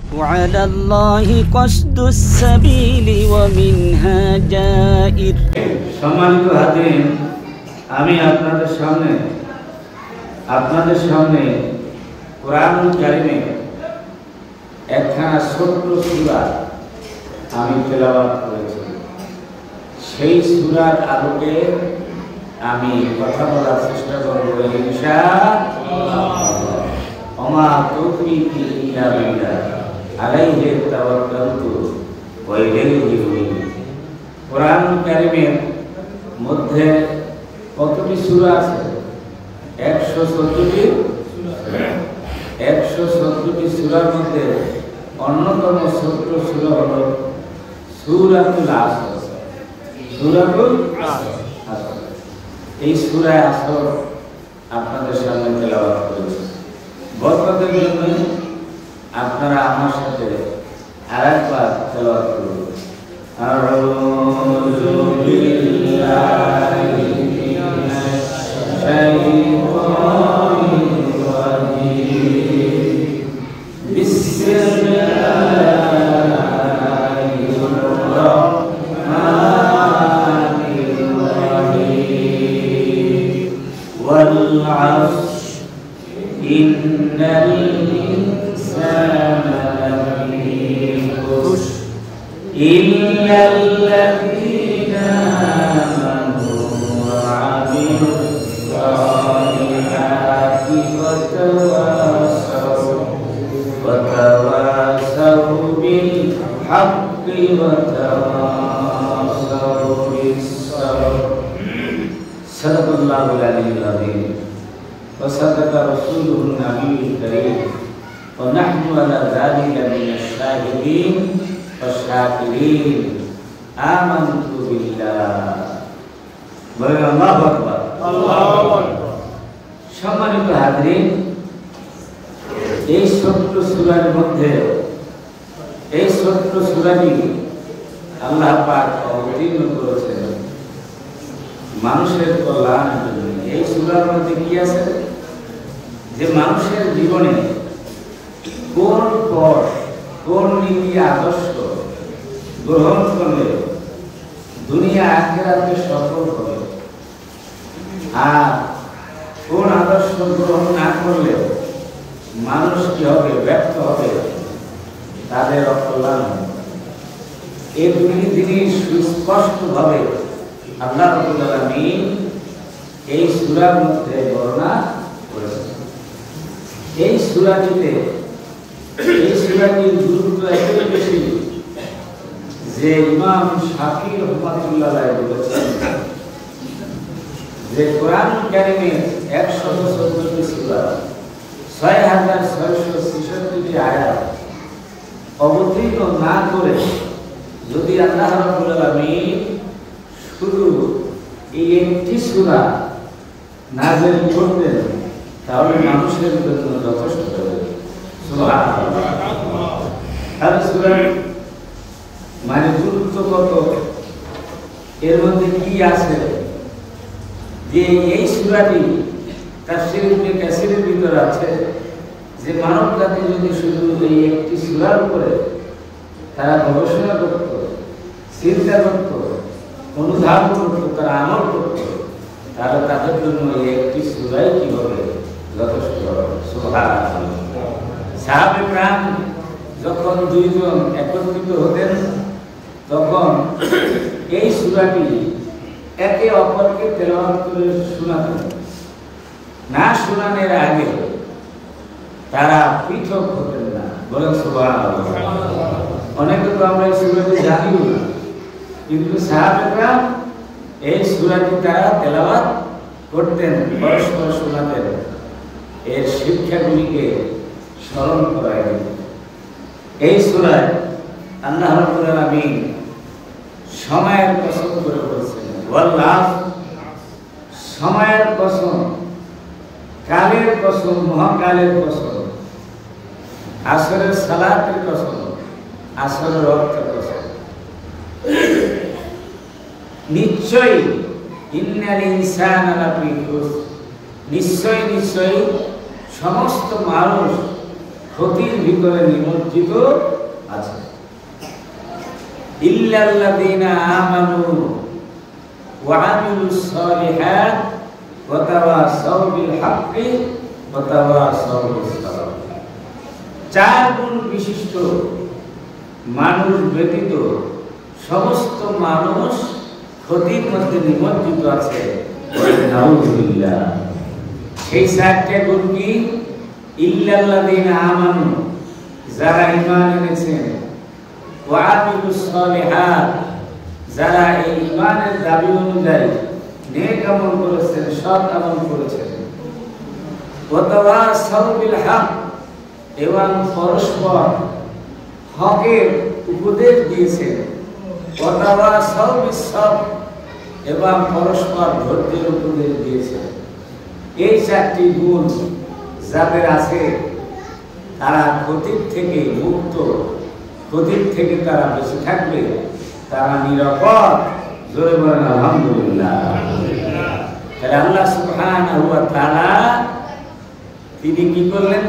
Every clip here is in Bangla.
وعلى الله قصد السبيل ومنها جائر। সম্মানিত হাজিরিন, আমি আপনাদের সামনে কোরআনুল কারীমে একখানা ছোট্ট সূরা আমি তেলাওয়াত করেছি। সেই সূরার আলোকে আমি কথা বলার চেষ্টা করব ইনশাআল্লাহ। ওমা তৌফীকি ইল্লা বিল্লাহ আলাইহি তাওয়াক্কালতু ওয়া ইলাইহি উনীব। কোরআনুল কারীমের মধ্যে কতটি সূরা আছে? 114টি। 114টি সূরার মধ্যে অন্যতম ছোট্ট সূরা হলো সূরাতুল আসর। সূরাতুল আসর। এই সূরা আসর আপনাদের সামনে তেলাওয়াত করেছি। বরকতের জন্য আপনারা আমার সাথে আরেকবার তেলাওয়াত করুন। আউযু বিল্লাহি মিনাশ শাইতানির রাজীম। বিসমিল্লাহির রাহমানির রাহিম। ওয়াল আসর ইন্নাল ইনসানা লাফী খুসর إلا الذين آمنوا وعملوا الصالحات وتواصوا بالحق وتواصوا بالصبر. صدق الله العلي العظيم وصدق رسوله النبي الكريم ونحن على ذلك من الشاهدين والشاكرين. آمنت بالله. বলেন আল্লাহু আকবার। আল্লাহু আকবার। সম্মানিত হাজিরিন, এই ছোট্ট সূরার মধ্যে এই ছোট্ট সূরাটি আল্লাহ পাক অবতীর্ণ করেছেন মানুষের কল্যাণের জন্য। এই সূরার মধ্যে কি আছে? যে মানুষের জীবনে কোন পথ, কোন নীতি আদর্শ গ্রহণ করলে দুনিয়া আখিরাতে সফল হবে, আর কোন আদর্শ গ্রহণ না করলে মানুষ কি হবে? ব্যর্থ হবে, তাদের অকল্যাণ হবে। এই দুটি জিনিস সুস্পষ্টভাবে আল্লাহ রাব্বুল আলামিন এই সূরার মধ্যে বর্ণনা করেছেন। এই সূরাটির গুরুত্ব এত বেশি যে ইমাম শাফিঈ রাহমাতুল্লাহ আলাইহি বলেছেন যে কোরআনুল কারীমের 114টি সূরা 6666টি আয়াত অবতীর্ণ না করে যদি আল্লাহ রাব্বুল আলামিন শুধু এই একটি সূরা নাযিল করতেন তাহলে মানুষের জন্য যথেষ্ট হবে। সুবহানাল্লাহ। আর সূরা মানে গুরুত্ব কত, এর মধ্যে কি আছে, যে এই সূরাটি তাফসীর ইবনে কাসিরের ভিতর আছে যে মানব জাতি যদি শুধু এই একটি সূরার উপরে তারা গবেষণা করত, চিন্তা করত, অনুধাবন করত, তারা আমল করত, তাহলে তাদের জন্য এই একটি সূরাই কি হবে? যথেষ্ট হবে। সুবহানাল্লাহ। সাহাবে کرام যখন দুইজন একত্রিত হতেন তখন এই সূরাটি একে অপরকে তেলাওয়াত করে শোনাতেন। না শোনানোর আগে তারা পৃথক হতেন না। বলেন সুবহানাল্লাহ। অনেকে তো আমরা এই সূরাটি জানিও না, কিন্তু সাহাবে کرام এই সূরাটি তারা তেলাওয়াত করতেন, পরস্পর শোনাতেন, এর শিক্ষাগুলিকে স্মরণ করায় দিতেন। এই সূরায় আল্লাহ রাব্বুল আলামিন সময়ের কসম করে বলেছেন, ওয়াল আসর, সময়ের কসম, কালের কসম, মহাকালের কসম, আসরের সালাতের কসম, আসরের ওয়াক্তের কসম। নিশ্চয়ই ইন্নাল ইনসানা লাফী খুসর, নিশ্চয়ই সমস্ত মানুষ ক্ষতির ভিতরে নিমজ্জিত আছে। ইল্লাল্লাযীনা আমানু ওয়া আমিলুস সালিহাত ওয়া তাওয়াসাউ বিল হাক্কি ওয়া তাওয়াসাউ বিস সাবর। চার গুণ বিশিষ্ট মানুষ ব্যতীত সমস্ত মানুষ ক্ষতির মধ্যে নিমজ্জিত আছে। নাউযুবিল্লাহ। সেই চারটি গুণ কি? ইল্লাল্লাযীনা আমানু, যারা ঈমান এনেছেন, ওয়া আমিলুস সালিহাত, যারা এই ঈমানের দাবি অনুযায়ী নেক আমল করেছেন, সৎ আমল করেছেন, ওয়া তাওয়াসাউ বিল হক, এবং পরস্পর হকের উপদেশ দিয়েছেন, ওয়া তাওয়াসাউ বিস সাবর, এবং পরস্পর ধৈর্যের উপদেশ দিয়েছেন। এই চারটি গুণ যাদের আছে তারা ক্ষতির থেকে মুক্ত, ক্ষতির থেকে তারা বেঁচে থাকবে, তারা নিরাপদ। জোরে বলেন আলহামদুলিল্লাহ। তাহলে আল্লাহ সুবহানাহু ওয়া তাআলা তিনি কি করলেন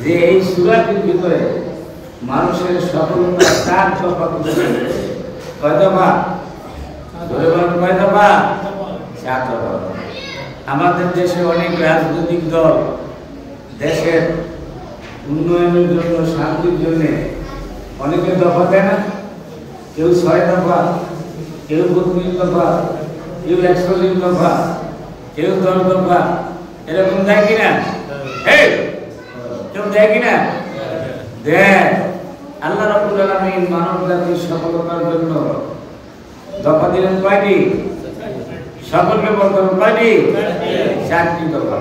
যে এই সূরাটির ভিতরে মানুষের সফলতা চার দফা করেছেন। কয় দফা? জোরে বলেন কয় দফা? চার দফা। আমাদের দেশে অনেক রাজনৈতিক দল দেশের উন্নয়নের জন্য, শান্তির জন্য অনেকে দফা দেয় না। কেউ 6 দফা, কেউ 32 দফা, কেউ 41 দফা, কেউ 10 দফা, এরকম দেয় কিনা? কেউ দেয় কিনা? দেয়। আল্লাহ রাব্বুল আলামিন মানব জাতির সফলতার জন্য দফা দিলেন কয়টি? সকলকে বলতে হবে কয়টি? 4টি দফা।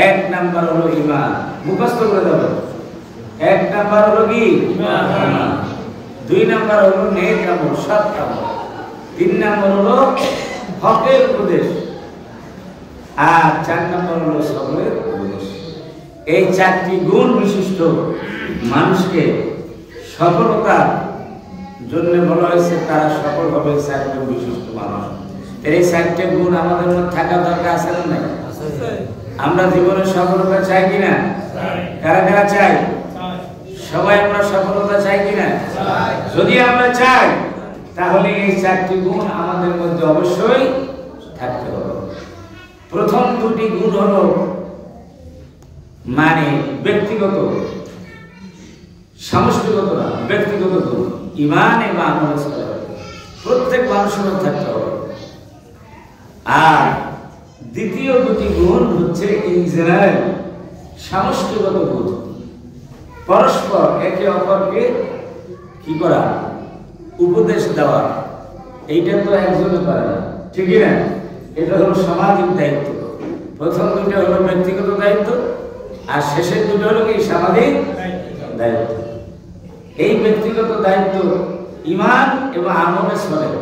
1 নাম্বার হলো ঈমান, মুখস্থ করে দেব। 1 নাম্বার হলো কি? ঈমান। 2 নাম্বার হলো নেক আমল, সৎ আমল। 3 নাম্বার হলো হকের উপদেশ, আর 4 নাম্বার হলো সবরের উপদেশ। এই 4টি গুণ বিশিষ্ট মানুষকে সফলতার জন্য বলা হয়েছে, তারা সফল হবে 4 গুণ বিশিষ্ট মানুষ। এই 4টি গুণ আমাদের মধ্যে থাকা দরকার আছে না নাই? আমরা জীবনে সফলতা চাই কিনা? কারা কারা চাই? সবাই আমরা সফলতা চাই কিনা? যদি আমরা চাই তাহলে এই 4টি গুণ আমাদের মধ্যে অবশ্যই থাকতে হবে। প্রথম 2টি গুণ হলো মানে ব্যক্তিগত, সমষ্টিগত না, ব্যক্তিগত গুণ। ঈমান এবং আমল সালেহ প্রত্যেক মানুষের মধ্যে থাকতে হবে। আর দ্বিতীয় 2টি গুণ হচ্ছে ইনজেনারেল, সমষ্টিগত গুণ। পরস্পর একে অপরকে কি করা? উপদেশ দেওয়া। এইটা তো একজনে পারে না, ঠিক না? এটা হলো সামাজিক দায়িত্ব। প্রথম 2টা হলো ব্যক্তিগত দায়িত্ব, আর শেষের 2টা হলো কি? সামাজিক দায়িত্ব। এই ব্যক্তিগত দায়িত্ব ঈমান এবং আমলে সালেহ।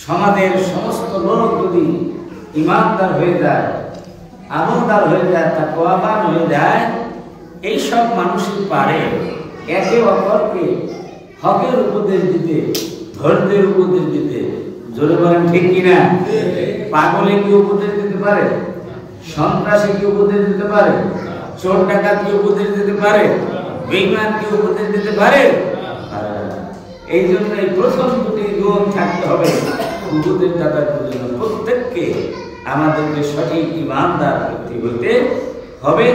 সমাজের সমস্ত লোক যদি ঈমানদার হয়ে যায়, আমলদার হয়ে যায়, তাকওয়াবান হয়ে যায়, এই সব মানুষই পারে একে অপরকে হকের উপদেশ দিতে, ধৈর্যের উপদেশ দিতে। জোরে বলেন ঠিক কিনা? পাগলে কি উপদেশ দিতে পারে? সন্ত্রাসী কি উপদেশ দিতে পারে? চোর ডাকাত কি উপদেশ দিতে পারে? বেঈমান কি উপদেশ দিতে পারে? এই জন্য এই প্রথম 2টি গুণ থাকতে হবে উপদেশ দাতার জন্য। প্রত্যেককে আমাদেরকে সঠিক ঈমানদার ব্যক্তি হইতে হবে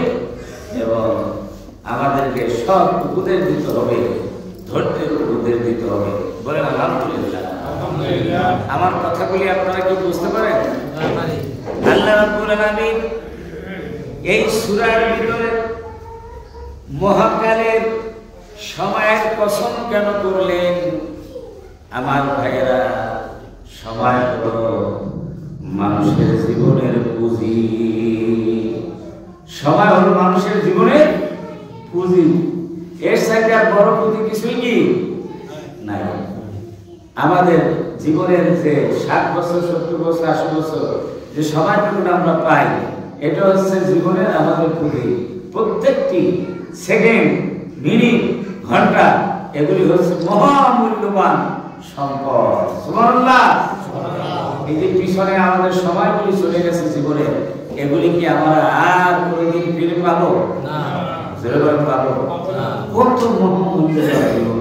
এবং আমাদেরকে সৎ উপদেশ দিতে হবে, ধৈর্যের উপদেশ দিতে হবে। বলেন আলহামদুলিল্লাহ। আমার কথাগুলি আপনারা কি বুঝতে পারেন? আল্লাহ রাব্বুল আলামিন এই সূরার ভিতরে মহাকালের সময়ের কসম কেন করলেন? আমার ভাইয়েরা, সময় হলো মানুষের জীবনের পুঁজি। সময় হলো মানুষের জীবনের পুঁজি। এর সাথে আর বড় পুঁজি কিছুই কি নাই। আমাদের জীবনের যে 60 বছর, 70 বছর, 80 বছর যে সময়টুকু আমরা পাই, এটা হচ্ছে জীবনের আমাদের পুঁজি। প্রত্যেকটি সেকেন্ড, মিনিট, ঘন্টা এগুলি হচ্ছে মহামূল্যবান সম্পদ। সুবহানাল্লাহ। এই যে পিছনে আমাদের সময়গুলি চলে গেছে জীবনে, এগুলি কি আমরা আর কোনোদিন ফিরে পাবো? না। যেরকম পাবো কত মহামূল্যের জীবন।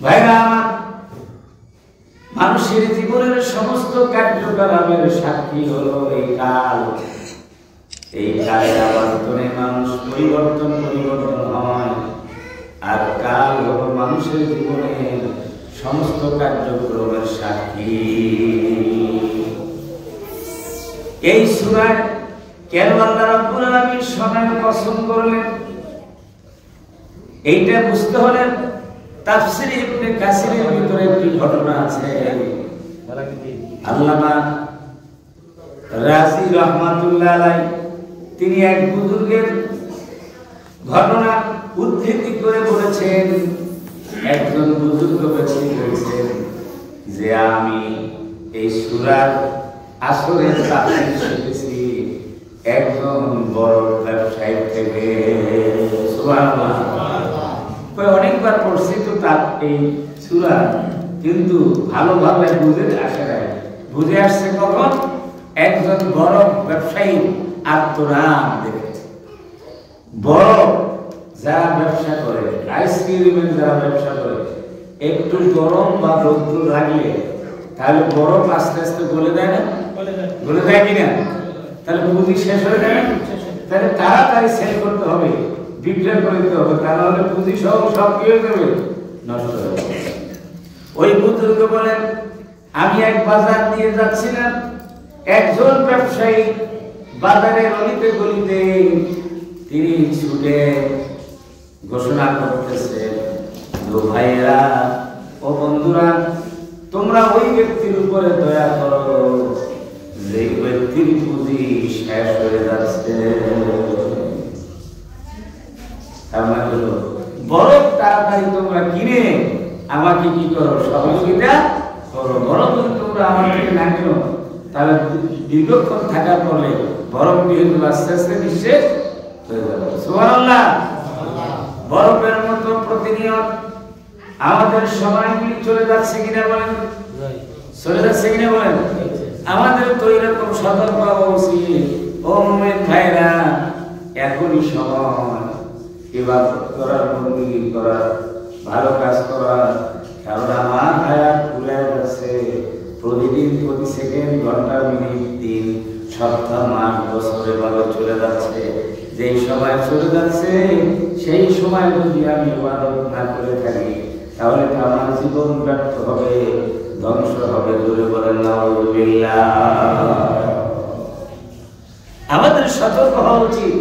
ভাইরা আমার, মানুষের জীবনের সমস্ত কার্যকলাপের সাক্ষী হলো এই কাল। এই কালের আবর্তনে মানুষ পরিবর্তন হয়, আর কাল হলো মানুষের জীবনের সমস্ত কার্যক্রমের সাক্ষী। এই সূরায় কেন আল্লাহ রাব্বুল আলামিন সময়ের কসম করলেন, এইটা বুঝতে হলে তাফসীর ইবনে কাসিরের ভিতরে একটি ঘটনা আছে। আল্লামা রাজি রাহমাতুল্লাহ আলাইহি তিনি এক বুজুর্গের ঘটনা উদ্ধৃতি করে বলেছেন, একজন বুজুর্গ ব্যক্তি বলেছেন যে আমি এই সূরার আসরের তাফসীর শিখেছি একজন বড় ব্যবসায়ী থেকে। সুবহানাল্লাহ। অনেকবার পড়ছি তো তার এই সূরা, কিন্তু ভালোভাবে বুঝে আসছে কখন? একজন বড় ব্যবসায়ী আত্মনাম দেখে। বড় যারা ব্যবসা করে, আইসক্রিমের যারা ব্যবসা করে, একটু গরম বা রৌদ্র লাগলে তাহলে বরফ আস্তে আস্তে গলে দেয় না? গলে দেয় কিনা? তাহলে পুঁজি শেষ হয়ে যায়। তাহলে তাড়াতাড়ি সেল করতে হবে, বিক্রয় করে দিতে হবে, তা নাহলে পুঁজি সব কি হয়ে যাবে? নষ্ট হয়ে যাবে। ওই বুজুর্গ বলেন, আমি এক বাজার দিয়ে যাচ্ছিলাম, একজন ব্যবসায়ী বাজারের অলিতে গলিতে তিনি ছুটে ঘোষণা করতেছে, ভাইরা ও বন্ধুরা, তোমরা ওই ব্যক্তির উপরে দয়া করো যে ব্যক্তির পুঁজি শেষ হয়ে যাচ্ছে। বরফ তাড়াতাড়ি তোমরা কিনে আমাকে কি করো? সহযোগিতা করো। বরফ যদি তোমরা আমার থেকে না কিনো, তাহলে দীর্ঘক্ষণ থাকার পরে বরফ যেহেতু আস্তে আস্তে নিঃশেষ হয়ে যাবে। সুবহানাল্লাহ। বরফের মতো প্রতিনিয়ত আমাদের সময়গুলি চলে যাচ্ছে কিনা বলেন? চলে যাচ্ছে কিনা বলেন? আমাদের তো এরকম সতর্ক হওয়া উচিত। ও মুমিন ভাইরা, এখনই সময় ইবাদত করার, বندگی করার, ভালো কাজ করার। কারণ আমার হায়াত ভুলে যাচ্ছে। প্রতিদিন, প্রতি সেকেন্ড, ঘন্টা, মিনিট, দিন, সপ্তাহ, মাস, বছরে ভালো চলে যাচ্ছে। যেই সময় চলে যাচ্ছে সেই সময় যদি আমি ইবাদত না করে থাকি, তাহলে আমার জীবন ব্যর্থ হবে, ধ্বংস হবে। জোরে বলেন নাউযুবিল্লাহ। আমাদের সতর্ক হওয়া উচিত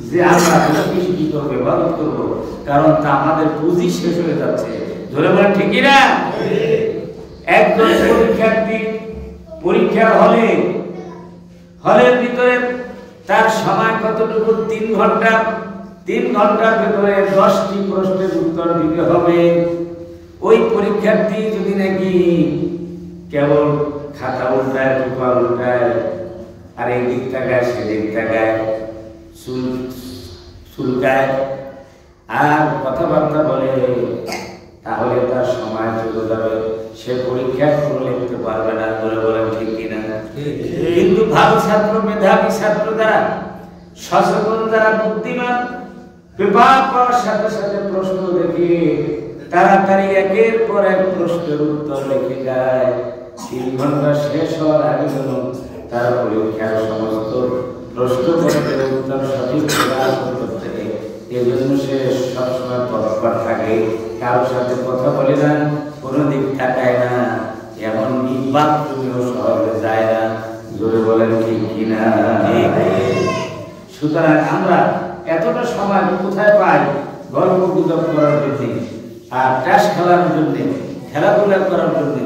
যে আমরা বেশি কি করবো? ইবাদত করবো, কারণ তা আমাদের পুঁজি শেষ হয়ে যাচ্ছে। জোরে বলেন ঠিক কিনা? একজন পরীক্ষার্থী পরীক্ষার হলের ভিতরে তার সময় কতটুকু? 3 ঘন্টা। 3 ঘন্টার ভিতরে 10টি প্রশ্নের উত্তর দিতে হবে। ওই পরীক্ষার্থী যদি নাকি কেবল খাতা উল্টায়, পেপার উল্টায়, আর এই দিক তাকায়, সেদিক তাকায়, চুলকায় আর কথাবার্তা বলে, তাহলে তার সময় চলে যাবে। সে পরীক্ষা লিখতে পারবে না। বলে বলেন ঠিক কিনা? কিন্তু ভালো ছাত্র, মেধাবী ছাত্র যারা, সচেতন যারা, বুদ্ধিমান, পেপার পড়ার সাথে সাথে প্রশ্ন দেখে তাড়াতাড়ি একের পর এক প্রশ্নের উত্তর লিখে যায়। 3 ঘন্টা শেষ হওয়ার আগে যেন তার পরীক্ষার সমস্ত প্রশ্নপত্রের উত্তর সঠিক করতে থাকে। এই জন্য সে সবসময় তৎপর থাকে, কারোর সাথে কথা বলে না, কোনো দিক তাকায় না, এমন নির্বাক তুমিও সহজে যায় না। জোরে বলেন ঠিক কিনা? সুতরাং আমরা এতটা সময় কোথায় পাই? গল্প গুজব করার জন্য, আর টাস খেলার জন্য, খেলাধুলা করার জন্য,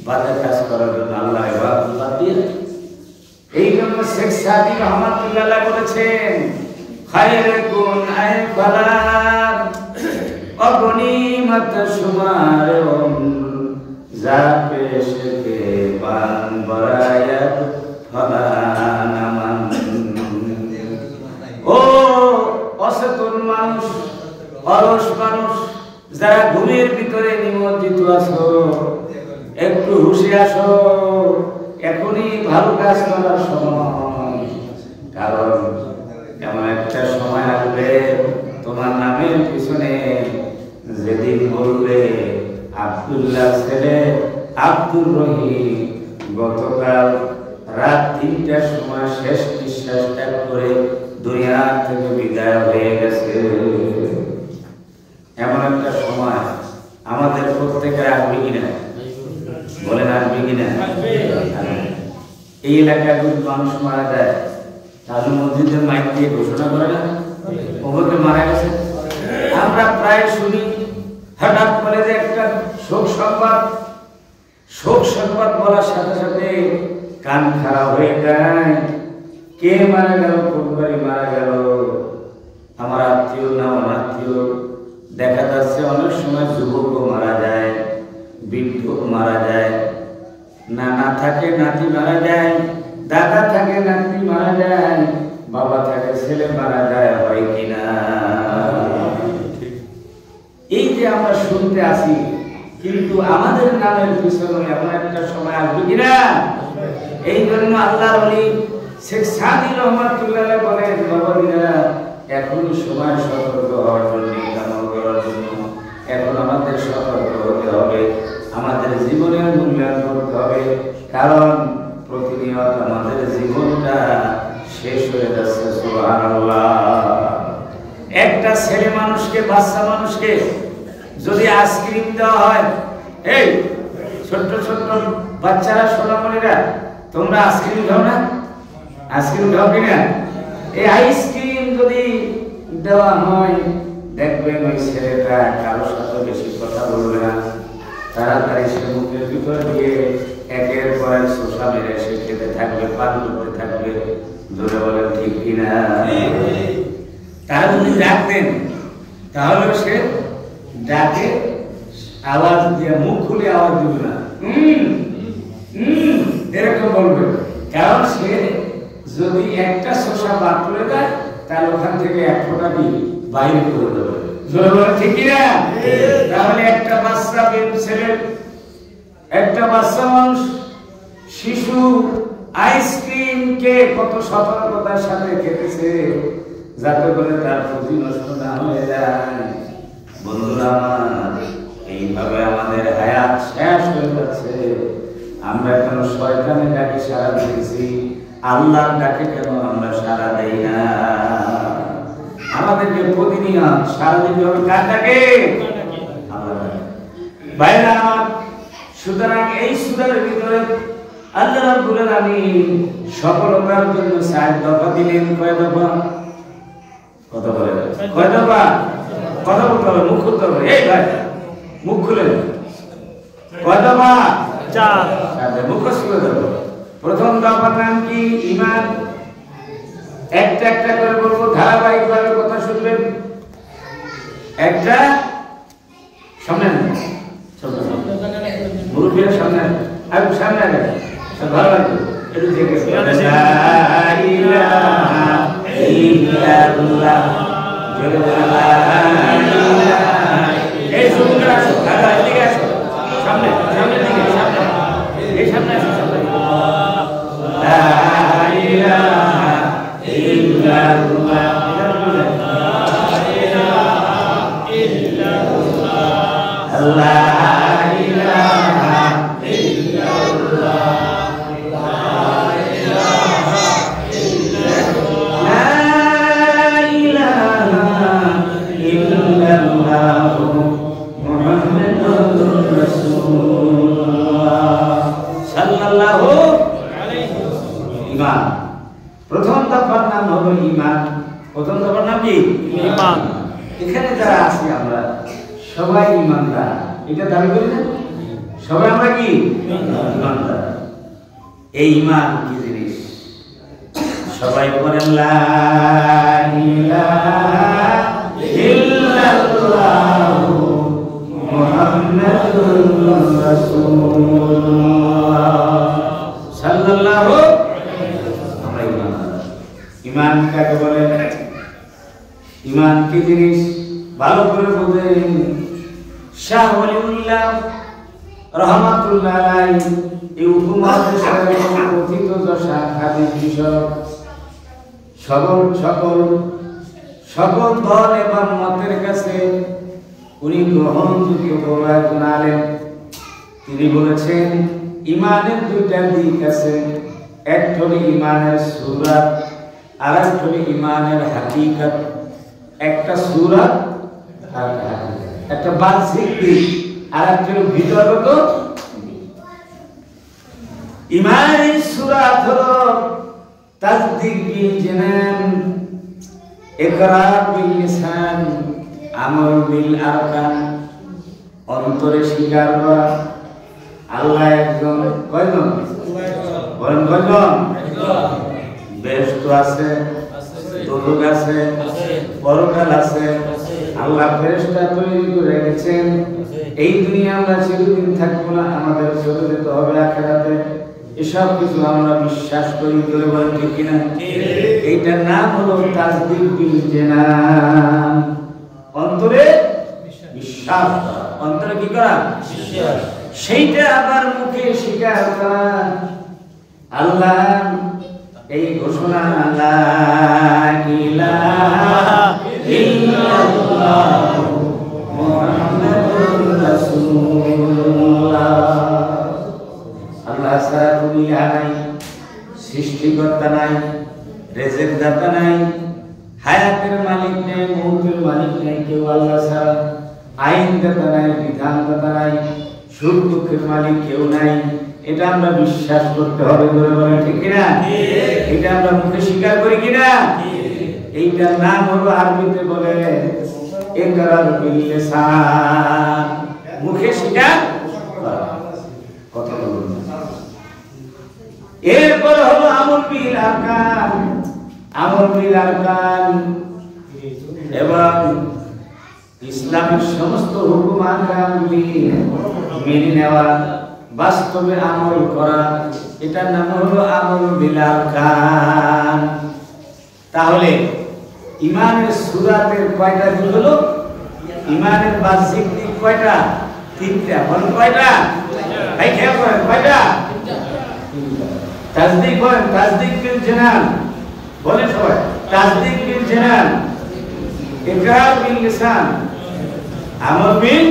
বাজার কাজ করার জন্য আল্লাহ ইবাদত বাদ দিয়ে। এই জন্য শেখ সাদি রহমাতুল্লাহ বলেছেন, খায়রুকুন আই ফালার অগনিমত শুমারুন যা পেশকে বান বরায়াত ফালানামান। ও অসচেতন মানুষ, অলস মানুষ, যারা ঘুমের ভিতরে নিমজ্জিত আছো, একটু হুঁশে আসো। এখনই ভালো কাজ করার সময়, কারণ এমন একটা সময় আসবে তোমার নামের পিছনে যেদিন বলবে আব্দুল্লাহ ছেলে আব্দুর রহিম গতকাল রাত ৩টার সময় শেষ নিঃশ্বাস ত্যাগ করে দুনিয়া থেকে বিদায় হয়ে গেছে, এমন একটা সময় আমাদের প্রত্যেকের আসবে কিনা বলেন, আসবে কিনা? এই এলাকায় যদি মানুষ মারা যায় তাহলে মসজিদের মাইক দিয়ে ঘোষণা করে না ওকে মারা গেছে। আমরা প্রায় শুনি হঠাৎ করে যে একটা শোক সংবাদ বলার সাথে সাথে কান খারাপ হয়ে যায়। কে মারা গেল, কোন বাড়ি মারা গেল, আমার আত্মীয় না অনাত্মীয়। দেখা যাচ্ছে অনেক সময় যুবকও মারা যায়, বৃদ্ধ মারা যায়, নানা থাকে নাতি মারা যায়, দাদা থাকে নাতি মারা যায়, বাবা থাকে ছেলে মারা যায়, হয় কিনা? এই যে আমরা শুনতে আসি, কিন্তু আমাদের নামের পিছনে এমন একটা সময় আসবে কিনা? এই জন্য আল্লাহর ওলি শেখ সাদি রহমাতুল্লাহ বলেন, বাবারা এখনই সময় সতর্ক হওয়ার জন্য, কামল করার জন্য এখন আমাদের সতর্ক হতে হবে, আমাদের জীবনের মূল্যায়ন করতে হবে। কারণ প্রতিনিয়ত আমাদের জীবনটা শেষ হয়ে যাচ্ছে। সুবহানাল্লাহ। একটা ছেলে মানুষকে, বাচ্চা মানুষকে যদি আইসক্রিম দেওয়া হয়, এই ছোট্ট ছোট্ট বাচ্চারা, সোনামণিরা, তোমরা আইসক্রিম খাও না? আইসক্রিম খাও কিনা? এই আইসক্রিম যদি দেওয়া হয়, দেখবেন ওই ছেলেটা কারোর সাথে বেশি কথা বলবে না, তাড়াতাড়ি সে মুখের ভিতর দিয়ে একের পর এক শোষা মেরে সে খেতে থাকবে, পান করতে থাকবে। জোরে বলেন ঠিক কিনা? তারা যদি ডাকতেন তাহলে সে ডাকে আওয়াজ দিয়ে, মুখ খুলে আওয়াজ দিবে না, এরকম বলবে। কারণ সে যদি একটা শোষা বাদ করে দেয় তাহলে ওখান থেকে এক ফোঁটা দিয়ে বাইরে করে দেবে। জোরে বলেন ঠিক কিনা? তাহলে একটা বাচ্চা ছেলে, একটা বাচ্চা মানুষ, শিশু আইসক্রিমকে কত সতর্কতার সাথে খেতেছে যাতে করে তার প্রতি নষ্ট না হয়ে যায়। বন্ধুরা আমার, এইভাবে আমাদের হায়াত শেষ হয়ে যাচ্ছে। আমরা কেন শয়তানের ডাকে সাড়া দিয়েছি, আল্লাহর ডাকে কেন আমরা সাড়া দেই না? আমাদেরকে প্রতিনিয়ত সাড়া দিতে হবে কার ডাকে? আল্লাহর ডাকে। ভাইরা আমার, সুতরাং এই সূরার ভিতরে আল্লাহ রাব্বুল আলামিন সফলতার জন্য 4 দফা দিলেন। কয় দফা? কত বলে? কয় দফা? কথা বলতে হবে, মুখ খুলতে হবে। এই ভাই মুখ খুলে, কয় দফা? 4। মুখস্থ করে দেবো। প্রথম দফার নাম কি? ঈমান। একটা একটা করে বলবো, ধারাবাহিকভাবে কথা শুনবেন। একটা সামনে মুরব্বীরা সামনে, আর সামনে আগে ভালো লাগবে একটু দেখে। লা ইলাহা ইল্লাল্লাহ, জোরে বলো লা ইলাহা। এই সুন্দর আসো, দাদা এদিকে আসো, সামনে সামনে দিকে, সামনে এই সামনে আসো, সামনে। লা ইলাহা ইল্লাল্লাহ, আল্লাহ প্রথম দফার নাম হলো ঈমান। প্রথম দফার নাম কি? ঈমান। এখানে যারা আছি আমরা সবাই ঈমানদার, এটা দাবি করি না? সবাই আমরা কি ঈমানদার। এই ঈমান কি জিনিস? সবাই বলেন লা ইলাহা ইল্লাল্লাহ মুহাম্মাদুর রাসূলুল্লাহ সাল্লাল্লাহু। আমরা ঈমানদার। ঈমান কাকে বলে? ঈমান কি জিনিস ভালো করে বোঝেন। শাহ ওলিউল্লাহ রহমাতুল্লাহ আলাইহি এই উপমহাদেশের কথিত দশা হাদিস বিষয়ক সকল সকল দল এবং মতের কাছে উনি গ্রহণযোগ্য বড় একজন আলেম। তিনি বলেছেন ইমানের দুইটা দিক আছে, একটা হলো ইমানের সূরাত আর একটা হলো ইমানের হাকিকত। একটা সূরাত আর একটা বাহ্যিক দিক আর একটা হলো ভিতরগত। ইমানের সূরাত হলো তাসদীক বিল জানান, ইকরার বিল লিসান, আমল বিল আরকান। অন্তরে স্বীকার করা আল্লাহ একজন। কয়জন? বলেন কয়জন? বেহেশত আছে, দোজখ আছে, পরকাল আছে, আল্লাহ ফেরেশতা তৈরি করে রেখেছেন। এই দুনিয়া আমরা চিরদিন থাকবো না, আমাদের চলে যেতে হবে আখিরাতে। এসব কিছু আমরা বিশ্বাস করি, করে বলেন ঠিক কিনা? এইটার নাম হলো তাসদীক বিল জানান। অন্তরে বিশ্বাস করা। অন্তরে কি করা? বিশ্বাস। সেইটা আবার মুখে স্বীকার করা। আল্লাহ এই ঘোষণা, লা ইলাহা ইল্লাল্লাহু মুহাম্মাদুর রাসূলুল্লাহ। আল্লাহ ছাড়া দুনিয়া নাই, সৃষ্টিকর্তা নাই, রিজিক দাতা নাই, হায়াতের মালিক নেই, মৌতের মালিক নেই কেউ আল্লাহ ছাড়া। আইন দাতা নাই, বিধান দাতা নাই, সুখ দুঃখের মালিক কেউ নাই। এটা আমরা বিশ্বাস করতে হবে, ধরে বলে ঠিক কিনা? এটা আমরা মুখে স্বীকার করি কিনা? এইটার নাম হলো আরবিতে বলে ইকরার বিল লিসান, মুখে স্বীকার করা, কথা বলুন। এরপর হলো আমল বিল আরকান। আমল বিল আরকান এবং ইসলামের সমস্ত হুকুম আহকামগুলি মেনে নেওয়া, বাস্তবে আমল করা, এটার নাম হলো আমল বিল আরকান। তাহলে ইমানের সূরাতের কয়টা দিক হলো? ইমানের বাহ্যিক দিক কয়টা? তিনটা। বলেন কয়টা? ভাই খেয়াল করেন কয়টা? তাসদীক বলেন, তাসদীক বিল জানান। বলেন সবাই, তাসদীক বিল জানান, ইকরার বিল লিসান, আমল বিল।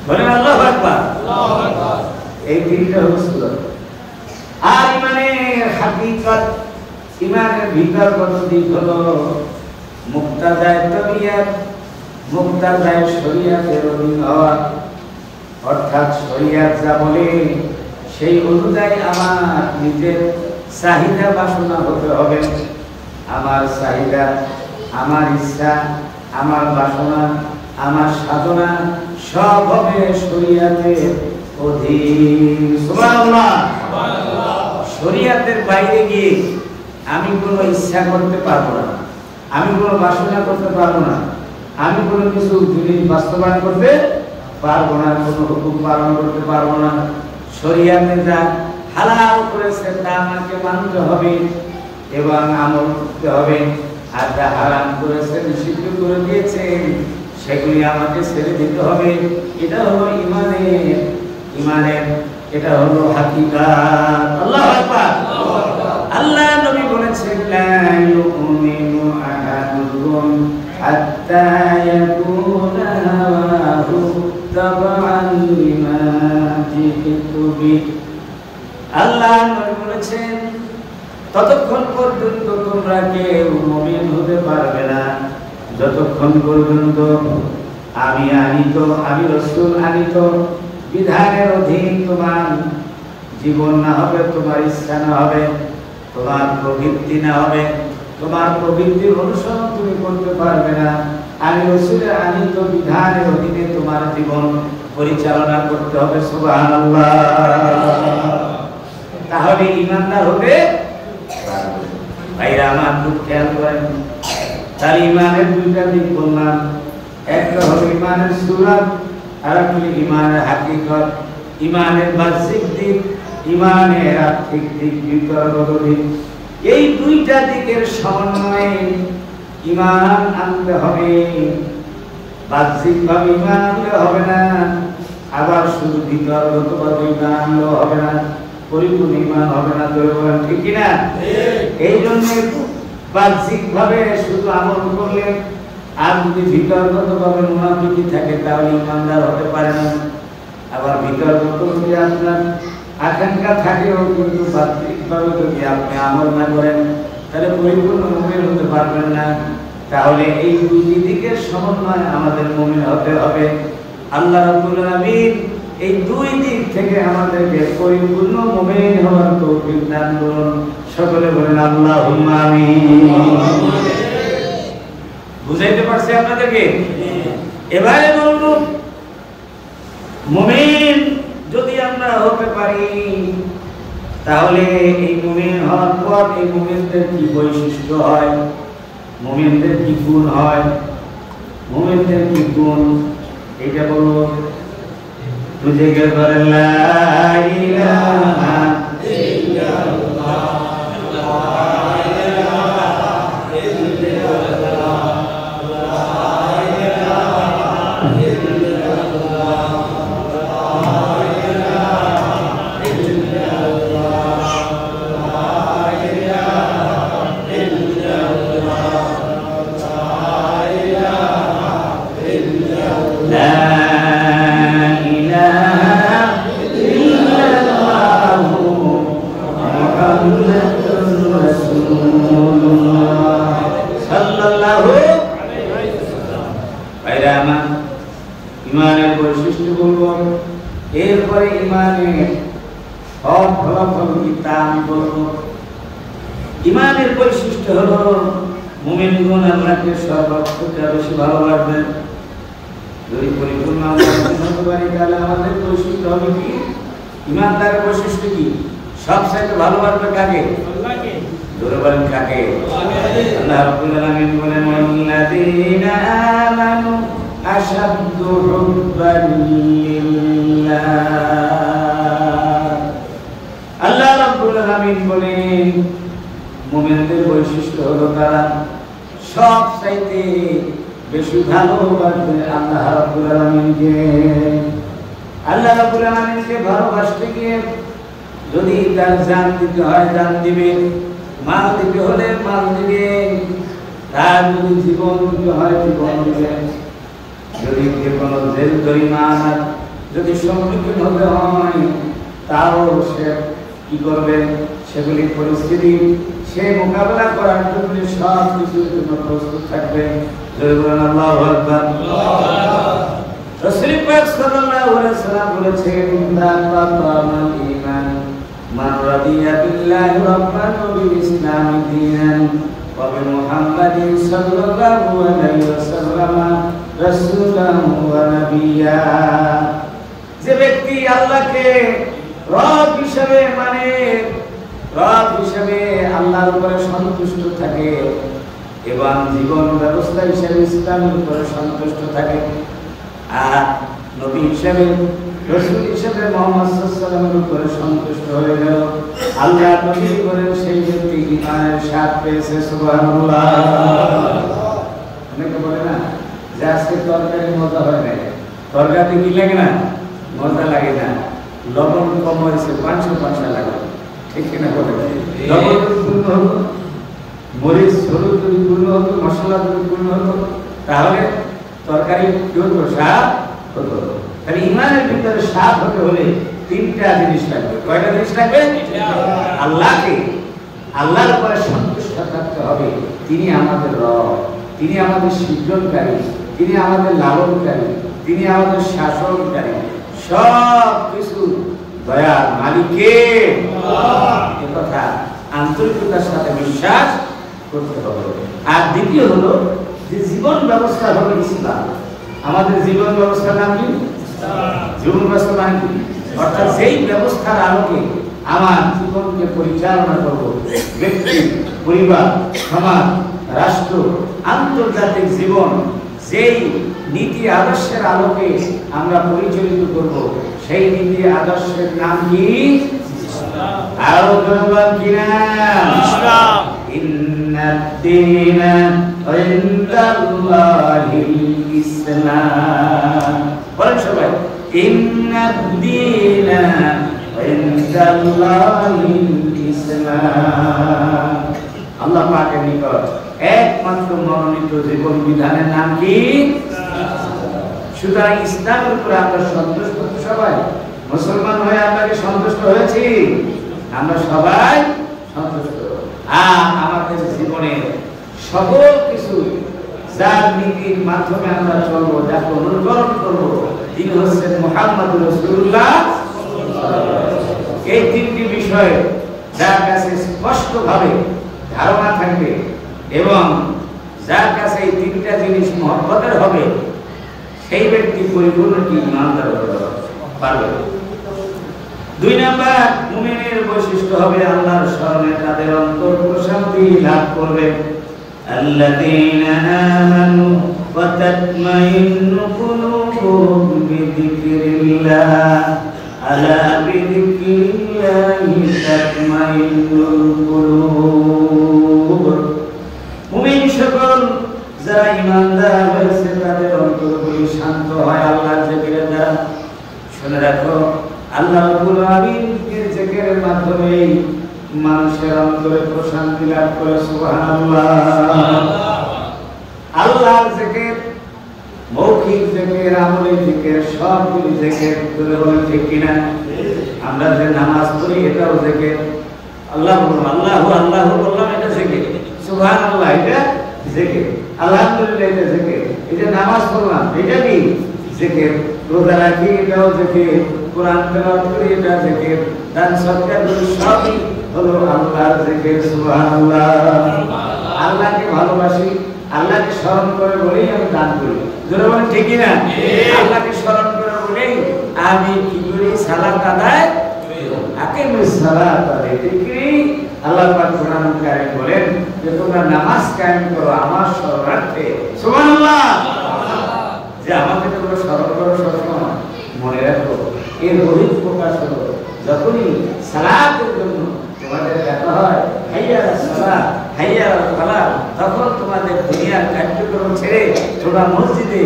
বলেন আল্লাহু আকবার। আল্লাহু আকবার। এই তিনটা হলো সূরাত। আর ইমানের হাকিকত, ইমানের ভিতরগত দিক হলো মুক্তাদায়ে তাবিয়াত, মুক্তাদায়ে শরীয়তের অধীন হওয়া। অর্থাৎ শরীয়ত যা বলে সেই অনুযায়ী আমার নিজের চাহিদা বাসনা হতে হবে। আমার চাহিদা, আমার ইচ্ছা, আমার বাসনা, আমার সাধনা সব হবে শরীয়তের অধীন। সুবহানাল্লাহ। শরীয়তের বাইরে গিয়ে আমি কোনো ইচ্ছা করতে পারবো না, আমি কোনো বাসনা করতে পারবো না, আমি কোনো কিছু জিনিস বাস্তবায়ন করতে পারবো না, কোনো হুকুম পালন করতে পারবো না। শরীয়তে যা হালাল করেছে তা আমাকে মানতে হবে এবং আমল করতে হবে। আর যা হারাম করেছে, নিষিদ্ধ করে দিয়েছে, সেগুলি আমাকে ছেড়ে দিতে হবে। এটা হলো ইমানের, ইমানের এটা হলো হাকিকাত। আল্লাহু আকবার। আল্লাহ নবী বলেছেন, লা ইউমিনু আহাদুকুম হাত্তা ইয়াকুনা হাওয়াহু তাবআন লিমা জিতু বিহি। আল্লাহ নবী বলেছেন, ততক্ষণ পর্যন্ত তোমরা কেউ মুমিন হতে পারবে না যতক্ষণ পর্যন্ত আমি আনিত, আমি রাসূল আনিত বিধানের অধীন তোমার জীবন না হবে, তোমার ইচ্ছা না হবে, তোমার প্রবৃত্তি না হবে, তোমার প্রবৃত্তির অনুসরণ তুমি করতে পারবে না। আমি রাসূলের আনিত বিধানের অধীনে তোমার জীবন পরিচালনা করতে হবে। সুবহানাল্লাহ। তাহলে ঈমানদার হবে। ভাইরা আমার খুব খেয়াল করেন, তার ইমানের দুইটা দিক বললাম, একটা হলো ইমানের সূরাত আর একটা হলো ইমানের হাকিকত। ইমানের বাহ্যিক দিক, ইমানের আর্থিক দিক, ভিতরগত দিক, এই দুইটা দিকের সমন্বয়ে ইমান আনতে হবে। বাহ্যিকভাবে ইমান আনলে হবে না, আবার শুধু ভিতরগতভাবে ইমান আনলেও হবে না, পরিপূর্ণ ইমান হবে না। ঠিক কিনা? এই জন্য বাহ্যিক ভাবে শুধু আমল করলে আর যদি ভিতরগত ভাবে মুনাফিকি থাকে তাহলে ইমানদার হতে পারে না। আবার ভিতরগত যদি আপনার আকাঙ্ক্ষা থাকেও কিন্তু বাহ্যিক ভাবে যদি আপনি আমল না করেন তাহলে পরিপূর্ণ মুমিন হতে পারবেন না। তাহলে এই দুই দিকের সমন্বয় আমাদের মুমিন হতে হবে। আল্লাহ রাব্বুল আলামিন এই দুই দিক থেকে আমাদেরকে পরিপূর্ণ মুমিন হওয়ার তৌফিক দান করুন। সকলে বলেন আল্লাহুম্মা আমিন। বুঝাইতে পারছি আপনাদেরকে? এবারে বলুন, মুমিন যদি আমরা হতে পারি তাহলে এই মুমিন হওয়ার পর এই মুমিনদের কি বৈশিষ্ট্য হয়, মুমিনদের কি গুণ হয়, মুমিনদের কি গুণ, এটা বলুন। তুঝে কে করে লা ইলাহা ইল্লাল্লাহ, ইমানের বৈশিষ্ট্য বলবো, এরপরে ইমানের ফলাফল কি তা আমি বলবো। ইমানের বৈশিষ্ট্য হলো মুমিনগণ আল্লাহকে সর্বাত্মকে বেশি ভালোবাসবেন। যদি পরিপূর্ণ হতে পারি তাহলে আমাদের বৈশিষ্ট্য হবে কি, ইমানদারের বৈশিষ্ট্য কি, সবচাইতে ভালোবাসবে কাকে? আল্লাহকে। জোরে বলেন কাকে? আল্লাহ রাব্বুল আলামিন বলেন আল্লাযীনা আমানু আশাদ্দু হুব্বান লিল্লাহ। আল্লাহ রাব্বুল আলামিন বলেন মুমিনদের বৈশিষ্ট্য হলো তারা সবচাইতে বেশি ভালোবাসবে আল্লাহ রাব্বুল আলামিনকে। আল্লাহ রাব্বুল আলামিনকে ভালোবাসতে গিয়ে যদি তার জান দিতে হয় জান দিবে, মাল দিতে হলে মাল দিবে, তার যদি জীবন দিতে হয় জীবন দিবে, যদি কোনো জেল জরিমানা যদি সম্মুখীন হতে হয় তাও সে কি করবে, সেগুলি পরিস্থিতি সে মোকাবেলা করার জন্য সব কিছুর জন্য প্রস্তুত থাকবে। আল্লাহু আকবার। রাসূল পাক সাল্লাল্লাহু আলাইহি ওয়াসাল্লাম বলেছেন তামামাল ঈমান মান রাদিয়া বিল্লাহি রাব্বান ওয়া বিল ইসলামি দীনান ওয়া বি মুহাম্মাদিন সাল্লাল্লাহু আলাইহি ওয়াসাল্লাম রাসূলান ওয়া নাবিয়্যা। যে ব্যক্তি আল্লাহকে রব হিসেবে মানে, রব হিসেবে আল্লাহর উপরে সন্তুষ্ট থাকে এবং জীবন ব্যবস্থা হিসেবে ইসলামের উপরে সন্তুষ্ট থাকে, আর নবী হিসেবে রাসূল হিসেবে মুহাম্মদ সাল্লাল্লাহু আলাইহি ওয়াসাল্লামের উপরে সন্তুষ্ট হয়ে গেল, আল্লাহ নবী বলেন সেই ব্যক্তি ঈমানের স্বাদ পেয়েছে। সুবহানাল্লাহ। অনেকে বলে না যে আজকে তরকারি মজা হয় না, তরকারি কি লাগে না, মজা লাগে না, লবণ কম হয়েছে, পাঁচশো লাগে, ঠিক কিনা বলে? লবণ যদি পূর্ণ হতো, মরিচ হলুদ যদি পূর্ণ হতো, মশলা যদি পূর্ণ হতো, তাহলে তরকারি কি হতো, স্বাদ হতো। তাহলে ইমানের ভিতরে স্বাদ হতে হলে তিনটা জিনিস লাগবে। কয়টা জিনিস লাগবে? আল্লাহকে, আল্লাহর উপরে সন্তুষ্ট থাকতে হবে, তিনি আমাদের রব, তিনি আমাদের সৃজনকারী, তিনি আমাদের লালনকারী, তিনি আমাদের শাসনকারী, সব কিছু দয়ার মালিককে এ কথা আন্তরিকতার সাথে বিশ্বাস করতে হবে। আর দ্বিতীয় হলো যে জীবন ব্যবস্থা হলো ইসলাম। আমাদের জীবন ব্যবস্থার নাম কি? জীবন ব্যবস্থা মানে কি? অর্থাৎ সেই ব্যবস্থার আলোকে আমার জীবনকে পরিচালনা করব, ব্যক্তি, পরিবার, সমাজ, রাষ্ট্র, আন্তর্জাতিক জীবন যেই নীতি আদর্শের আলোকে আমরা পরিচালিত করব, সেই নীতি আদর্শের নাম কি? আরো বলবেন কিনা? ইসলাম। ইন্নাদ-দীনা ইনদাল্লাহিল ইসলাম। বলেন সবাই, ইন্নাদ-দীনা ইনদাল্লাহিল ইসলাম। আল্লাহ পাকের নিকট একমাত্র মনোনীত জীবন বিধানের নাম কি? সুতরাং ইসলামের উপর আমরা সন্তুষ্ট সবাই, মুসলমান হয়ে আপনাকে সন্তুষ্ট হয়েছি, আমরা সবাই সন্তুষ্ট। আর আমাদের জীবনে সকল কিছু যার নীতির মাধ্যমে আমরা চলবো, যাকে অনুকরণ করবো, তিনি হচ্ছেন মুহাম্মদুর রাসূলুল্লাহ। এই তিনটি বিষয়ে যার কাছে স্পষ্টভাবে ধারণা থাকবে এবং যার কাছে এই তিনটা জিনিস মহব্বতের হবে, সেই ব্যক্তি পরিপূর্ণ ঈমানদার হতে পারবে। 2 নাম্বার, মুমিনের বৈশিষ্ট্য হবে আল্লাহর স্মরণে তাদের অন্তর প্রশান্তি লাভ করবে। আল্লাযীনা আমানু ওয়া তাতমাইন্নু কুলুবুহুম বিযিকরিল্লাহ, আলা বিযিকরিল্লাহি তাতমাইন্নুল কুলুব। মুমিন সকল যারা ঈমানদার হয়েছে তাদের অন্তরগুলি শান্ত হয় আল্লাহর জিকিরে দ্বারা। শুনে রাখো, আল্লাহ রাব্বুল আলামিনের জিকিরের মাধ্যমে মানুষের অন্তরে প্রশান্তি লাভ করে। সুবহানাল্লাহ। আল্লাহর জিকির, মৌখিক জিকির, আমলি জিকির, সবগুলি জিকির। বলে ঠিক কিনা? আমরা যে নামাজ পড়ি এটাও জিকির। আল্লাহু আল্লাহু আল্লাহু বললাম, এটা জিকির। সুবহানাল্লাহ, এটা জিকির। আলহামদুলিল্লাহ, এটা জিকির। এই যে নামাজ পড়লাম, এটা কি জিকির। রোজা রাখি, এটাও জিকির। কোরআন তেলাওয়াত করি, এটা জিকির। দান সদকা করি, সবই হলো আল্লাহর জিকির। সুবহানাল্লাহ। আল্লাহকে ভালোবাসি, আল্লাহকে স্মরণ করে বলেই আমি দান করি। জোরে বলেন ঠিক কি না? আল্লাহকে স্মরণ করে বলেই আমি কি করি? সালাত আদায় করি। আকিমুস সালাত আদায় করি। আল্লাহ পাক কোরআন কারীম বলেন যে তোমরা নামাজ কায়েম করো আমার স্মরণার্থে। সুবহানাল্লাহ। যে আমাকে তোমরা স্মরণ করো সবসময়, মনে রাখো এর বহিঃ প্রকাশ হলো যখনই সালাতের জন্য তোমাদের দেখা হয় হাইয়া আলাস সালাত হাইয়া আলাল ফালাহ, তখন তোমাদের দুনিয়ার কার্যক্রম ছেড়ে তোমরা মসজিদে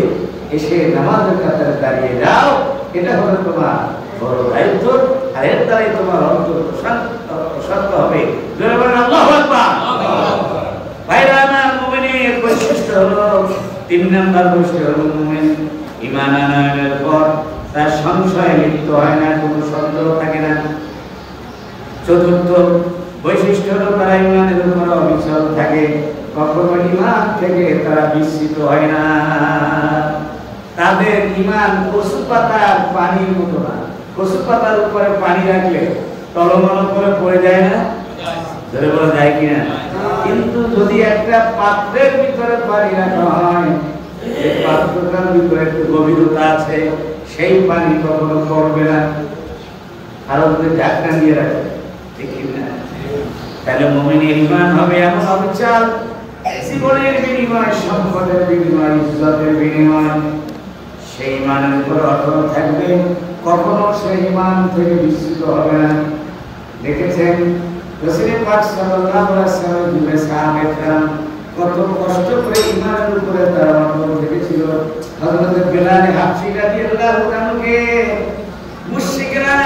এসে নামাজের কাতারে দাঁড়িয়ে যাও। এটা হলো তোমার বড় দায়িত্ব, আর এর দ্বারাই তোমার অন্তর প্রশান্ত হবে। জোরে বলেন আল্লাহু আকবার। ভাইরা আমার, মুমিনের বৈশিষ্ট্য হলো 3 নাম্বার বৈশিষ্ট্য হলো মুমিন ঈমান আনয়নের পর তার সংশয় লিপ্ত হয় না, কোনো সন্দেহ থাকে না। 4র্থ বৈশিষ্ট্য হলো তারা ঈমানের উপর অবিচল থাকে, কখনো ঈমান থেকে তারা বিস্মিত হয় না। তাদের ঈমান কচু পাতার পানির মতো না। কচু পাতার উপরে পানি রাখলে টলমল করে পড়ে যায় না? ধরে বলা যায় কিনা? কিন্তু যদি একটা পাত্রের ভিতরে পানি রাখা হয়, এই পাত্রটার ভিতরে একটু গভীরতা আছে, সেই পানি কখনো পড়বে না। আর ওদের ঢাকনা দিয়ে রাখবে, ঠিক না? তাহলে মুমিনের ঈমান হবে এমন অবিচল, জীবনের বিনিময়, সম্পদের বিনিময়, ইজ্জতের বিনিময় সেই ঈমানের উপর অটল থাকবে, কখনো সেই ঈমান থেকে বিচ্যুত হবে না। দেখেছেন রাসূল পাক সাল্লাল্লাহু আলাইহি ওয়াসাল্লাম যুগে সাহাবায়ে কত কষ্ট করে ঈমানের উপরে তারা অটল থেকেছিল। হযরত বেলাল হাবশী রাদিয়াল্লাহু তাআলাকে মুশরিকরা,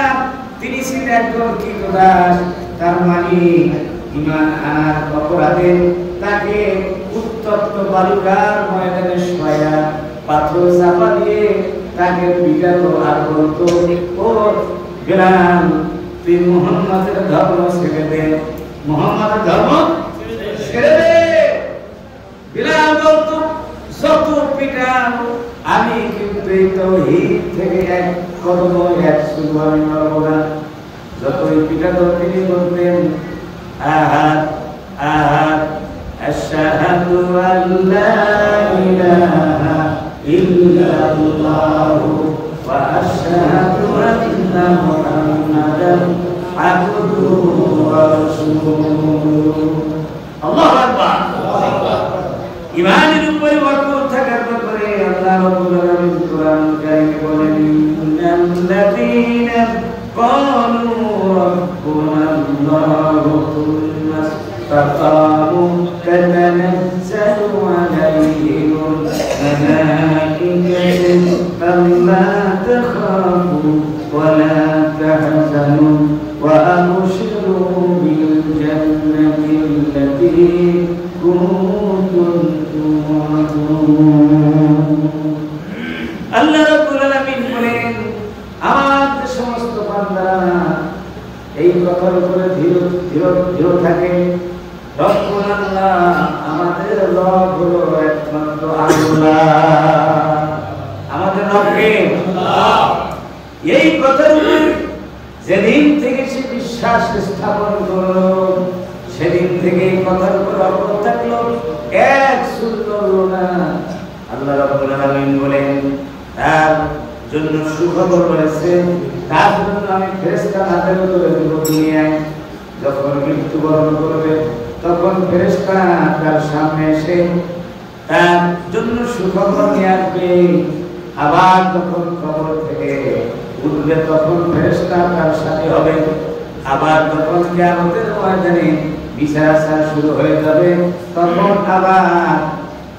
তিনি ছিলেন একজন কৃতদাস, তার মানে ঈমান আনার অপরাধে তাকে উত্তপ্ত বালুকার ময়দানে শোয়া পাথর চাপা দিয়ে তাকে পিটাতো আর বলতো, ও বেলাল তুই মুহাম্মাদের ধর্ম ছেড়ে দে, মুহাম্মাদের ধর্ম ছেড়ে দে। বেলাল বলতো, যত পিটানো আমি কিন্তু এই তাওহীদ থেকে এক কদম এক চুল আমি নড়ব না। যতই পিটাতো তিনি বলতেন, আহাদ আহাদ আশহাদু আল্লা ইলাহা ইল্লাল্লাহু ওয়া আশহাদু আন্না মুহাম্মাদান আবদুহু ওয়া রাসূলুহু। আল্লাহু আকবার। ঈমানের উপরে অটল থাকার ব্যাপারে আল্লাহ রাব্বুল আলামিন কোরআন কারীমে বলেন, ইন্নাল্লাযীনা ক্বালু রাব্বুনাল্লাহু থুম্মা ইসতাকামু তাতানাজ্জালু আলাইহিমুল মালাঈকাতু আল্লা তাখাফু ওয়া লা তাহজানু ওয়া আবশিরু বিল জান্নাতি আল্লাতী রাব্বুল আলামিন বলেন আমার সমস্ত বান্দারা এই কথার উপরে ধীর থাকে। রব্বুল আল্লাহ আমাদের রব হলো একমাত্র আল্লাহ, আমাদের রবকে আল্লাহ। এই কথার উপরে যেদিন থেকে সে বিশ্বাস স্থাপন করলো সেদিন থেকে এই কথার উপর অটল থাকলো, এক সুর করলো না। আল্লাহ রাব্বুল আলামিন বলেন তার জন্য সুখবর রয়েছে, তার জন্য আমি ফেরেশতা নাযিল করে দেব দুনিয়ায়। যখন মৃত্যুবরণ করবে তখন ফেরেশতা তার সামনে এসে তার জন্য সুখবর নিয়ে আসবে। আবার যখন কবর থেকে উঠবে তখন ফেরেশতা তার সাথে হবে। আবার যখন কিয়ামতের ময়দানে বিচার শুরু হয়ে যাবে তখন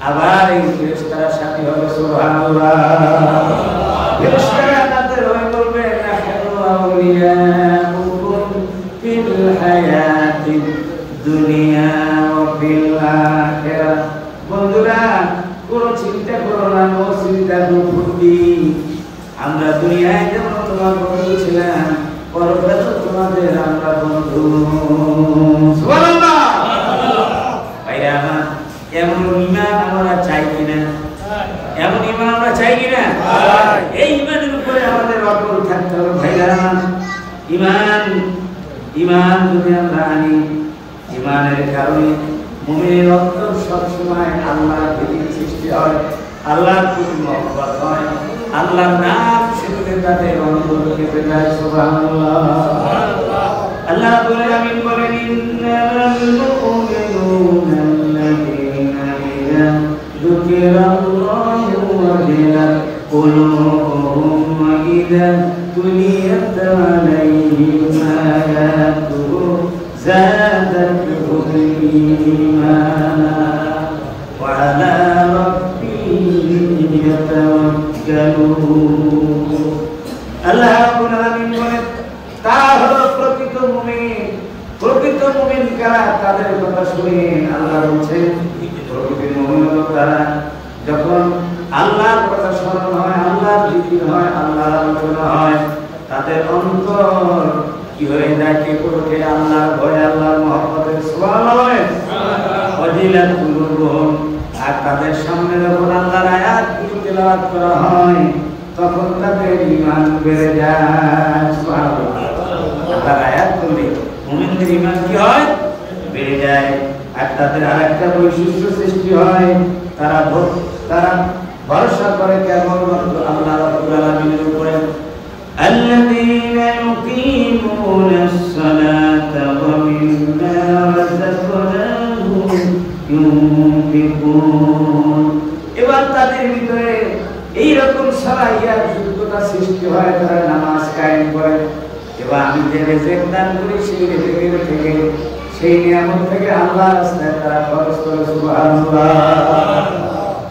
আবার এই ফেরেশতার সাথে হবে। সুবহানাল্লাহ। ফেরেশতারা তাদের হয়ে বলবে নাহনু আউলিয়াউকুম ফিল হায়াতিদ দুনিয়া ওয়া ফিল আখিরাহ। বন্ধুরা কোনো চিন্তা করো না, নো চিন্তা নো ফুর্তি। আমরা দুনিয়ায় যেমন তোমার বন্ধু ছিলাম, পরকালে তোমাদের আমরা বন্ধু। সুবহানাল্লাহ। ভাইরা আমার, এমন ঈমান আমরা চাই কিনা? এমন ঈমান আমরা চাই কিনা? এই ঈমানের উপরে আমাদের অটল থাকতে হবে। ভাইরা আমার, ঈমান যদি আমরা আনি, ঈমানের কারণে মুমিনের অন্তর সবসময় আল্লাহর প্রতি সৃষ্টি হয়, আল্লাহর প্রতি মহব্বত হয়, আল্লাহর নাম শুনলে তাদের অন্তর কেঁপে যায়। সুবহানাল্লাহ। আল্লাহ রাব্বুল আলামিন বলেন ইন্নাল মুমিনুনা আল্লাযীনা ইযা যুকিরাল্লাহু ওয়াজিলাত কুলুবুহুম ওয়া ইযা তুলিয়াত আলাইহিম আয়াতুহু زادتهم إيمانا وعلى ربهم يتوكلون। আল্লাহ রাব্বুল আলামিন বলেন তারা হলো প্রকৃত মুমিন। প্রকৃত মুমিন কারা? তাদের কথা শুনে আল্লাহ বলছেন প্রকৃত মুমিন হলো তারা যখন আল্লাহর কথা স্মরণ হয়, আল্লাহর জিকির হয়, আল্লাহর আলোচনা হয়, তাদের অন্তর কি হয়ে যায়? কে কোটে আল্লাহর ভয়, আল্লাহর মহব্বতে। সুবহানাল্লাহ। ওয়াজিলাত কুলুবুহুম। আর তাদের সামনে যখন আল্লাহর আয়াতগুলো তেলাওয়াত করা হয় তখন তাদের ঈমান বেড়ে যায়। সুবহানাল্লাহ। আল্লাহর আয়াত পড়লে মুমিনদের ঈমান কি হয়? বেড়ে যায়। আর তাদের আরেকটা বৈশিষ্ট্য সৃষ্টি হয়, তারা ভরসা করে কেবলমাত্র আল্লাহ রাব্বুল আলামিনের উপরে। الذين يقيمون الصلاة ومما رزقناهم ينفقون। এবার তাদের ভিতরে এই রকম সালাহিয়াত যোগ্যতা সৃষ্টি হয়, তারা নামাজ কায়েম করে। এবার আমি যে রিজিক দান করি সেই রিজিকের থেকে, সেই নিয়ামত থেকে আল্লাহর রাস্তায় তারা খরচ করে। সুবহানাল্লাহ।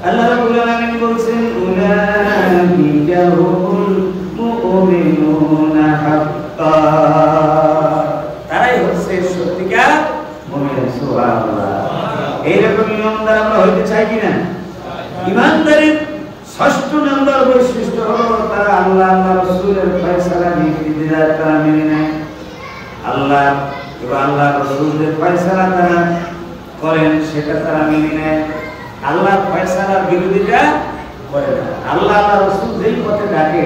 আল্লাহ রাব্বুল আলামিন বলেন উলাইকা হুমুল মুমিনুনা হাক্কা। তারাই হচ্ছে সত্যিকার মুমিন। সুবহানাল্লাহ। এইরকম ইমানদার আমরা হইতে চাই কিনা? ইমানদারের ষষ্ঠ নম্বর বৈশিষ্ট্য হলো তারা আল্লাহ রাসূলের ফয়সালা নির্দেশ তারা মেনে নেয়। আল্লাহ এবং আল্লাহ রাসূলের ফয়সালা তারা করেন, সেটা তারা মেনে নেয়। আল্লাহর ফয়সালার বিরোধিতা করে না। আল্লাহ রাসূল যেই পথে ডাকে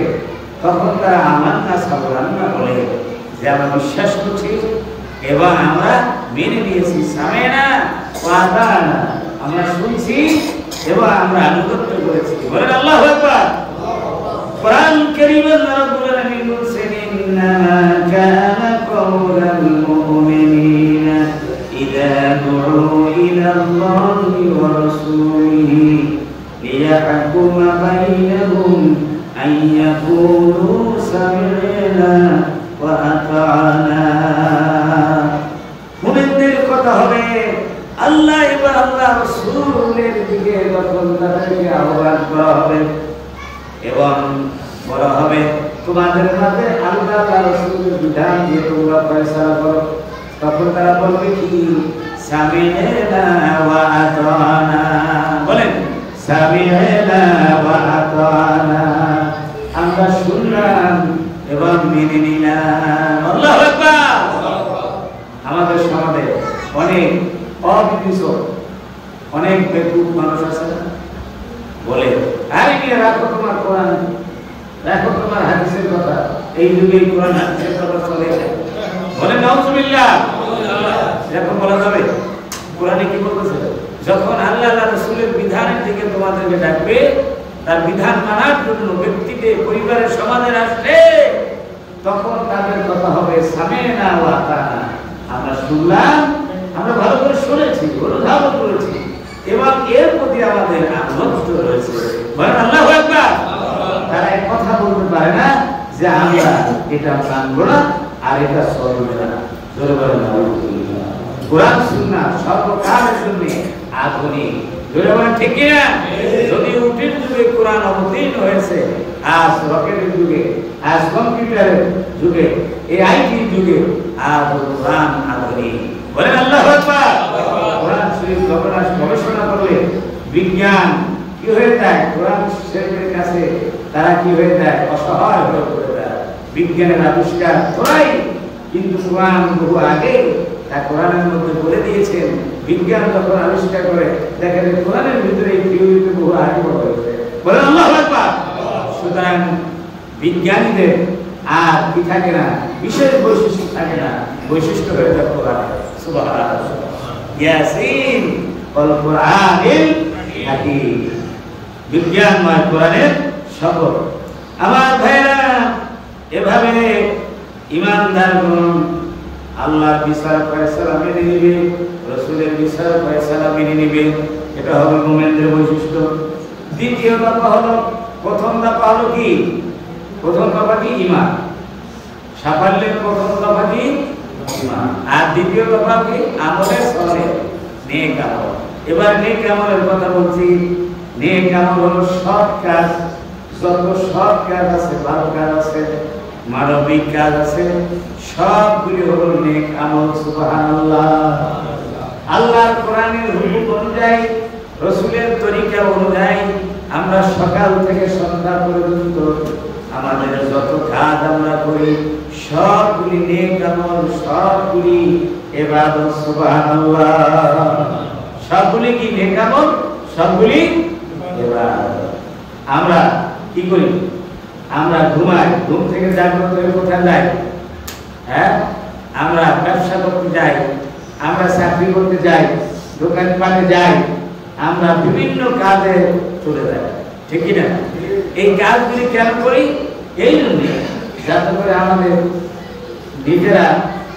তখন তারা আমান্না সাবরান্না বলে যে আমরা বিশ্বাস করছি এবং আমরা মেনে নিয়েছি। সামেনা ওয়া আতানা, আমরা শুনছি এবং আমরা আনুগত্য করেছি। বলেন আল্লাহু আকবার। কোরআন কারীমে রাব্বুল আলামিন বলেন ইন্নামা কানা কাওলাল মুমিনিনা ইযা দু'উ ইলাল্লাহি ওয়া রাসূলিহি লিয়াহকুমা বাইনাহুম আন ইয়াকুলু সামি'না ওয়া আতা'না। মুমিনদের কথা হবে আল্লাহ এবং আল্লাহ রাসূলের দিকে যখন তাদেরকে আহ্বান করা হবে এবং বলা হবে তোমাদের মাঝে আল্লাহ আর রাসূলের বিধান দিয়ে তোমরা ফয়সালা করো, তখন তারা বলবে কি? সামি'না ওয়া আতা'না। বলেন সামি'না ওয়া আতা'না। আমরা শুনলাম এবং মেনে নিলাম। আল্লাহু আকবার। আমাদের সমাজে অনেক অবিদিত অনেক বেকুব মানুষ আছে না, বলে আরে নিয়ে রাখো তোমার কোরআন, রাখো তোমার হাদিসের কথা, এই যুগে কোরআন হাদিসের কথা চলে বলে নাউজুবিল্লাহ। এরকম বলা যাবে? কোরআনে কি বলতেছে? যখন আল্লাহ রাসূলের বিধানের দিকে তোমাদেরকে ডাকবে, তার বিধান মানার জন্য ব্যক্তিতে পরিবারের সমাজের আসলে তখন তাদের কথা হবে সামিনা ওয়া আতানা, আমরা শুনলাম, আমরা ভালো করে শুনেছি, অনুধাবন করেছি এবং এর প্রতি আমাদের আগ্রহ রয়েছে। বলেন আল্লাহু আকবার। তারা এক কথা বলতে পারে না যে আমরা এটা মানবো না আর এটা চলবে না। জোরে বলেন আলহামদুলিল্লাহ। কোরআন সুন্নাহ সর্বকালের জন্য আধুনিক। জোরে বলেন ঠিক কি না? যদি উটের যুগে কোরআন অবতীর্ণ হয়েছে, আজ রকেটের যুগে, আজ কম্পিউটারের যুগে, এই আইটির যুগে আজ কোরআন আধুনিক। বলেন আল্লাহু আকবার। কোরআন শরীফ গবেষণা করলে বিজ্ঞান কি হয়ে যায়? কোরআন শরীফের কাছে তারা কি হয়ে যায়? অসহায় হয়ে পড়ে যায়। বিজ্ঞানের আবিষ্কার করাই, কিন্তু কোরআন বহু আগে তা কোরআনের মধ্যে বলে দিয়েছেন। বিজ্ঞান যখন আবিষ্কার করে দেখেন কোরআনের ভিতরে এই থিওরিতে বহু আগে বলা হয়েছে। বলেন আল্লাহু আকবার। সুতরাং বিজ্ঞানীদের আর কি থাকে না, বিশেষ বৈশিষ্ট্য থাকে না, বৈশিষ্ট্য হয়ে যায় কোরআন। সুবহানাল্লাহ। ইয়াসিন ওয়াল কুরআনিল হাকীম। বিজ্ঞানময় কোরআনের শপথ। আমার ভাইরা, এভাবে ঈমানদারগণ আল্লাহর বিচার ফয়সালা মেনে নিবে, রাসূলের বিচার ফয়সালা মেনে নিবে। এটা হবে মুমিনদের বৈশিষ্ট্য। দ্বিতীয় দফা হলো, প্রথম দফা হলো কি? প্রথম দফা কি? ঈমান। সাফল্যের প্রথম দফা কি? ঈমান। আর দ্বিতীয় দফা কি? আমলে সালেহ, নেক আমল। এবার নেক আমলের কথা বলছি। নেক আমল হলো সৎ কাজ। যত সৎ কাজ আছে, ভালো কাজ আছে, মানবিক কাজ আছে, সবগুলি হলো নেক আমল। সুবহানাল্লাহ। আল্লাহর কোরআনের হুকুম অনুযায়ী, রাসূলের তরিকা অনুযায়ী আমরা সকাল থেকে সন্ধ্যা পর্যন্ত আমাদের যত কাজ আমরা করি সবগুলি নেক আমল, সবগুলি ইবাদত। সুবহানাল্লাহ। সবগুলি কি নেক আমল? সবগুলি ইবাদত। আমরা কি করি? আমরা ঘুমাই, ঘুম থেকে জাগ্রত হয়ে কোথায় যাই? হ্যাঁ, আমরা ব্যবসা করতে যাই, আমরা চাকরি করতে যাই, দোকানপাটে যাই, আমরা বিভিন্ন কাজে চলে যাই, ঠিক কি না? এই কাজগুলি কেন করি? এই জন্য যাতে করে আমাদের নিজেরা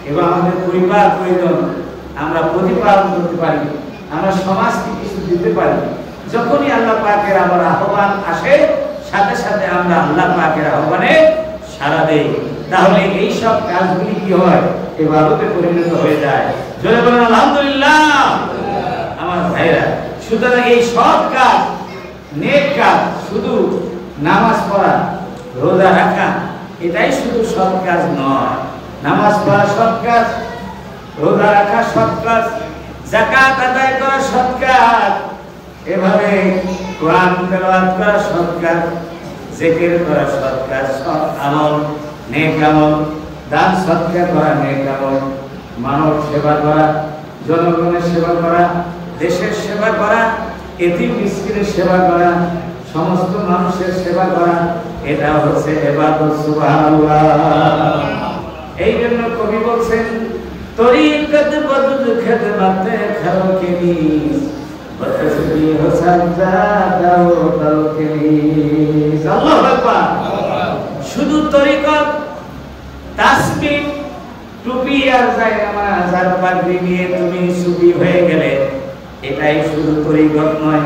এবং আমাদের পরিবার পরিজন আমরা প্রতিপালন করতে পারি, আমরা সমাজকে কিছু দিতে পারি। যখনই আল্লাহ পাকের আমার আহ্বান আসে, সাথে সাথে আমরা আল্লাহ পাকের আহ্বানে সাড়া দেই। তাহলে এই সব কাজগুলি কি হয়? ইবাদতে পরিণত হয়ে যায়। জোরে বলেন আলহামদুলিল্লাহ। আমার ভাইরা, সুতরাং এই সৎ কাজ, নেক কাজ, শুধু নামাজ পড়া, রোজা রাখা, এটাই শুধু সৎ কাজ নয়। নামাজ পড়া সৎ কাজ, রোজা রাখা সৎ কাজ, যাকাত আদায় করা সৎ কাজ, এভাবে কোরআন তেলাওয়াত করা সৎ কাজ, জিকির করা সৎ কাজ, সৎ আমল, নেক আমল, দান সৎকার করা নেক আমল, মানব সেবা করা, জনগণের সেবা করা, দেশের সেবা করা, এতিম মিসকিনের সেবা করা, সমস্ত মানুষের সেবা করা, এটা হচ্ছে ইবাদত। সুবহানাল্লাহ। এই জন্য কবি বলছেন, তরিকত বদল খেদমতে খালকিনি বতসবি হোসেন দাও তালকিনি। আল্লাহু আকবার। শুধু তরিকত, তাসবিহ, টুপি আর জায়নামাজ আর পাগড়ি নিয়ে তুমি সুফি হয়ে গেলে, এটাই শুধু তরিকত নয়।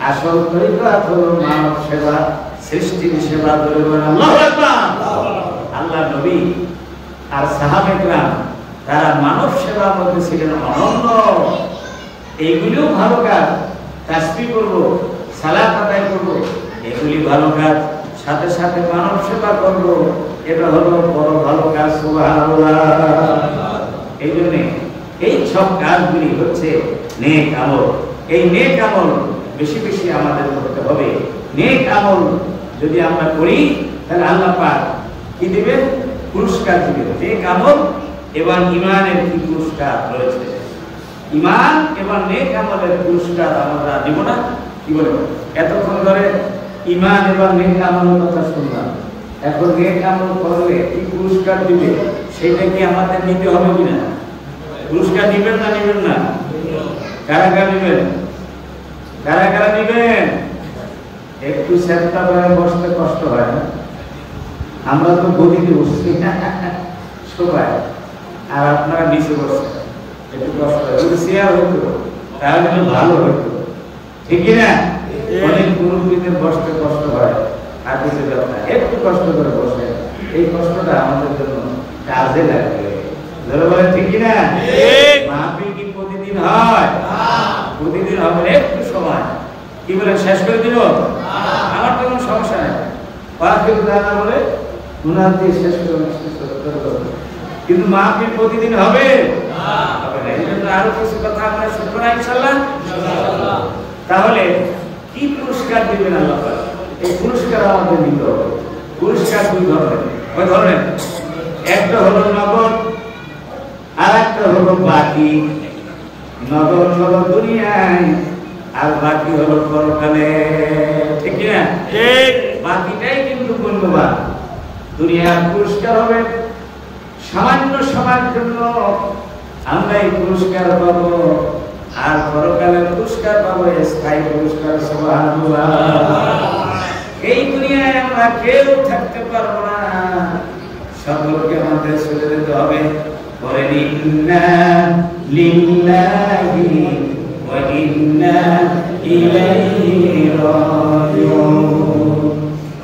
আসল তরিকত হলো মানব সেবা, সৃষ্টির সেবা। আল্লাহু আকবার। আল্লাহ নবী আর সাহাবায়ে-কেরাম তারা মানব সেবার মধ্যে ছিলেন অনন্য। এইগুলিও ভালো কাজ। তাসবিহ করব, সালাত আদায় করব, এগুলি ভালো কাজ। সাথে সাথে মানব সেবা করব, এটা হলো বড় ভালো কাজ। সুবহানাল্লাহ। এই জন্য এই সব কাজগুলি হচ্ছে নেক আমল। এই নেক আমল বেশি বেশি আমাদের করতে হবে। নেক আমল যদি আমরা করি তাহলে আল্লাহ পাক কি দিবে? পুরস্কার দিবে। নেক আমল এবং ঈমানের কি পুরস্কার রয়েছে? ঈমান এবং নেক আমলের পুরস্কার আমরা দিব না? কি বলে? এতক্ষণ ধরে ঈমান এবং নেক আমলের কথা শুনলাম, এখন নেক আমল করলে কি পুরস্কার দিবে সেটা কি আমাদের নিতে হবে কিনা? পুরস্কার দিবেন না নিবেন না? কারা কারা নিবেন? কারা কারা নিবেন? একটু চেষ্টা করে বসতে কষ্ট হয় না? আমরা তো গদিতে বসছি সবাই, আর আপনারা নিচে বসছেন, একটু কষ্ট হয়। যদি চেয়ার হইতো তাহলে একটু ভালো হইতো, ঠিক না? অনেক মুরব্বীদের বসতে কষ্ট হয়, আর কিছু ব্যাপার একটু কষ্ট করে বসে, এই কষ্টটা আমাদের জন্য কাজে লাগবে। বলে ঠিক না? মাহফিল কি প্রতিদিন হয়? প্রতিদিন হবে? একটু সময় কি বলে শেষ করে দিব? আমার তো কোনো সমস্যা নেই, বলে উনার দিয়ে শেষ করে, কিন্তু মাহফিল প্রতিদিন হবে? আরো কিছু কথা আমরা শুনবো না ইনশাআল্লাহ। তাহলে কি পুরস্কার দিবেন আল্লাহ? এই পুরস্কার আমাদের নিতে হবে। পুরস্কার দুই ধরনের। কয় ধরনের? একটা হলো নগদ, আর একটা হলো বাকি। নগদ হলো দুনিয়ায়, আর বাকি হলো পরকালে, ঠিক না? ঠিক। বাকিটাই কিন্তু মূল্যবান। দুনিয়ার পুরস্কার হবে সামান্য সময়ের জন্য, আমরা এই পুরস্কার পাবো, আর পরকালের পুরস্কার পাবো স্থায়ী পুরস্কার। সুবহানাল্লাহ। এই দুনিয়ায় আমরা কেউ থাকতে পারবো না, সকলকে আমাদের চলে যেতে হবে। বলেন ইন্না লিল্লাহি ওয়া ইন্না ইলাইহি রাজিউন।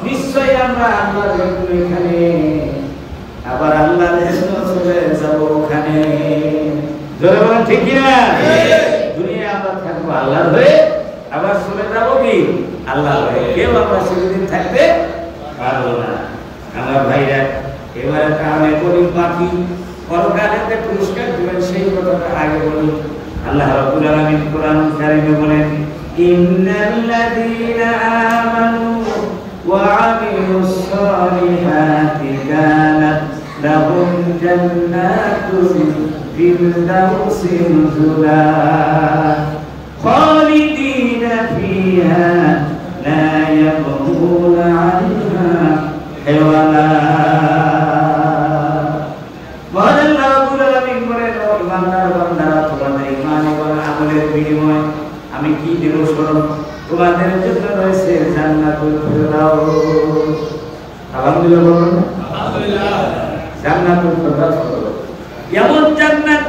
নিশ্চয় আমরা আল্লাহর জন্য এখানে, আবার আল্লাহর জন্য চলে যাব ওখানে। জোরে বলেন ঠিক কি না? দুনিয়া আমরা থাকবো আল্লাহর হয়ে, আবার চলে যাব কি আল্লাহর হয়ে। কেউ আমরা সেদিন থাকতে পারবো না। আমার ভাইরা, এবারে কারণে করি বাকি পরকালেতে পুরস্কার দিবেন, সেই কথাটা আগে বলি। আল্লাহ রাব্বুল আলামিন কোরআন কারীমে বলেন, ইন্নাল্লাযীনা আমানু ওয়া আমিলুস সালিহাতি কানাত লাহুম জান্নাতুল ফিরদাউসি নুজুলা খালিদিনা ফিহা লা ইয়াবগুনা আনহা হিওয়ালা। তোমাদের ঈমান এবং আমলের বিনিময়ে আমি কি দেব? শোনো, তোমাদের জন্য রয়েছে জান্নাতুল ফিরদাউস। আলহামদুলিল্লাহ বলুন। আলহামদুলিল্লাহ। জান্নাতুল ফিরদাউস এমন জান্নাত,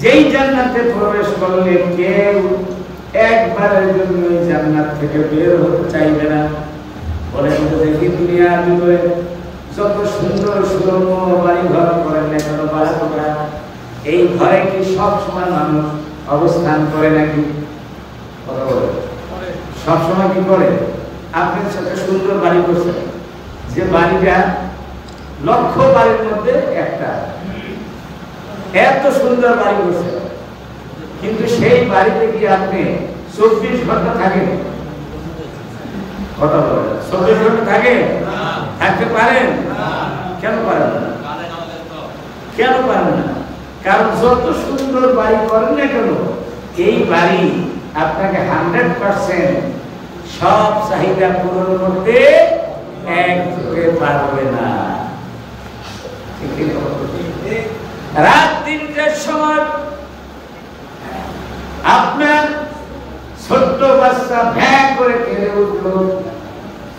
যেই জান্নাতে প্রবেশ করলে কেউ একবারের জন্য এই জান্নাত থেকে বের হতে চাইবে না। বলেন তো দেখি, দুনিয়ার ভিতরে যত সুন্দর সুরম্য বাড়ি ঘর করেন না কেন, বাড়া, এই ঘরে কি সব সময় মানুষ অবস্থান করে নাকি? কথা বলে সব সময় কি করে? আপনার সাথে সুন্দর বাড়ি করছেন, যে বাড়িটা লক্ষ বাড়ির মধ্যে একটা, এত সুন্দর বাড়ি করছেন, কিন্তু সেই বাড়িতে কি আপনি 24 ঘন্টা থাকেন? কথা বলে 24 ঘন্টা থাকে? থাকতে পারেন? কেন পারেন না? কেন পারেন না? কারণ যত সুন্দর বাড়ি করেন না কেন, এই বাড়ি আপনাকে 100% সব চাহিদা পূরণ করতে একযোগে পারবে না। রাত 3টার সময় আপনার ছোট্ট বাচ্চা ভ্যাঁ করে কেঁদে উঠলো,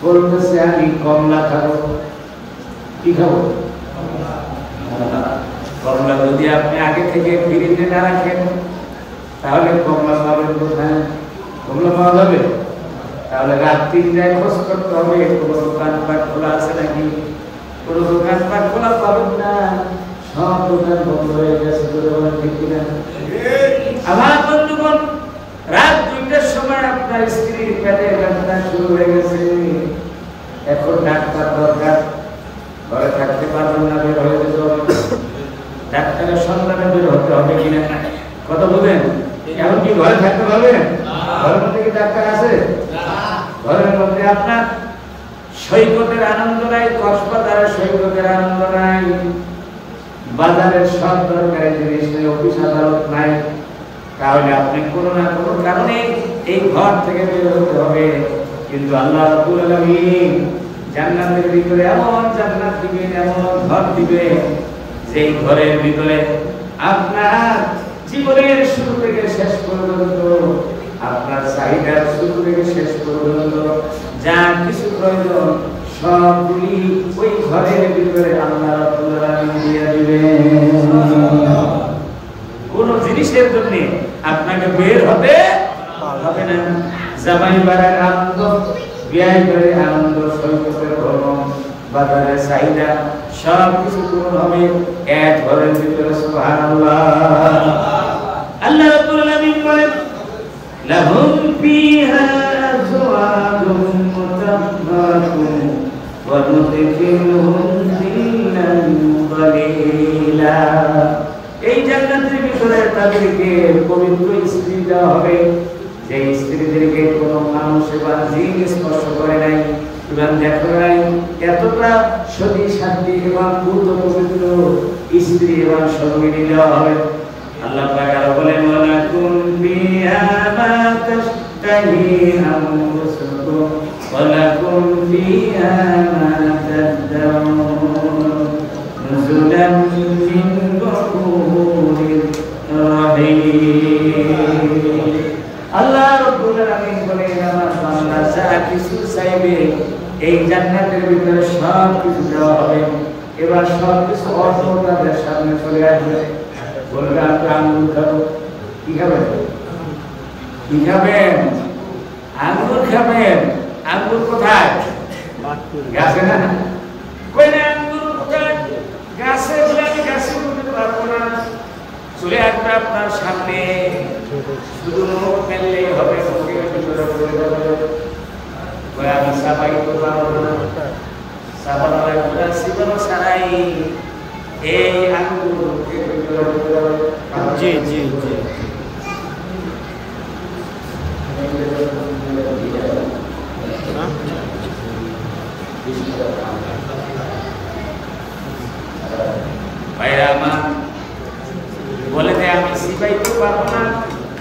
বলতেছে আমি কমলা খাবো। কি খাবো? কমলা যদি আপনি আগে থেকে ফ্রিজে না রাখেন, তাহলে কমলা পাবেন কোথায়? কমলা পাওয়া যাবে? তাহলে রাত 3টায় খোঁজ করতে হবে কোনো দোকানপাট খোলা আছে নাকি। কোনো দোকানপাট খোলা পাবেন না, সব দোকান বন্ধ হয়ে গেছে। ঠিক কিনা? আমার বন্ধুগণ, রাত 2টার সময় আপনার স্ত্রীর পেটে ব্যথা শুরু হয়ে গেছে, এখন ডাক্তার দরকার, ঘরে থাকতে পারবেন না, বের হয়ে যেতে হবে। ডাক্তারের সন্ধানে বের হতে হবে কিনা কথা বলেন। এখন কি ঘরে থাকতে পারবেন? ঘরের মধ্যে কি ডাক্তার আছে? ঘরের মধ্যে আপনার সৈকতের আনন্দ নাই, কক্সবাজারের সৈকতের আনন্দ নাই, বাজারের সব দরকারি জিনিস নেই, অফিস আদালত নাই, তাহলে আপনি কোনো না কোনো কারণে এই ঘর থেকে বের হতে হবে। কিন্তু আল্লাহ রাব্বুল আলামিন জান্নাতের ভিতরে এমন জান্নাত দিবেন, এমন ঘর দিবেন, যেই ঘরের ভিতরে আপনার জীবনের শুরু থেকে শেষ পর্যন্ত, আপনার চাহিদার শুরু থেকে শেষ পর্যন্ত যা কিছু প্রয়োজন সবগুলি ওই ঘরের ভিতরে আল্লাহ রাব্বুল আলামিন দিয়ে দিবেন। কোন জিনিসের জন্য আপনাকে বের হতে হবে না। জামাই বাড়ার আনন্দ, বিয়ে করে আনন্দ, সৈকতের ভ্রমণ, বাজারের চাহিদা সব কিছু পূরণ হবে এক ঘরের ভিতরে। সুবহানাল্লাহ। আল্লাহ রাব্বুল আলামিন বলেন, লাহুম ফিহা আজওয়াজুম মুতাহহারাতুন ওয়া নুদখিলুহুম যিল্লান যালিলা। এই জান্নাতের ভিতরে তাদেরকে পবিত্র স্ত্রী দেওয়া হবে, যে স্ত্রীদেরকে কোনো মানুষ বা জিন স্পর্শ করে নাই এবং দেখো নাই, এতটা সতী শান্তি এবং পূর্ণ পবিত্র স্ত্রী এবং সঙ্গিনী দেওয়া হবে। আল্লাহ পাক আরো বলেন, ওয়ালাকুম ফিহা মা তাশতাহি আনফুসুকুম ওয়ালাকুম ফিহা মা তাদউন নুজুলাম মিন গফুরির রহিম। আল্লাহ রাব্বুল আলামিন বলেন, আমার বান্দা যা কিছু চাইবে এই জান্নাতের ভিতরে সব কিছু দেওয়া হবে। এবার সব কিছু অর্থ তাদের সামনে চলে আসবে। বলবে, আমরা আঙ্গুর খাবো। কি খাবেন? কি খাবেন? আঙ্গুর খাবেন। আঙ্গুর কোথায়? গাছে না? কই না আঙ্গুর কোথায়? গাছে বলে আমি গাছে উঠতে পারবো না। চলে আসবে আপনার সামনে, শুধু মুখ মেললেই হবে, মুখের ভিতরে পড়ে যাবে। আমি সাবাই করতে পারবো না, সাবাই করে সিবানো ছাড়াই এই আঙ্গুর মুখের ভিতরে পড়ে যাবে। জি জি জি। ভাইরা আমার বলে যে আমি সিবাইতে পারবো না।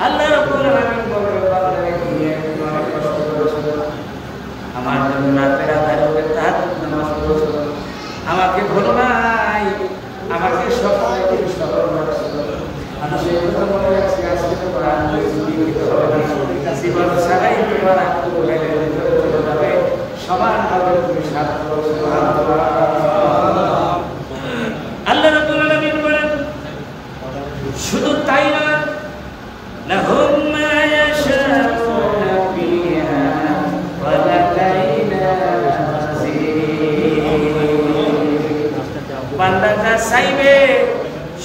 আল্লাহ রাব্বুল আলামিন বলে, বান্দারে নিয়ে অনেক কষ্ট করেছো, আমার জন্য রাতের আধারে ওকে তাহাজ্জুদ নামাজ পড়েছো, আমাকে ভুলো নাই, আমাকে সকালে তুমি স্মরণ রাখছো। আমি সেই কথা মনে রাখছি। আজকে তোমার আঙ্গুল জীবিত হবে না, জীবন ছাড়াই তোমার আঙ্গুল মেলে ভিতরে চলে যাবে, সমানভাবে তুমি সাথ করো। আল্লাহ রাব্বুল আলামিন বলেন, শুধু তাই না, লাহুম মা ইয়াশাউনা ফিহা ওয়া লাদাইনা মাযীদ। বান্দা যা চাইবে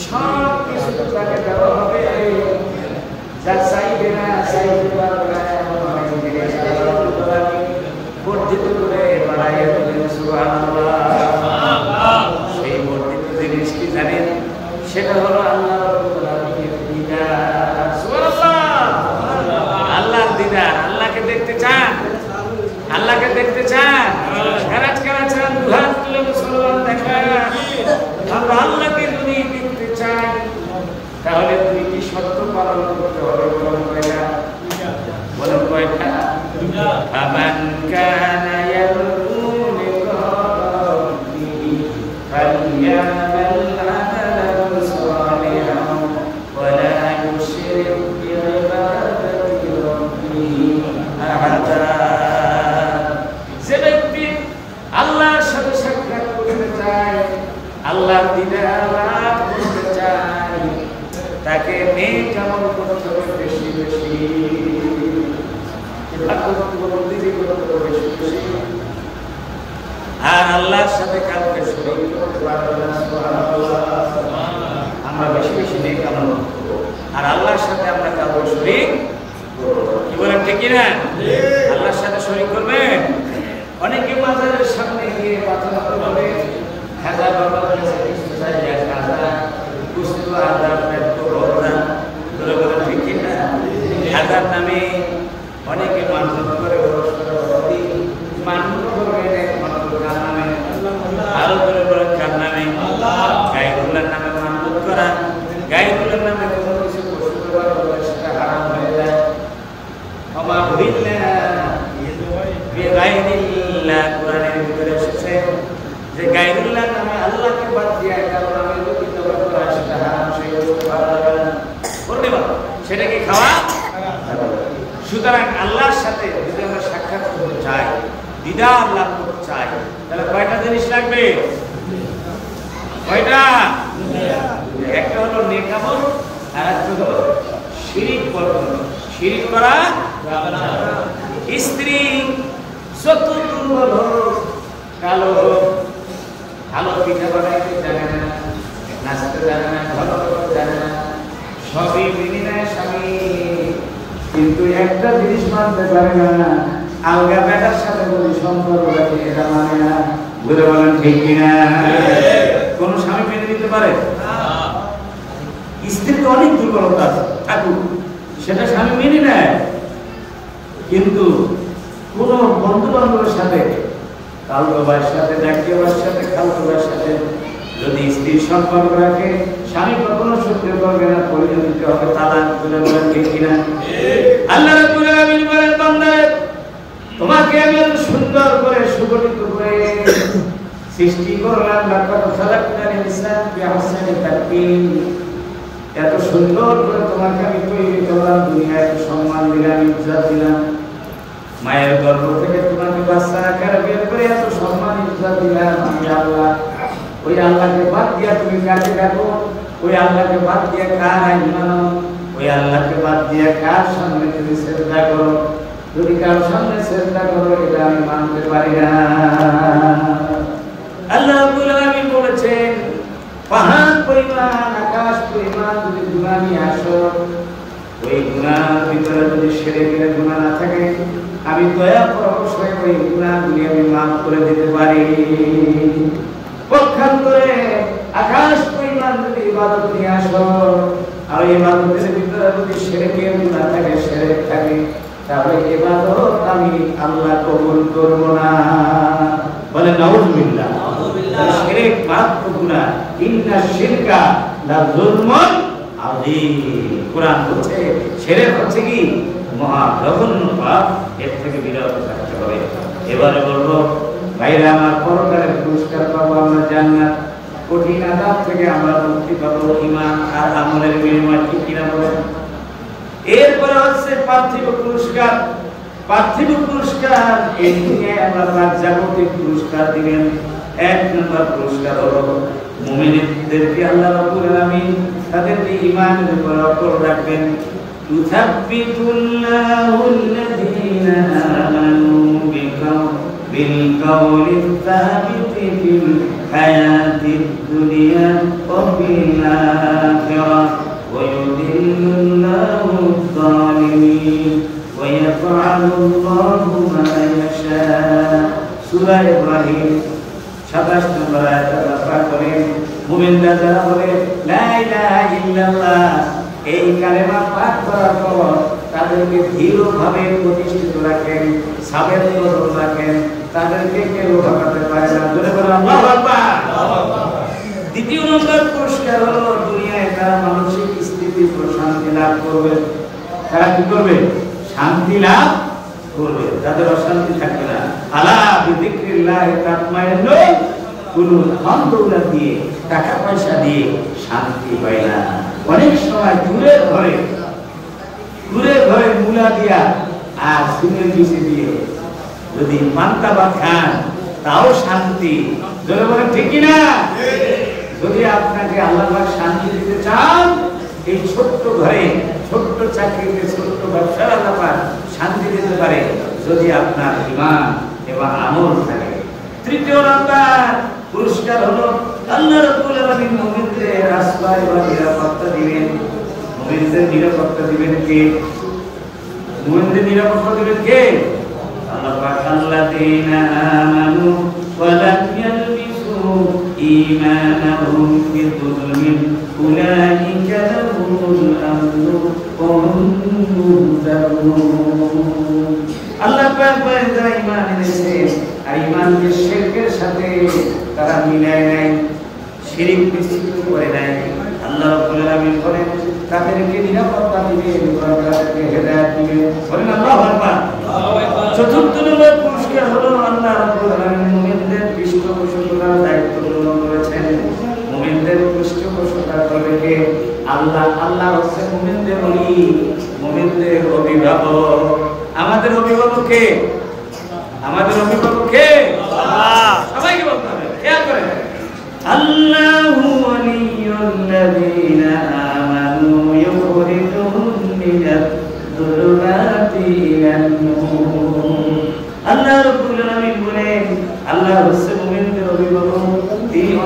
সব কিছু তাকে দেওয়া হবে। যা চাইবে না, চাইতে পারবে না, অনেক জিনিস বর্ধিত করে বাড়াইয়া দিলেন। সুবহানাল্লাহ। সেই বর্ধিত জিনিস কি জানেন? সেটা হলো আল্লাহ রাব্বুল আলামিনের দিদার। সুবহানাল্লাহ। আল্লাহর দিদার। আল্লাহকে দেখতে চান? আল্লাহকে দেখতে চান? খেরাজ খেরাজ চান? দুহাত তুলে মুসলমান দেখান। আমরা আল্লাহকে যদি দেখতে চাই, তাহলে দুইটি শর্ত পালন করতে হবে। বলেন কয়টা? বলেন কয়টা? ফামান কানা ইয়ারজু লিকা রাব্বিহি ফালইয়ামাল আমালান সালিহান ওয়া লা ইউশরিক বিইবাদাতি রাব্বিহি আহাদা। যে ব্যক্তি আল্লাহর সাথে সাক্ষাৎ করতে চায়, আল্লাহর দিদার লাভ করতে চায়, তাকে নেক আমল করতে হবে বেশি বেশি, আর আল্লাহর সাথে কাউকে শরীক করতে পারবে না। সুবহানাল্লাহ। আমরা বেশি বেশি নেক আমল করব, আর আল্লাহর সাথে আমরা কাউকে শরীক করব। কি বলেন, ঠিক কি না? আল্লাহর সাথে শরীক করবেন। অনেকে মাজারের সামনে গিয়ে প্রার্থনা করবে, হাজার বাবার কাছে কিছু চাইলে হাজার কুস্তু হাজার পেট্রো ভরনা, ঠিক কি না? হাজার নামে অনেকে মানত করে, মানত করবেন, মানত নামে আল্লাহকে বাদ দিয়ে কারণ আমি যদি তওবা করা সেটা হারাম, সেই বস্তু খাওয়া যাবে না। করতে পারো সেটাকে খাওয়া। সুতরাং আল্লাহর সাথে যদি আমরা সাক্ষাৎ করতে চাই, দিদার লাভ করতে চাই, তাহলে কয়টা জিনিস লাগবে? কয়টা? একটা হলো নেক আমল, আর একটা হলো শিরিক করা। শিরিক করা স্ত্রী যত দুর্বল হোক, কালো হোক, ভালো পিঠা বানাইতে জানে না, নাচতে জানে না, ভালো করতে জানে না, সবই মেনে নেয় স্বামী, কিন্তু একটা জিনিস মানতে পারে না, আলগা বেটার সাথে যদি সম্পর্ক রাখে এটা মানে না। বুঝে বলেন ঠিক কিনা? কোন স্বামী মেনে নিতে পারে? স্ত্রীর তো অনেক দুর্বলতা আছে থাকুক, সেটা স্বামী মেনে নেয়, কিন্তু কোন বন্ধু বান্ধবের সাথে, কালকে ভাইয়ের সাথে, ডাকিয়ে ভাইয়ের সাথে, খালতো ভাইয়ের সাথে যদি স্ত্রীর সম্পর্ক রাখে, স্বামী কখনো সহ্য করবে না, পরিণত দিতে হবে তালাক। বলে বলেন ঠিক কিনা? আল্লাহ রাব্বুল আলামিন বলেন, বান্দা তোমাকে আমি এত সুন্দর করে সুগঠিত করে সৃষ্টি করলাম, লাকাদ খালাকনাল ইনসানা বিআহসানি তাকওয়িম, এত সুন্দর করে তোমাকে আমি তৈরি করলাম, দুনিয়ায় এত সম্মান দিলাম, ইজ্জত দিলাম, মায়ের গর্ভ থেকে তোমাকে বাচ্চা আকারে বের করে এত সম্মান ইজ্জত দিলাম আমি আল্লাহ। ওই আল্লাহকে বাদ দিয়া তুমি কাকে ডাকো? ওই আল্লাহকে বাদ দিয়া কার আইন মানো? ওই আল্লাহকে বাদ দিয়া কার সামনে তুমি সেজদা করো? যদি কার সামনে সেজদা করো, এটা আমি মানতে পারি না। আল্লাহ রাব্বুল আলামিন বলেছেন, পাহাড় পরিমাণ, আকাশ পরিমাণ যদি গুনাহ নিয়ে আসো, ওই গুনার ভিতরে যদি শিরকের গুনাহ না থাকে, আমি দয়া পরবশে ওই গুনাহগুলি আমি মাফ করে দিতে পারি। পক্ষান্তরে আকাশ পরিমাণ যদি ইবাদত নিয়ে আসো, আর ইবাদতের ভিতরে যদি শিরকের গুনাহ থাকে, শিরক থাকে, তাহলে ইবাদত আমি আল্লাহ কবুল করব না। বলে নাউযুবিল্লাহ। শিরক মারাত্মক গুনাহ, ইন্না শিরকা লা যুলমুন আযীম। কুরআন বলছে শিরক হচ্ছে কি? মহা জঘন্য পাপ, এর থেকে বিরত থাকতে হবে। এবারে বলবো ভাইরা আমার, পরকালের পুরস্কার পাবো আমরা জান্নাত, কঠিন আযাব থেকে আমরা মুক্তি পাবো ঈমান আর আমলের বিনিময়ে। ঠিক কিনা বলেন? এরপরে হচ্ছে পার্থিব পুরস্কার। পার্থিব পুরস্কার এই দুনিয়ায় আমরা পাঁচ জাগতিক পুরস্কার দিবেন। এক নম্বর পুরস্কার হলো মুমিনদেরকে আল্লাহ রাব্বুল আলামিন তাদেরকে ঈমানের উপর অটল রাখবেন। ইউসাব্বিতুল্লাহু আল্লাযীনা আমানু بالقول الثابت في الحياة الدنيا وفي الآخرة ويذل الله الظالمين ويفعل الله ما يشاء. সূরা ইব্রাহিম 27 নম্বর আয়াতে আল্লাহ পাক বলেন, মুমিনরা যারা বলে লা ইলাহা ইল্লাল্লাহ, এই কালেমা পাঠ করার পর তাদেরকে দৃঢ়ভাবে প্রতিষ্ঠিত রাখেন, সাবেত রাখেন, তাদেরকে কেউ ভাঙাতে পারে না। জোরে বলেন আল্লাহু আকবার। দ্বিতীয় নম্বর পুরস্কার হলো দুনিয়ায় তারা মানসিক স্থিতি শান্তি লাভ করবে। তারা কি করবে? শান্তি লাভ করবে, তাদের অশান্তি থাকবে না। আলা বিযিকরিল্লাহি তাতমাইন্নুল কুলুব। ধন দৌলত দিয়ে, টাকা পয়সা দিয়ে শান্তি হয় না। অনেক সময় ঘুরে ঘরে মুলা দিয়া আর সিমের মিশে দিয়ে যদি পান্তা ভাত খান, তাও শান্তি। যদি বলেন ঠিক কিনা? যদি আপনাকে আল্লাহ পাক শান্তি দিতে চান, এই ছোট্ট ঘরে, ছোট্ট চাকরিতে, ছোট্ট ব্যবসায় আল্লাহ পাক শান্তি দিতে পারে, যদি আপনার ঈমান এবং আমল থাকে। তৃতীয় নম্বর পুরস্কার হলো আল্লাহ রাব্বুল আলামিন মুমিনদের আশ্রয় বা নিরাপত্তা দিবেন। মুমিনদের নিরাপত্তা দিবেন কে? মুমিনদের নিরাপত্তা দিবেন কে? আল্লাহ পাক আল্লাযীনা আমানু ওয়া লাম ইয়ালবিসু ঈমানাহুম বিযুলমিন উলাইকা লাহুমুল আমনু ওয়া হুম মুহতাদুন। আল্লাহ পাক বলেন, যারা ঈমান এনেছে আর ঈমানকে শিরকের সাথে তারা মিলায় নাই, শিরক মিশ্রিত করে নাই, আল্লাহ রাব্বুল আলামিন বলেন তাদেরকে নিরাপত্তা দিবেন, তাদেরকে হেদায়েত দিবেন। বলেন আল্লাহু আকবার। চতুর্থ নম্বর পুরস্কার হলো আল্লাহ রাব্বুল আলামিন মুমিনদের পৃষ্ঠপোষকতার দায়িত্ব গ্রহণ করেছেন।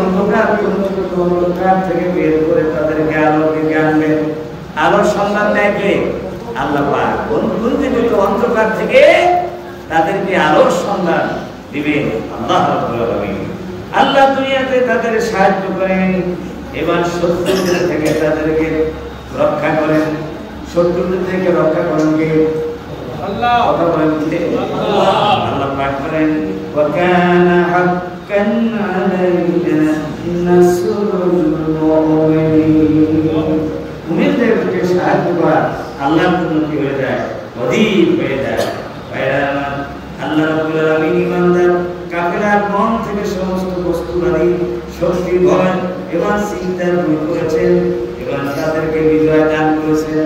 অন্ধকার থেকে বের করে তাদেরকে আলোর দিকে আনবেন। আলোর সন্ধান দেয় কে? আল্লাহ পাক। অন্ধকার থেকে তাদেরকে আলোর সন্ধান দিবেন আল্লাহ রাব্বুল আলামিন। আল্লাহ দুনিয়াতে তাদের সাহায্য করেন, এবার শত্রুদের থেকে তাদেরকে রক্ষা করেন। শত্রুদের থেকে রক্ষা করেন কে? আল্লাহ। কথা বলেন কে? আল্লাহ। আল্লাহ পাক করেন ওয়া কানা হাক্কান আলাইনা নাসরুল মুমিনিন। মুমিনদেরকে সাহায্য করা আল্লাহর জন্য কি হয়ে যায়? অধিক হয়ে যায়। আল্লাহ রাব্বুল আলামিন ঈমানদার কাফেরদের মন থেকে সমস্ত বস্তুবাদী শক্তি ভয় এবং চিন্তা দূর করেছেন এবং তাদেরকে বিজয় দান করেছেন।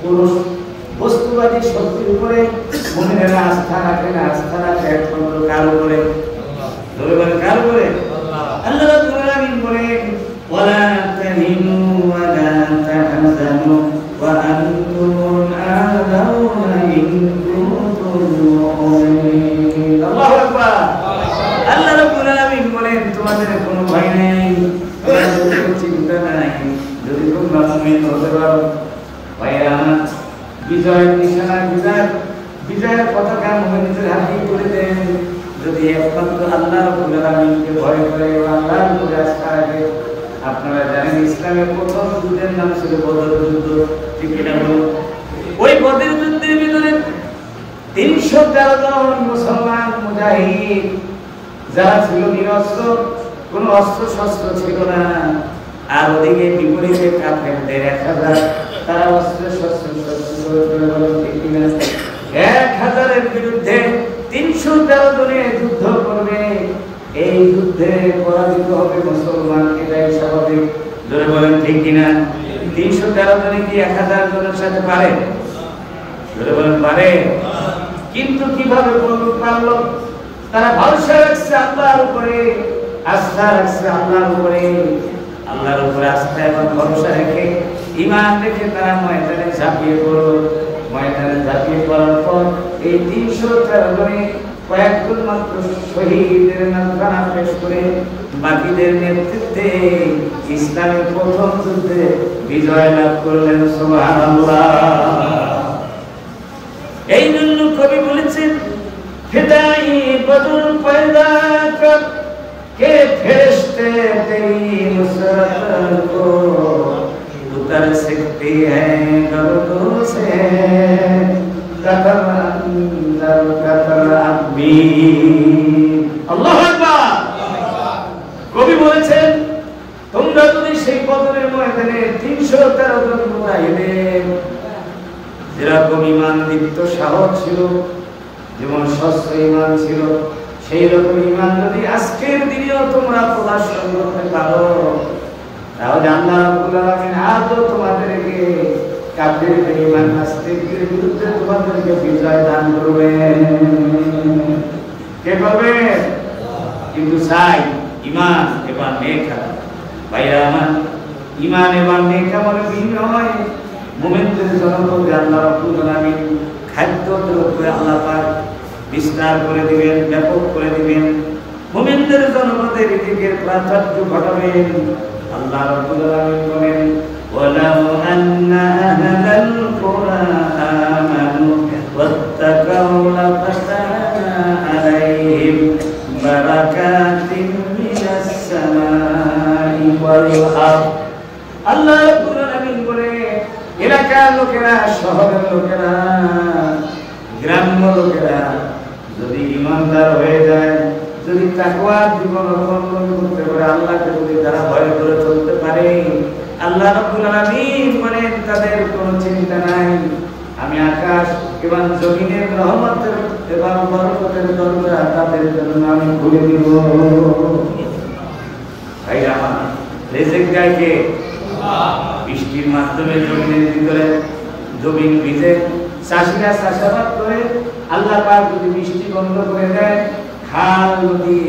কোন বস্তুবাদী শক্তির উপরে মুমিনেরা আস্থা রাখে না, আস্থা রাখে একমাত্র কার উপরে? আল্লাহ। কার উপরে? আল্লাহ রাব্বুল আলামিন বলেন ওয়ালা তাহিনু ওয়ালা তাহজানু ওয়া আনতুমুল আ'লাউনা ইন কুনতুম মুমিনিন। আল্লাহু আকবার। আল্লাহ রাব্বুল আলামিন বলেন তোমাদের কোনো ভয় নেই, তোমাদের কোনো চিন্তা নাই যদি তোমরা মুমিন হতে পারো। ভাইরা বিজয়ের নিশানা, বিজয়ের পতাকা মুমিনদের হাতে তুলে দেন যদি একমাত্র আল্লাহ রাব্বুল আলামিনকে ভয় করে এবং আল্লাহর উপরে আস্থা রাখে। আপনারা জানেন ইসলামের প্রথম যুদ্ধের নাম ছিল বদর যুদ্ধ, ঠিক কিনা বলুন? ওই বদর যুদ্ধের ভিতরে 313 জন মুসলমান মুজাহিদ যারা ছিল নিরস্ত্র, কোনো অস্ত্র শস্ত্র ছিল না, আর ওদিকে বিপরীতে কাফেরদের 1000 তারা অস্ত্র শস্ত্র ঠিক কিনা? 1000-এর বিরুদ্ধে 313 জনে যুদ্ধ করবে। এই যুদ্ধে পরাজিত হবে মুসলমান, এটাই স্বাভাবিক। ধরে বলেন ঠিক কিনা? 313 জনে কি 1000 জনের সাথে পারে? ধরে বলেন পারে? কিন্তু কিভাবে পারলো? তারা ভরসা রাখছে আল্লাহর উপরে, আস্থা রাখছে আল্লাহর উপরে। আল্লাহর উপরে আস্থা এবং ভরসা রেখে ঈমান রেখে তারা ময়দানে ঝাঁপিয়ে পড়ল। ময়দানে ঝাঁপিয়ে পড়ার পর এই 313 জনে কয়েকজন মাত্র শহীদের নামখানা পেশ করে বাকিদের নেতৃত্বে ইসলামের প্রথম যুদ্ধে বিজয় লাভ করলেন। সুবহানাল্লাহ। এই জন্য কবি বলেছেন ফিদাই বদর পয়দা কর কে ফেরেশতে তেরি নুসরত কো उतर सकती है गर्दों से कतर अंदर कतर अभी। আল্লাহু আকবার। কবি বলেছেন তোমরা যদি সেই বদরের ময়দানে 313 জন মুজাহিদের যেরকম ঈমান দীপ্ত সাহস ছিল, যেমন স্বচ্ছ ঈমান ছিল, সেই রকম ঈমান যদি আজকের দিনেও তোমরা প্রদর্শন করতে পারো, তাহলে আল্লাহ রাব্বুল আলামিন আজও তোমাদেরকে কাফেরদের ঈমান নাস্তিকদের বিরুদ্ধে তোমাদেরকে বিজয় দান করবেন। কে করবে? কিন্তু চাই ঈমান এবং নেকা। ভাইরা আমার, ঈমান এবং নেকা মানে ভিন্ন হয়। মুমিনদের জনপদে আল্লাহ রাব্বুল আলামিন খাদ্য দ্রব্য আল্লাহ পাক বিস্তার করে দিবেন, ব্যাপক করে দিবেন। মুমিনদের জনপদে রিজিকের প্রাচুর্য ঘটাবেন। আল্লাহ রাব্বুল আলামিন বলেন ওয়ালাউ আন্না আহলাল কুরআ আমানু ওয়াত্তাকাউ লাফাতাহনা আলাইহিম বারাকাতিন মিনাস সামাই ওয়াল আরদ। আল্লাহ রাব্বুল আলামিন বলেন এলাকার লোকেরা, শহরের লোকেরা, গ্রাম্য লোকেরা যদি ঈমানদার হয়ে যায়, যদি তাকওয়ার জীবন অবলম্বন করতে পারে, আল্লাহকে যদি তারা ভয় করে চলতে পারে, আল্লাহ রাব্বুল আলামিন বলেন তাদের কোনো চিন্তা নাই, আমি আকাশ এবং জমিনের রহমতের এবং বরকতের দরজা তাদের জন্য আমি খুলে দিব। ভাই আমার, রিজিক দেয় কে? বৃষ্টির মাধ্যমে জমিনের ভিতরে জমিন ভিজে চাষিরা চাষাবাদ করে, আল্লাহ পাক যদি বৃষ্টি বন্ধ করে দেয়, খাল নদী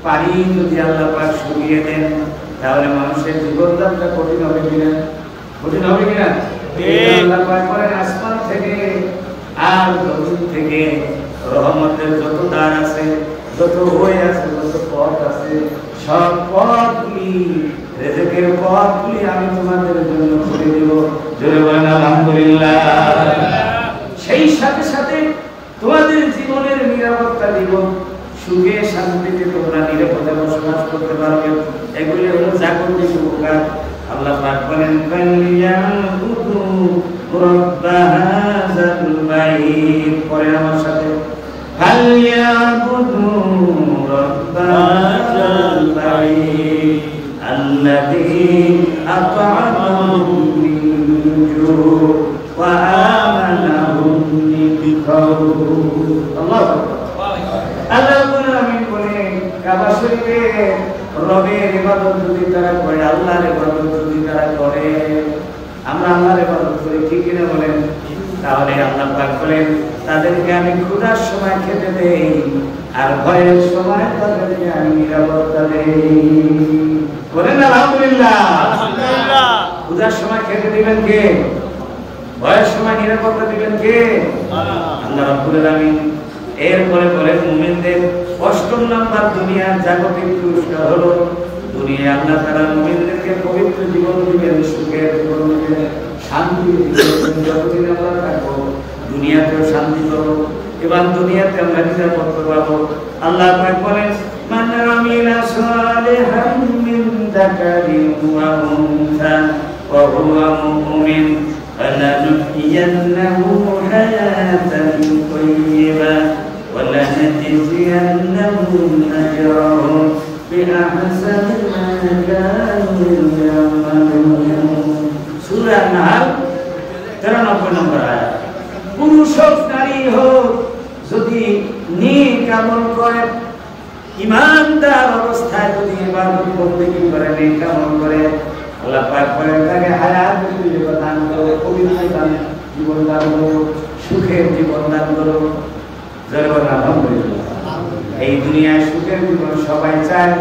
পানি যদি আল্লাহ পাক শুকিয়ে দেন, তাহলে মানুষের জীবনযাত্রা কঠিন হবে কিনা? কঠিন হবে কিনা? আল্লাহ পাক বলেন আসমান থেকে আর জমিন থেকে রহমতের যত দ্বার আছে, যত ওয়ে আছে, যত পথ আছে, সব পথগুলি, রিজিকের পথগুলি আমি তোমাদের জন্য খুলে দেব। জোরে বলেন আলহামদুলিল্লাহ। সেই সাথে সাথে তোমাদের জীবনের নিরাপত্তা দিব, সুখে শান্তিতে তোমরা নিরাপদে বসবাস করতে পারবে। এগুলি হলো জাগতিক উপকার। আল্লাহ পাক বলেন ফালিয়াবুদু রাব্বা হাযাল বাইত। পরে আমার সাথে ফালিয়াবুদু রাব্বা হাযাল বাইত আল্লাযী আত'আমাহুম মিন জু' ওয়া আমানাহুম মিন খাউফ। আল্লাহু আকবার। আল্লাহ আমিন বলে কাবা শরীফে রবের ইবাদত যদি তারা করে, আল্লাহর ইবাদত যদি তারা করে, আমরা আল্লাহর ইবাদত করি, ঠিক কিনা বলেন? তাহলে আল্লাহ পাক বলেন তাদেরকে আমি ক্ষুধার সময় খেতে দেই, আর ভয়ের সময় তাদেরকে আমি নিরাপত্তা দেই। বলেন আলহামদুলিল্লাহ। আলহামদুলিল্লাহ। ক্ষুধার সময় খেতে দিবেন কে? ভয়ের সময় নিরাপত্তা দিবেন কে? আল্লাহ রাব্বুল আলামিন। এরপরে বলেন মুমিনদের ৮ম নাম্বার দুনিয়ার জাগতিক পুরস্কার হলো দুনিয়া আল্লাহ তাআলা মুমিনদেরকে পবিত্র জীবন দিবেন, সুখের জীবন দিবেন, শান্তি দিবেন। যতদিন আমরা থাকবো দুনিয়াতেও শান্তি পাবো এবং দুনিয়াতে আমরা নিরাপত্তা পাবো। আল্লাহ পাক বলেন মান আমিলা সালিহান মিন যাকারিন ওয়া উনসা ওয়া হুয়া মুমিন فلنحيينه حياة طيبة ولنجزينهم أجرهم بأحسن ما كانوا يعملون। সূরা নাহল 93 নম্বর আয়াত। পুরুষ হোক নারী হোক যদি নেক আমল করে, ঈমানদার অবস্থায় যদি ইবাদত বন্দেগী করে, নেক আমল করে, আল্লাহ পাক বলেন তাকে হায়াত দান করো, পবিত্র জীবন দান করো, সুখের জীবন দান করো। আলহামদুলিল্লাহ। এই দুনিয়ায় সুখের জীবন সবাই চায়,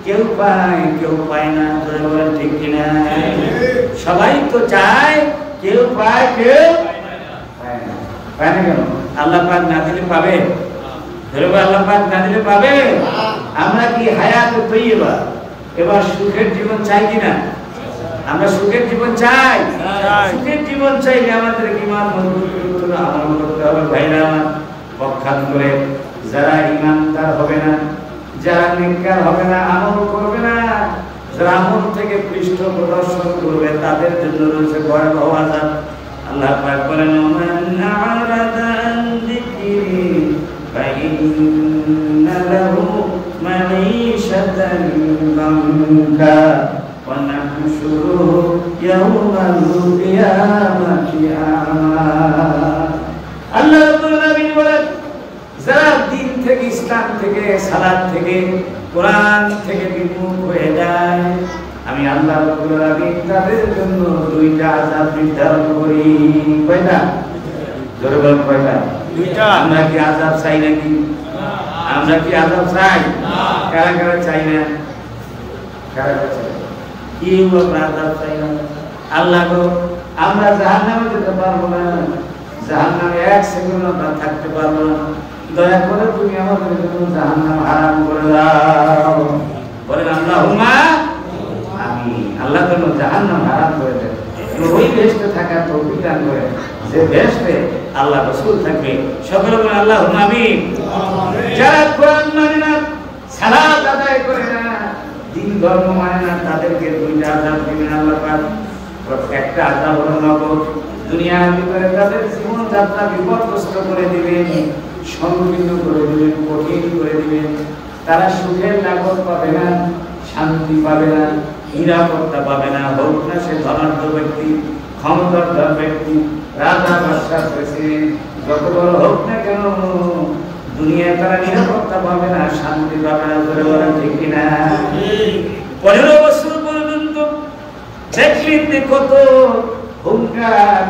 কেউ পায় কেউ পায় না। ঠিক কিনা? সবাই তো চায়, কেউ পায় কেউ পায় না। পায় না কেন? আল্লাহ পাক না দিলে পাবে? আল্লাহ পাক না দিলে পাবে? আমরা কি হায়াত তৈয়বা, এবার সুখের জীবন চাই কিনা? আমরা সুখের জীবন চাই। সুখের জীবন চাইলে আমাদের ঈমান মজবুত করতে হবে, আমল করতে হবে। ভাইরা আমার, পক্ষান্তরে যারা ঈমানদার হবে না, যারা নেককার হবে না, আমল করবে না, যারা আমল থেকে পৃষ্ঠ প্রদর্শন করবে, তাদের জন্য রয়েছে ভয়াবহ আযাব। আল্লাহ পাক বলেন মান আ'রাদা আন যিকরি ফাইন্না লাহু মাঈশাতান দানকা ونحشره يوم القيامة أعمى। আল্লাহ রাব্বুল আলামিন বলেন যারা দিন থেকে, ইসলাম থেকে, সালাত থেকে, কোরআন থেকে বিমুখ হয়ে যায়, আমি আল্লাহ রাব্বুল আলামিন তাদের জন্য দুইটা আযাব নির্ধারণ করি। কয়টা? জোরে বলেন কয়টা? দুইটা। আমরা কি আযাব চাই নাকি? আমরা কি আযাব চাই? কারা কারা চাই না? কারা কারা চাই? আল্লাহ গো, আমরা জাহান্নামে যেতে পারবো না, জাহান্নামে এক সেকেন্ড আমরা থাকতে পারবো না, দয়া করে তুমি আমাদের জন্য জাহান্নাম হারাম করে দাও। বলেন আল্লাহুম্মা আমিন। আল্লাহ যেন জাহান্নাম হারাম করে দেন, ওই বেহেশতে থাকার তৌফিক দান করে, যে বেহেশতে আল্লাহ রাসূল থাকবে। সকলে বলেন আল্লাহুম্মা আমিন। যারা কোরআন মানে না, সালাত আদায় করে না, দিন ধর্ম মানে না, তাদেরকে দুইটা আযাব দিবেন আল্লাহ পাক। একটা আযাব হলো নগদ, দুনিয়ার ভিতরে তাদের জীবন যাত্রা বিপদগ্রস্ত করে দিবেন, সংকীর্ণ করে দিবেন, কঠিন করে দিবেন। তারা সুখের লাগত পাবে না, শান্তি পাবে না, নিরাপত্তা পাবে না। হোক না সে ধনাঢ্য ব্যক্তি, ক্ষমতাধর ব্যক্তি, রাজা, বাদশা, প্রেসিডেন্ট, যত বড় হোক না কেন, দুনিয়ায় তারা নিরাপত্তা পাবে না, শান্তি পাবে না। ধরে বলেন ঠিক কিনা? 15 বছর পর্যন্ত দেখলেন কত হুঙ্কার,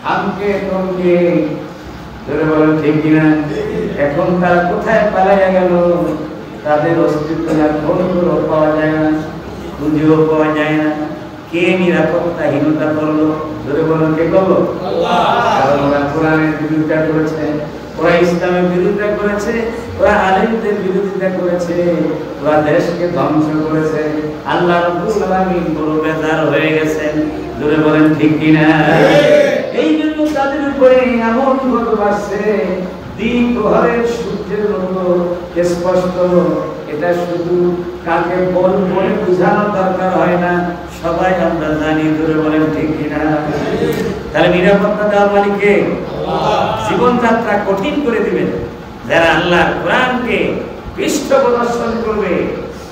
হামকে তমকে। ধরে বলেন ঠিক কিনা? এখন তারা কোথায় পালাইয়া গেল? তাদের অস্তিত্ব আর ফোন করেও পাওয়া যায় না, খুঁজেও পাওয়া যায় না। কে নিরাপত্তাহীনতা করলো? ধরে বলেন কে করলো? আল্লাহ। কারণ ওরা কোরআনের বিরোধিতা করেছে, ওরা ইসলামের বিরোধিতা করেছে, ওরা আলেমদের বিরোধিতা করেছে, ওরা দেশকে ধ্বংস করেছে। আল্লাহ রাব্বুল আলামিন বড় বেজার হয়ে গেছেন। জোরে বলেন ঠিক কিনা? এই জন্য তাদের উপরে এমন গজব আসছে, দিন প্রহরের সূর্যের মতো স্পষ্ট। এটা শুধু কাকে বলে বোঝানোর দরকার হয় না, সবাই আমরা জানি। জোরে বলেন ঠিক কিনা? তাহলে নিরাপত্তা দেওয়ার মালিককে জীবনযাত্রা কঠিন করে দিবেন যারা আল্লাহর কোরআনকে পৃষ্ঠ প্রদর্শন করবে,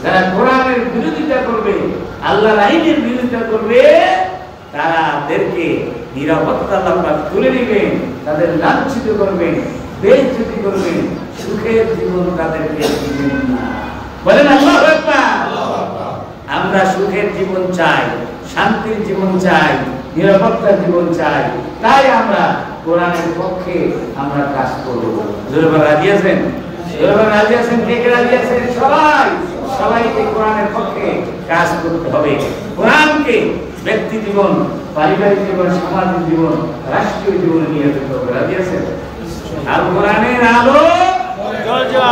যারা কোরআনের বিরোধিতা করবে, আল্লাহর আইনের বিরোধিতা করবে, তাদেরকে নিরাপত্তা আল্লাহ তুলে দিবেন, তাদের লাঞ্ছিত করবেন, বেইজ্জতি করবেন, সুখের জীবন তাদেরকে দিবেন না। বলেন আল্লাহু আকবার। আমরা সুখের জীবন চাই, শান্তির জীবন চাই, নিরাপত্তার জীবন চাই। তাই আমরা কোরআনের পক্ষে আমরা কাজ করব। জোরে বলেন রাজি আছেন? জোরে বলেন রাজি আছেন? কে কে রাজি আছেন? সবাইকে কোরআনের পক্ষে কাজ করতে হবে। কোরআনকে ব্যক্তি জীবন, পারিবারিক জীবন, সামাজিক জীবন, রাষ্ট্রীয় জীবনে নিয়ে যেতে হবে। রাজি আছেন? আল কোরআনের আলো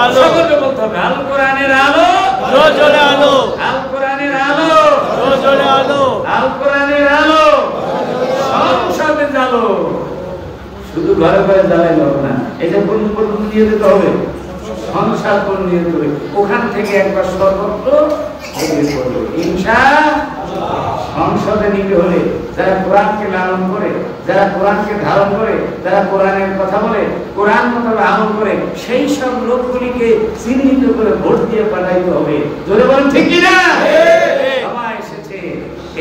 আলো, সকলকে বলতে হবে আল কোরআনের আলো জ্বলে আলো, আল কোরআনের আলো জ্বলে আলো, আল কোরআনের আলো সংসদে জ্বালো। শুধু ঘরে ঘরে জ্বালাই হবে না, এটা কোন পর্যন্ত নিয়ে যেতে হবে? সংসার করে নিয়ে যেতে হবে। ওখান থেকে একবার সর্বত্র সংসদে নিতে হলে যারা কোরআনকে লালন করে, যারা কোরআনকে ধারণ করে, যারা কোরআনের কথা বলে, কোরআন মোতাবেক আমল করে, সেই সব লোকগুলিকে চিহ্নিত করে ভোট দিয়ে পাঠাইতে হবে। জোরে বলেন ঠিক কিনা? সময় এসেছে,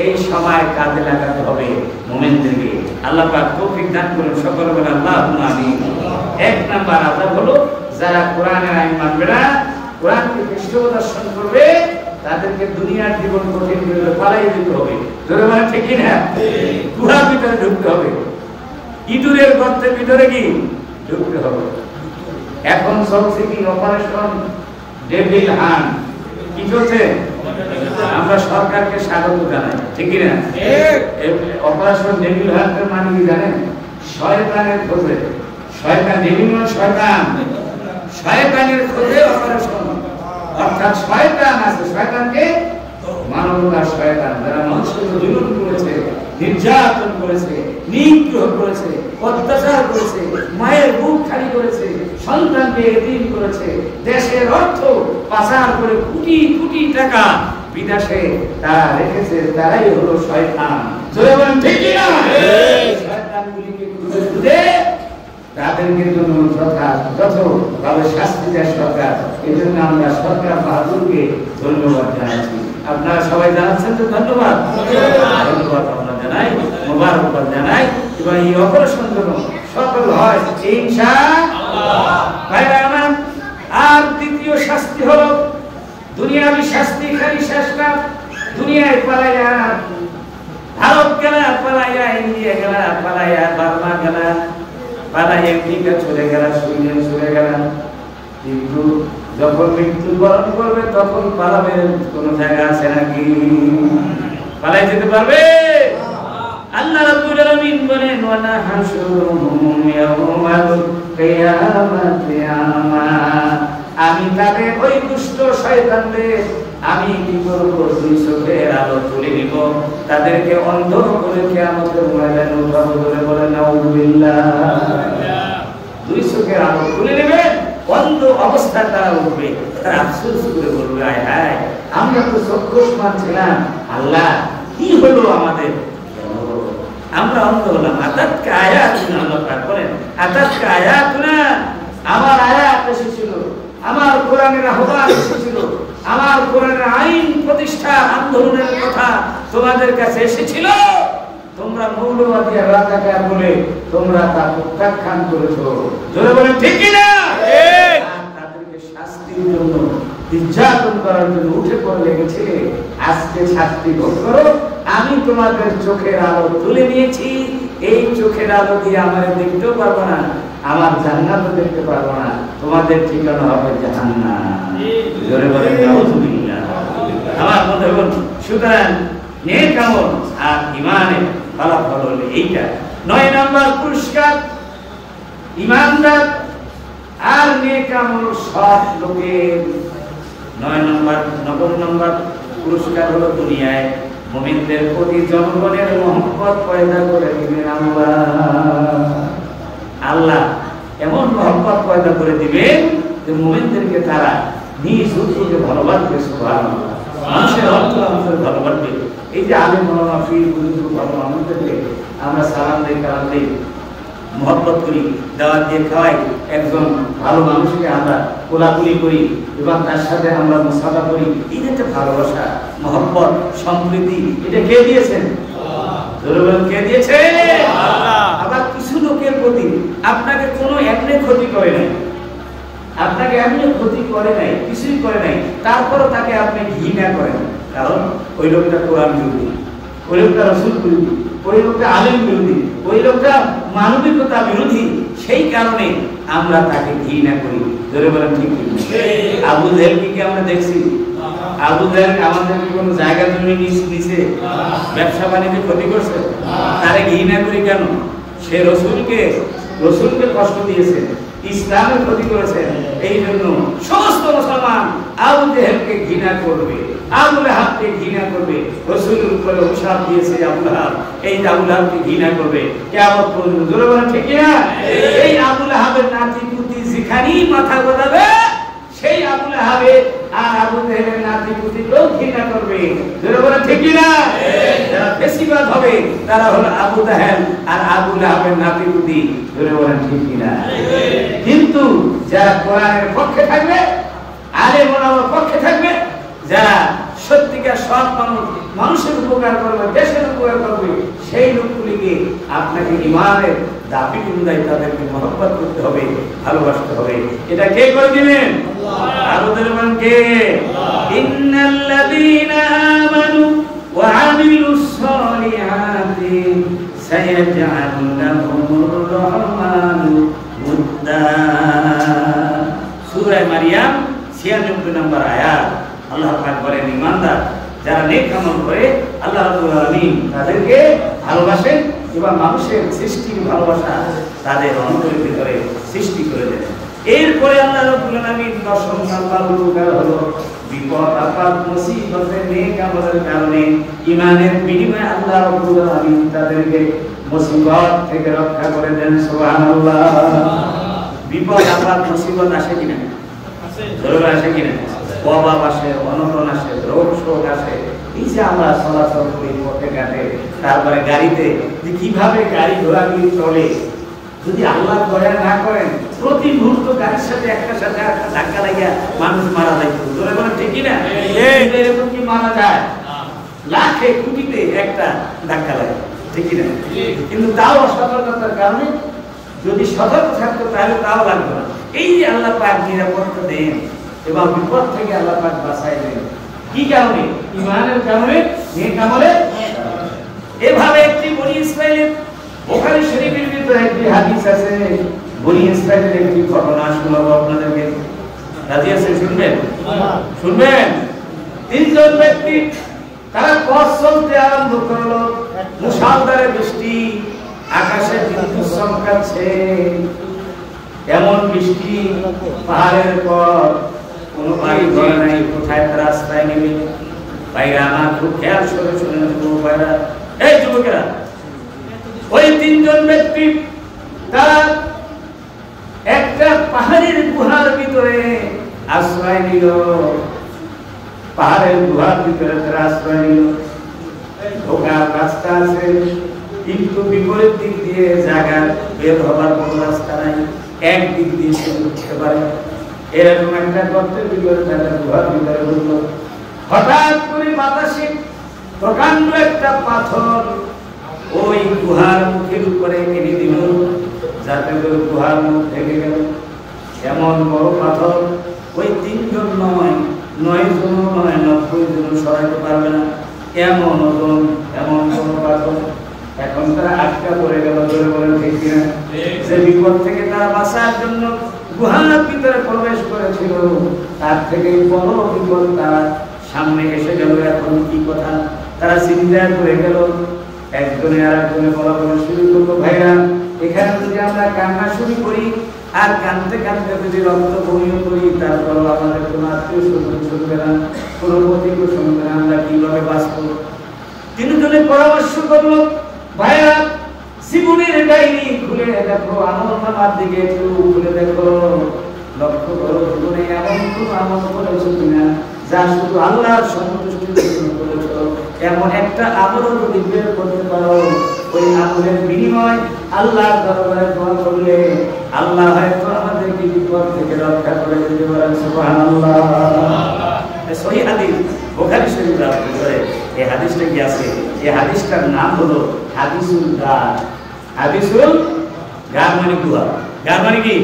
এই সময় কাজে লাগাতে হবে মুমিনদেরকে। আল্লাহ পাক তৌফিক দান করুন। সকলে বলেন আল্লাহুম্মা আমিন। এক নাম্বার আযাব হলো যারা কোরআনের আইন মানবে না, কোরআনকে পৃষ্ঠ প্রদর্শন করবে, তাদেরকে দুনিয়ার জীবন কঠিন করে পালাই দিতে হবে। ধরে মানে ঠিক কিনা? গুহার ভিতরে ঢুকতে হবে, ইঁদুরের গর্তের ভিতরে কি ঢুকতে হবে। এখন চলছে কি অপারেশন ডেভিল হান্ট, কি চলছে? আমরা সরকারকে স্বাগত জানাই, ঠিক কিনা? অপারেশন ডেভিল হান্টের মানে কি জানেন? শয়তানের খোঁজে, শয়তান, ডেভিল মানে শয়তান, শয়তানের খোঁজে অপারেশন। অর্থাৎ শয়তান আছে, শয়তানকে মানবতার শয়তান, যারা মানুষকে জুলুম করেছে, নির্যাতন করেছে, নিগ্রহ করেছে, অত্যাচার করেছে, মায়ের বুক খালি করেছে, সন্তানকে এতিম করেছে, দেশের অর্থ পাচার করে কোটি কোটি টাকা বিদেশে তারা রেখেছে, তারাই হলো শয়তান। জোরে বলেন ঠিক কিনা? শয়তানগুলিকে খুঁজে খুঁজে তাদেরকে জন্য যথাযথভাবে শাস্তি দেয় সরকার। এই জন্য আমরা সরকার বাহাদুরকে ধন্যবাদ জানাচ্ছি। আপনারা সবাই জানাচ্ছেন তো ধন্যবাদ। ধন্যবাদ আমরা জানাই, মোবারকবাদ জানাই, এবং এই অপারেশন যেন সফল হয় ইনশাআল্লাহ। আর দ্বিতীয় শাস্তি হলো দুনিয়াবি শাস্তি। খালি শেষ না, দুনিয়ায় পালাইয়া ভারত গেলা, পালাইয়া ইন্ডিয়া গেলা, পালাইয়া বার্মা গেলা, পালাইয়া আমেরিকা চলে গেলা, সুইডেন চলে গেলা, কিন্তু যখন মৃত্যুবরণ করবে তখন পালাবেন কোন জায়গা আছে নাকি? পালাই যেতে পারবে? আল্লাহ রাব্বুল আলামিন বলেন ওয়া নাহশুরুহুম ইয়াওমাল কিয়ামাতি আমা। আমি তাদের ওই দুষ্ট শয়তানদের আমি কি করব? দুই চোখের আলো তুলে নিব, তাদেরকে অন্ধ করে কিয়ামতের ময়দানে উঠাবো। বলে নাউযুবিল্লাহ। দুই চোখের আলো তুলে নেবেন, অন্ধ অবস্থায় তারা উঠবে, তারা আফসোস করে বলবে আয় হায়, আমরা তো চক্ষুষ্মান ছিলাম, আল্লাহ কি হলো আমাদের, আমরা অন্ধ হলাম। আতাতকা আয়াতুনা, আল্লাহ পাক বলেন আতাতকা আয়াতুনা, আমার আয়াত এসেছিল, আমার কোরআনের আহ্বান এসেছিল, আমার কোরআনের আইন প্রতিষ্ঠা আন্দোলনের কথা তোমাদের কাছে এসেছিল, তোমরা মৌলবাদী আর রাজাকার বলে তোমরা তা প্রত্যাখ্যান করেছো। জোরে বলেন ঠিক কিনা? তাদেরকে শাস্তির জন্য, নির্যাতন করার জন্য উঠে পড়ে লেগেছিলে, আজকে শাস্তি ভোগ করো। আমি তোমাদের চোখের আলো তুলে নিয়েছি, এই চোখের আলো দিয়ে আমার দেখতেও পারবো না, আমার জান্নাতও দেখতে পারবো না, তোমাদের ঠিকানা হবে জাহান্নাম। জোরে বলেন নাউযুবিল্লাহ। আমার বন্ধুগণ, সুতরাং নেক আমল আর ঈমানের ফলাফল হলো এইটা। 9 নম্বর পুরস্কার, ঈমানদার আর নেক আমল সব লোকের 9 নম্বর পুরস্কার হলো দুনিয়ায় মুমিনদের প্রতি জনগণের মহব্বত পয়দা করে দিবেন আল্লাহ এমন মহব্বত পয়দা করে দিবেন যে মুমিনদেরকে তারা নিজ উদ্যোগে ভালোবাসবে। সুবহানাল্লাহ। মানুষের অর্থ আমাদের ভালোবাসবে। এই যে আলেম ওলামা পীর বুজুর্গ ভালো মানুষদেরকে আমরা সালাম দিই, কালাম দিই, মহব্বত করি, দাওয়াত দিয়ে খাওয়াই, একজন ভালো মানুষকে আমরা কোলাকুলি করি এবং তার সাথে আমরা মুসাফা করি, এই যে একটা ভালোবাসা, মহব্বত, সম্প্রীতি, এটা কে দিয়েছেন? কে দিয়েছে? আবার কিছু লোকের প্রতি আপনাকে কোনো এমনি ক্ষতি করে নাই, আপনাকে এমনি ক্ষতি করে নাই, কিছুই করে নাই, তারপরও তাকে আপনি ঘৃণা করেন, কারণ ওই লোকটা কোরআন বিরোধী, ওই লোকটা রাসূল বিরোধী, ওই লোকটা আলেম বিরোধী, ওই লোকটা মানবিকতা বিরোধী, সেই কারণে আমরা তাকে ঘৃণা করি। ধরে বলেন ঠিক কি? আবু জেহেলকে কি আমরা দেখছি? আবু জেহেল আমাদের কোন জায়গা জমি নিচে ব্যবসা বাণিজ্যে ক্ষতি করছে? তারে ঘৃণা করি কেন? সে রসুলকে কষ্ট দিয়েছে, ইসলামের ক্ষতি করেছে, এই জন্য সমস্ত মুসলমান আবু জেহেলকে ঘৃণা করবে, আবু লাহাবকে ঘৃণা করবে। রাসূলের উপরে অভিশাপ দিয়েছে আবু লাহাব, এই আবু লাহাবকে ঘৃণা করবে কিয়ামত পর্যন্ত। জোরে বলেন ঠিক কি না? এই আবু লাহাবের নাতি পুতি যেখানেই মাথা গজাবে, সেই আবু লাহাবের আর আবু জেহেলের নাতি পুতিকেও ঘৃণা করবে। জোরে বলেন ঠিক কি না? যারা বেশিরভাগ হবে তারা হলো আবু জেহেল আর আবু লাহাবের নাতি পুতি। জোরে বলেন ঠিক কি না? কিন্তু যারা কোরআনের পক্ষে থাকবে, আলেম ওলামার পক্ষে থাকবে, যারা সত্যিকার সৎ মানুষের উপকার করবে, দেশের উপকার করবে, সেই লোকগুলিকে আপনাকে ঈমানের দাবি অনুযায়ী তাদেরকে মহব্বত করতে হবে, ভালোবাসতে হবে। এটা কে করে দিবেন? আরো বলেন কে? ইন্নাল্লাযীনা আমানু ওয়া আমিলুস সালিহাতি সায়াজআলু লাহুমুর রাহমানু উদ্দা। সূরা মারিয়াম 96 নম্বর আয়াত। আল্লাহ পাক বলেন, ঈমানদার যারা নেক আমল করে আল্লাহ রাব্বুল আলামিন তাদেরকে ভালোবাসেন এবং মানুষের সৃষ্টির ভালোবাসা তাদের অন্তরের ভিতরে সৃষ্টি করে দেন। এরপরে আল্লাহ রাব্বুল আলামিন 10 নম্বর উপকার হলো বিপদ আপদ মুসিবতে নেক আমলের কারণে ঈমানের বিনিময়ে আল্লাহ রাব্বুল আলামিন তাদেরকে মুসিবত থেকে রক্ষা করে দেন। সুবহানাল্লাহ। বিপদ আপদ মুসিবত আসে কিনা? আসে। জরুর আসে কিনা? অভাব আসে, অনটন আসে, রোগ শোক আসে। এই যে আমরা চলাচল করি পথে ঘাটে, তারপরে গাড়িতে, যে কিভাবে গাড়ি ঘোড়াগুলি চলে, যদি আল্লাহ দয়া না করেন প্রতি মুহূর্ত গাড়ির সাথে একটা সাথে একটা ধাক্কা লাগিয়া মানুষ মারা যায়। তোরা বলেন ঠিক কিনা? এরকম কি মারা যায়? লাখে কোটিতে একটা ধাক্কা লাগে, ঠিক কিনা? কিন্তু তাও অসতর্কতার কারণে যদি সতর্ক থাকতো তাহলে তাও লাগতো না। এই যে আল্লাহ পাক নিরাপত্তা দেন এবং বিপদ থেকে আল্লাহ পাক বাঁচাই দেন, কি কারণে? ঈমানের কারণে, নেক আমলে। এভাবে একটি বনি ইসরাইলের বুখারী শরীফের ভিতরে একটি হাদিস আছে, বনি ইসরাইলের একটি ঘটনা শোনাবো আপনাদেরকে। রাজি আছেন? শুনবেন? শুনবেন? 3 জন ব্যক্তি তারা পথ চলতে আরম্ভ করলো, মুষলধারে বৃষ্টি, আকাশে বিদ্যুৎ চমকাচ্ছে, এমন বৃষ্টি, পাহাড়ের পর কোনো বাড়ি ঘর নাই, কোথায় রাস্তায় নেমে। ভাইরা আমার খুব খেয়াল করে শুনে ভাইরা, এই যুবকেরা, ওই 3 জন ব্যক্তি তারা একটা পাহাড়ের গুহার ভিতরে আশ্রয় নিল। পাহাড়ের গুহার ভিতরে তারা আশ্রয় নিল। ঢোকার রাস্তা আছে, কিন্তু বিপরীত দিক দিয়ে জায়গা বের হবার কোনো রাস্তা নাই, একদিক দিয়ে সে উঠতে পারে। এরকম একটা গর্তের ভিতরে তারা গুহার ভিতরে ঢুকলো। হঠাৎ করে বাতাসে প্রকাণ্ড একটা পাথর ওই গুহার মুখের উপরে এনে দিল, যাতে করে গুহার মুখ ঢেকে গেল। এমন বড় পাথর ওই 3 জন নয়, 9 জন নয়, 90 জন সরাইতে পারবে না, এমন ওজন, এমন বড় পাথর। এখন তারা আটকা পড়ে গেল। ধরে বলেন ঠিক কিনা? যে বিপদ থেকে তারা বাঁচার জন্য গুহার ভিতরে প্রবেশ করেছিল, তার থেকে বড় বিপদ তারা সামনে এসে গেল। এখন কি কথা? তারা চিন্তা করে গেল। একজনে আর একজনে বলা বলে শুরু করলো, ভাইরা এখানে যদি আমরা কান্না শুরু করি আর কানতে কানতে যদি রক্ত বমিও করি, তারপর আমাদের কোনো আত্মীয় স্বজন শুনবে না, কোনো প্রতিকূল শুনবে না, আমরা কিভাবে বাঁচবো? তিনজনে পরামর্শ করলো, ভাইরা জীবনের ডায়েরি খুলে দেখো, আমলনামার দিকে একটু খুলে দেখো, লক্ষ্য করো জীবনে এমন কোন আমল করেছো কিনা যা শুধু আল্লাহর সন্তুষ্টির জন্য করেছো। এমন একটা আমল যদি বের করতে পারো, ওই আমলের বিনিময় আল্লাহর দরবারে দোয়া করলে আল্লাহ হয়তো আমাদেরকে বিপদ থেকে রক্ষা করে দিতে পারেন। সুবহানাল্লাহ। সহিহ হাদিস বুখারী শরীফ রাওয়াত করে এই হাদিসটা কি আছে? এই হাদিসটার নাম হলো হাদিসুল গার। হাদিসুল গার মানে গুহা। গার মানে কি?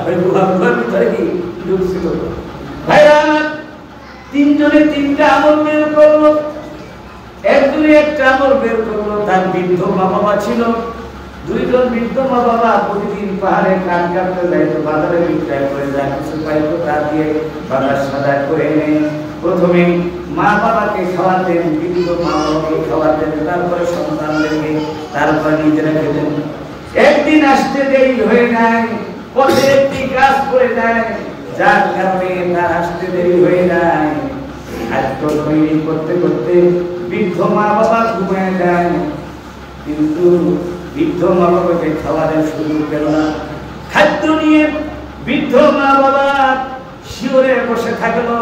ওই গুহার ভিতরে কি ঢুকছিল। ভাইরা তিনজনে তিনটা আমল বের করলো। একজনে একটা আমল বের করলো, তার বৃদ্ধ মা বাবা ছিল। দুইজন বৃদ্ধ মা বাবা প্রতিদিন পাহাড়ে কাঠ কাটতে যাইতো, বাজারে বিক্রয় করে যা কিছু পাইতো তা দিয়ে বাজার সাদা করে এনে প্রথমে মা বাবাকে খাওয়াতেন, বৃদ্ধ মা বাবাকে খাওয়াতেন, তারপরে সন্তানদেরকে, তারপরে নিজেরা খেতেন। একদিন আসতে দেরি হয়ে যায়, পথে একটি কাজ করে যায়, যার কারণে তার আসতে দেরি হয়ে যায়। খাদ্য তৈরি করতে করতে বৃদ্ধ মা বাবা ঘুমিয়ে যায়, কিন্তু বৃদ্ধ মা বাবাকে খাওয়ানোর সুযোগ পেল না। খাদ্য নিয়ে বৃদ্ধ মা বাবা শিওরে বসে থাকলো।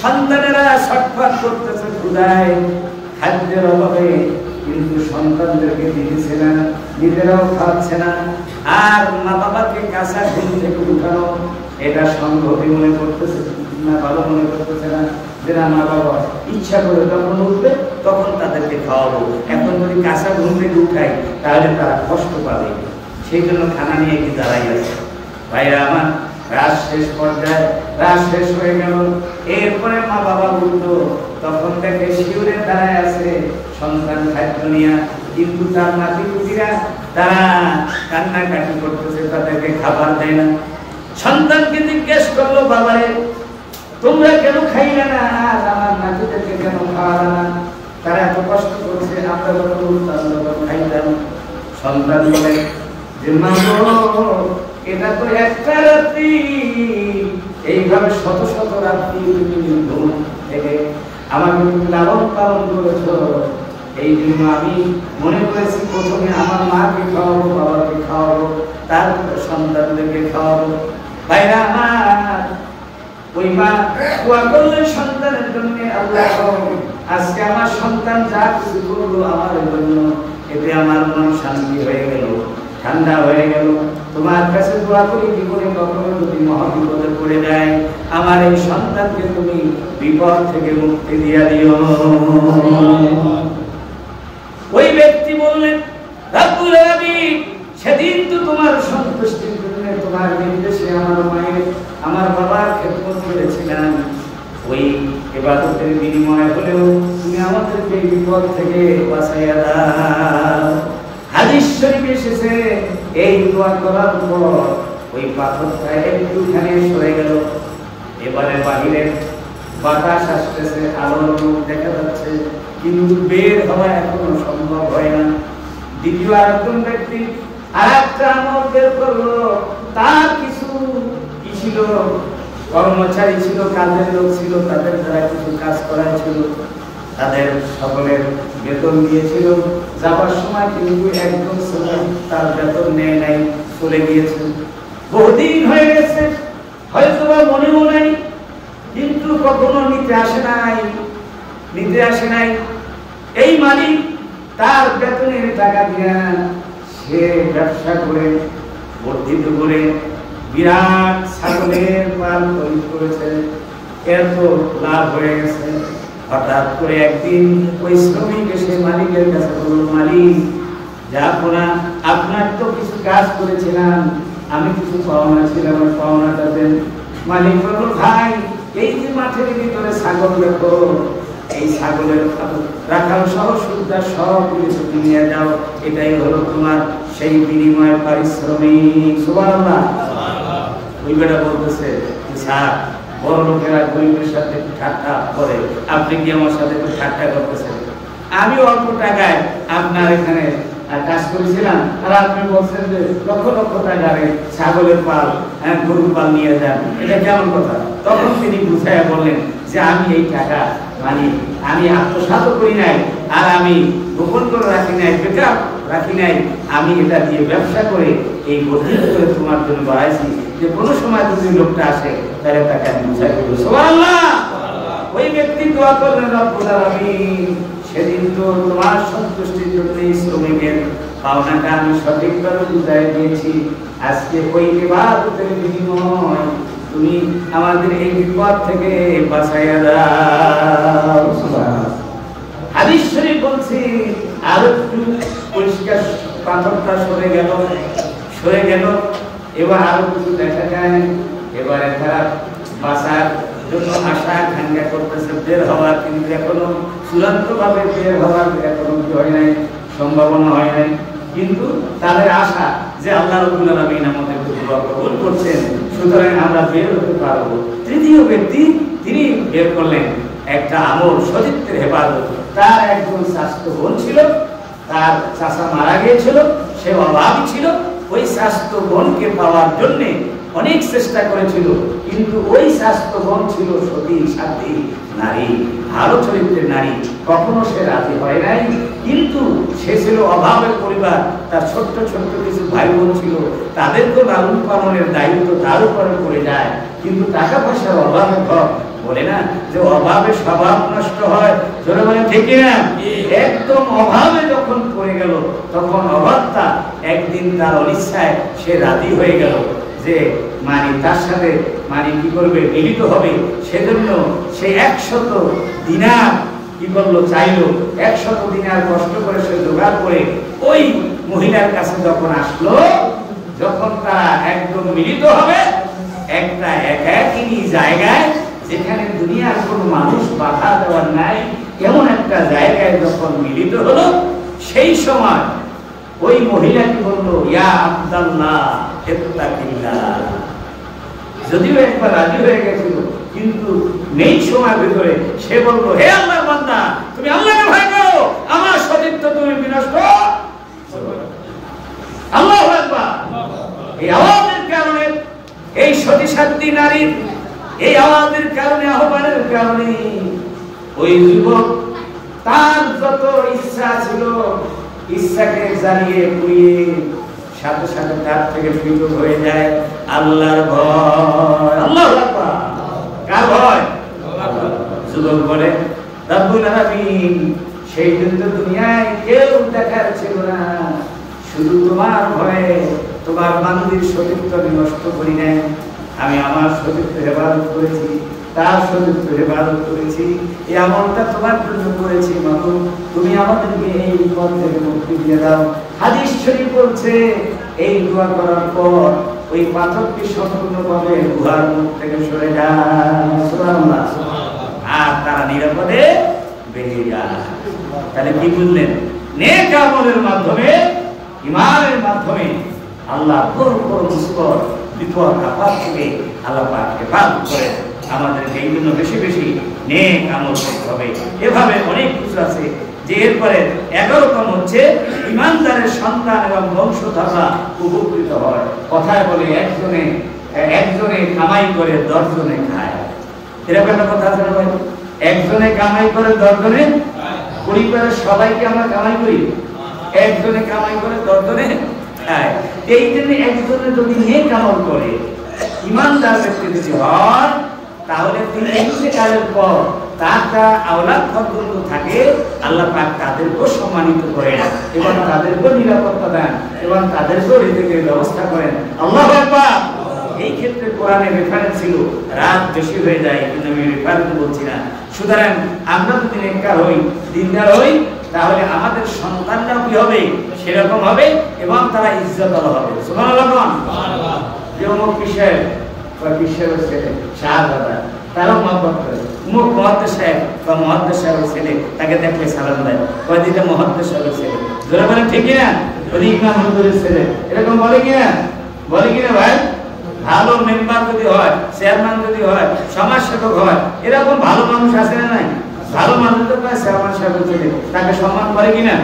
সন্তানেরা ছটফট করতেছে ক্ষুধায়, খাদ্যের অভাবে, কিন্তু সন্তানদেরকে দিতেছে না, নিজেরাও খাচ্ছে না। আর মা বাবাকে কাঁচা ঘুম থেকে উঠানো এটা সম্ভবই মনে করতেছে না, ভালো মনে করতেছে না, যে না মা বাবা ইচ্ছা করে যখন উঠবে তখন তাদেরকে খাওয়াবো, এখন যদি কাঁচা ঘুম থেকে উঠাই তাহলে তারা কষ্ট পাবে। সেই জন্য খানা নিয়ে কি দাঁড়াই আছে। ভাইরা আমার, রাত শেষ পর্যায়ে, রাত শেষ হয়ে গেল। এরপরে মা বাবা উঠলো, তখন দেখে শিউরে দাঁড়ায় আছে সন্তান খাদ্য নিয়ে, কিন্তু তার নাতিপুতিরা তারা কান্নাকাটি করতেছে, তাদেরকে খাবার দেয় না। সন্তানকে জিজ্ঞেস করলো, বাবারে তোমরা কেন খাইলে না, আর আমার নাতিদেরকে কেন খাওয়ালে না? তারা এত কষ্ট করছে, আমরা যখন উঠতাম তখন খাইতাম। সন্তান বলে যে মা গো, এটা তো একটা রাত্রি, এইভাবে শত শত রাত্রি তুমি ঘুম থেকে আমাকে তুমি লালন পালন করেছো, এই জন্য আমি মনে করেছি প্রথমে আমার মাকে খাওয়াবো, বাবাকে খাওয়াবো, তারপরে সন্তানদেরকে খাওয়াবো। ভাইরা আমার, ওই মা দোয়া করলেন সন্তানের জন্য, আল্লাহ আজকে আমার সন্তান যা কিছু করলো আমার জন্য, এতে আমার মন শান্তি হয়ে গেল, ঠান্ডা হয়ে গেল। তোমার কাছে দোয়া করি, জীবনে কখনো যদি মহাবিপদে পড়ে যায়, আমার এই সন্তানকে তুমি বিপদ থেকে মুক্তি দিয়া দিও। ওই ব্যক্তি বললেন, রব্বুল আলামিন সেদিন তো তোমার সন্তুষ্টির জন্য তোমার নির্দেশে আমার মায়ের, আমার বাবার খেদমত করেছিলাম, ওই ইবাদতের বিনিময় হলেও তুমি আমাদেরকে বিপদ থেকে বাঁচাইয়া দাও। হাদিস শরীফে এসেছে, এই দোয়া করার পর ওই পাথরটা একটুখানি সরে গেল। এবারে বাহিরে বাতাস আসতেছে, আলোর মুখ দেখা যাচ্ছে, কিন্তু বের হওয়া এখনো সম্ভব হয় না। দ্বিতীয় আরেকজন ব্যক্তি আরেকটা আমল বের করলো। তার কিছু কি ছিল, কর্মচারী ছিল, কাজের লোক ছিল, তাদের দ্বারা কিছু কাজ করাই ছিল, তাদের সকলের বেতন দিয়েছিল। যাবার সময় কিন্তু একজন শ্রমিক তার বেতন নেয় নাই, চলে গিয়েছে। বহুদিন হয়ে গেছে, হয়তো বা মনেও নাই, কিন্তু কখনো নিতে আসে নাই। এই মালিক তার বেতনের টাকা দিয়া সে ব্যবসা করে, বর্ধিত করে বিরাট ছাগলের পাল তৈরি করেছে, এত লাভ হয়ে গেছে। হঠাৎ করে একদিন ওই শ্রমিক এসে মালিকের কাছে বলল, মালিক যাপনা, আপনার তো কিছু কাজ করেছিলাম, আমি কিছু পাওনা ছিলাম, পাওনাটা দেন। মালিক বলল, ভাই এই যে মাঠের ভিতরে ছাগল দেখো, এই ছাগলের রাখাল সহ সুদ্ধা সব কিছু নিয়ে যাও, এটাই হলো তোমার সেই বিনিময় পারিশ্রমিক। সুবহানাল্লাহ। ওই বেটা বলতেছে, স্যার বড় লোকেরা গরিবের সাথে ঠাট্টা করে, আপনি কি আমার সাথে ঠাট্টা করতেছেন? আমি অল্প টাকায় আপনার এখানে কাজ করেছিলাম, আর আপনি বলছেন যে লক্ষ লক্ষ টাকার ছাগলের পাল, গরুর পাল নিয়ে যান, এটা কেমন কথা? তখন তিনি বুঝাইয়া বললেন যে আমি এই টাকা মানে আমি আত্মসাৎ করি নাই, আর আমি গোপন করে রাখি নাই, বেকার রাখি নাই, আমি এটা দিয়ে ব্যবসা করে এই গঠিত করে তোমার জন্য বাড়াইছি, যে কোনো সময় যদি লোকটা আসে তাহলে তাকে আমি বুঝাই দেবো। সুবহানাল্লাহ। ওই ব্যক্তি দোয়া করলেন, রব্বুল আলামিন সেদিন তো তোমার সন্তুষ্টির জন্য শ্রমিকের পাওনাটা আমি সঠিকভাবে বুঝাই দিয়েছি, আজকে ওই ইবাদতের বিনিময় তুমি আমাদের এই বিপদ থেকে বাঁচাইয়া দাও। হাদিস শরীফ বলছি, আর একটু পরিষ্কার পাথরটা সরে গেল, এবার আরো কিছু দেখা যায়, এবারে তারা বাঁচার জন্য আশা আকাঙ্ক্ষা করতেছে বের হওয়ার, কিন্তু এখনো চূড়ান্ত ভাবে বের হওয়ার এখনো কি হয় নাই, সম্ভাবনা হয় নাই, কিন্তু তাদের আশা যে আল্লাহ রাব্বুল আলামিন আমাদের দোয়া কবুল করছেন, সুতরাং আমরা বের হতে পারবো। তৃতীয় ব্যক্তি তিনি বের করলেন একটা আমল, সতীত্বের হেফাজত। তার একজন স্বাস্থ্য বোন ছিল, তার চাচা মারা গিয়েছিল, সে অভাবী ছিল, ওই স্বাস্থ্য বোনকে পাওয়ার জন্য অনেক চেষ্টা করেছিল, কিন্তু ওই স্বাস্থ্য বোন ছিল সতী সাথী নারী, ভালো চরিত্রের নারী, কখনো সে রাজি হয় নাই। কিন্তু সে ছিল অভাবের পরিবার, তার ছোট্ট ছোট্ট কিছু ভাই বোন ছিল, তাদেরকে লালন পালনের দায়িত্ব তার উপরে পড়ে যায়, কিন্তু টাকা পয়সার অভাবে বলে না যে অভাবে স্বভাব নষ্ট হয়, জোরে বলে ঠিক না? একদম অভাবে যখন পড়ে গেল, তখন অভাবটা একদিন তার অনিচ্ছায় সে রাজি হয়ে গেল যে মানে তার সাথে মানে কি করবে, মিলিত হবে। সেজন্য সে 100 দিনার কি করলো, চাইলো। 100 দিনার কষ্ট করে সে জোগাড় করে ওই মহিলার কাছে যখন আসলো, যখন তারা একদম মিলিত হবে একটা একাকিনী জায়গায়, যেখানে দুনিয়ার কোনো মানুষ বাধা দেওয়ার নাই, এমন একটা জায়গায় যখন মিলিত হলো, সেই সময় ওই মহিলা কি বললো, ইয়া আব্দুল্লাহ ইত্তাকিল্লাহ। যদিও একবার রাজি হয়ে গেছিল, কিন্তু নেই সময় ভিতরে সে বললো, হে আল্লাহর বান্দা, তুমি আল্লাহকে ভয় করো, আমার সতীত্ব তুমি বিনষ্ট। আল্লাহু আকবার। এই আওয়াজের কারণে, এই সতী সাধ্বী নারীর এই আওয়াজের কারণে, আহ্বানের কারণে ওই যুবক তার যত ইচ্ছা ছিল, ইচ্ছাকে জ্বালিয়ে পুড়িয়ে সাথে সাথে তার থেকে পৃথক হয়ে যায় আল্লাহর ভয়। আল্লাহু আকবার। কার ভয়? যুবক বলে, রব্বুল আলামিন সেই দিন তো দুনিয়ায় কেউ দেখার ছিল না, শুধু তোমার ভয়ে তোমার বান্দির সতীত্ব নষ্ট করি নাই, আমি আমার সতীত্ব হেফাজত করেছি, তার সতীত্ব হেফাজত করেছি, এই আমলটা তোমার জন্য করেছি। মাবুদ, তুমি আমাদেরকে এই পথ থেকে মুক্তি দিয়ে দাও। হাদিস শরীফ বলছে, এই দোয়া করার পর ওই পাথরটি সম্পূর্ণভাবে গুহার মুখ থেকে সরে যায়, সুবহানাল্লাহ, আর তারা নিরাপদে বেরিয়ে যায়। তাহলে কি বুঝলেন? নেক আমলের মাধ্যমে, ঈমানের মাধ্যমে আল্লাহ বড় বড় মুসিবত, বিপদ আপদ থেকে আল্লাহ পাক হেফাজত করে। আমাদেরকে এই জন্য বেশি বেশি নেক আমল করতে হবে। এভাবে অনেক কিছু আছে, যে এরপরে 11তম হচ্ছে ইমানদারের সন্তান এবং বংশধররা উপকৃত হয়। কথায় বলে, একজনে কামাই করে 10 জনে খায়। এরকম একটা কথা আছে না ভাই? একজনে কামাই করে 10 জনে, পরিবারের সবাইকে আমরা কামাই করি, একজনে কামাই করে 10 জনে খায়। এই জন্য একজনে যদি নেক আমল করে, ইমানদার ব্যক্তি যদি হয়, তাহলে তিনি ইন্তেকালের পর তার যারা আওলাদ পর্যন্ত থাকে, আল্লাহ পাক তাদেরকেও সম্মানিত করেন এবং তাদেরকেও নিরাপত্তা দেন এবং তাদেরকেও রিজিকের ব্যবস্থা করেন। আল্লাহু আকবার। এই ক্ষেত্রে কোরআনে রেফারেন্স ছিল, রাত বেশি হয়ে যায়, কিন্তু আমি রেফারেন্স বলছি না। সুতরাং আমরা যদি নেককার হই, দিনদার হই, তাহলে আমাদের সন্তানরাও কি হবে, সেরকম হবে এবং তারা ইজ্জতওয়ালা হবে। সুবহানাল্লাহ। সুবহানাল্লাহ। যে অমুক কিসের বা কিসের ছেলে শাহজাদা, তারাও মহব্বত করে। অমুক মুহাদ্দিস সাহেব বা মুহাদ্দিস সাহেবের ছেলে, তাকে দেখলে সালাম দেয়, কয় দিতে মুহাদ্দিস সাহেবের ছেলে। জোরে বলেন ঠিক কিনা? ওই ইমাম হুজুরের ছেলে, এরকম বলে কিনা? বলে কিনা ভাই? ভালো মেম্বার যদি হয়, চেয়ারম্যান যদি হয়, সমাজ সেবক হয়, এরকম ভালো মানুষ আছে না নাই? ভালো মানুষ তো চেয়ারম্যান সাহেবের ছেলে, তাকে সম্মান করে কিনা?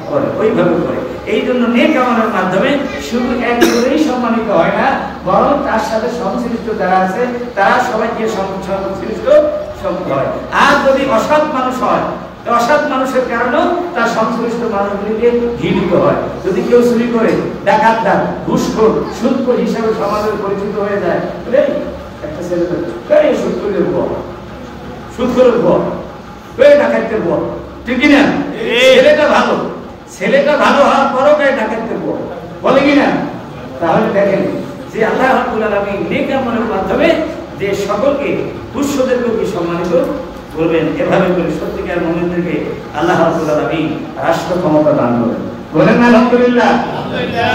করে, ওইভাবে করে। এই জন্য নেক আমলের মাধ্যমে শুধু একজনই সম্মানিত হয় না, বরং তার সাথে সংশ্লিষ্ট যারা আছে তারা সবাইকে সংশ্লিষ্ট হয়। আর যদি অসৎ মানুষ হয়, অসৎ মানুষের কারণেও তার সংশ্লিষ্ট মানুষগুলিকে ঘৃণিত হয়। যদি কেউ চুরি করে, ডাকাতদার, ঘুষখোর, সুদখোর হিসাবে সমাজের পরিচিত হয়ে যায়, একটা ছেলে সুদখোরের বল, সুদখোরের বল, ডাকাতের বল, ঠিক কিনা? ছেলেটা ভালো, ছেলেটা ভালো হওয়ার পরও গায়ে ডাকাতের বল, বলে কিনা? তাহলে দেখেন যে আল্লাহ রাব্বুল আলামিন নেক আমলের মাধ্যমে যে সকলকে দুঃস্থদেরকে সম্মানিত করবেন, এভাবে করে সত্যিকার মুমিনদেরকে আল্লাহ রাব্বুল আলামিন রাষ্ট্র ক্ষমতা দান করেন। বলেন আলহামদুলিল্লাহ।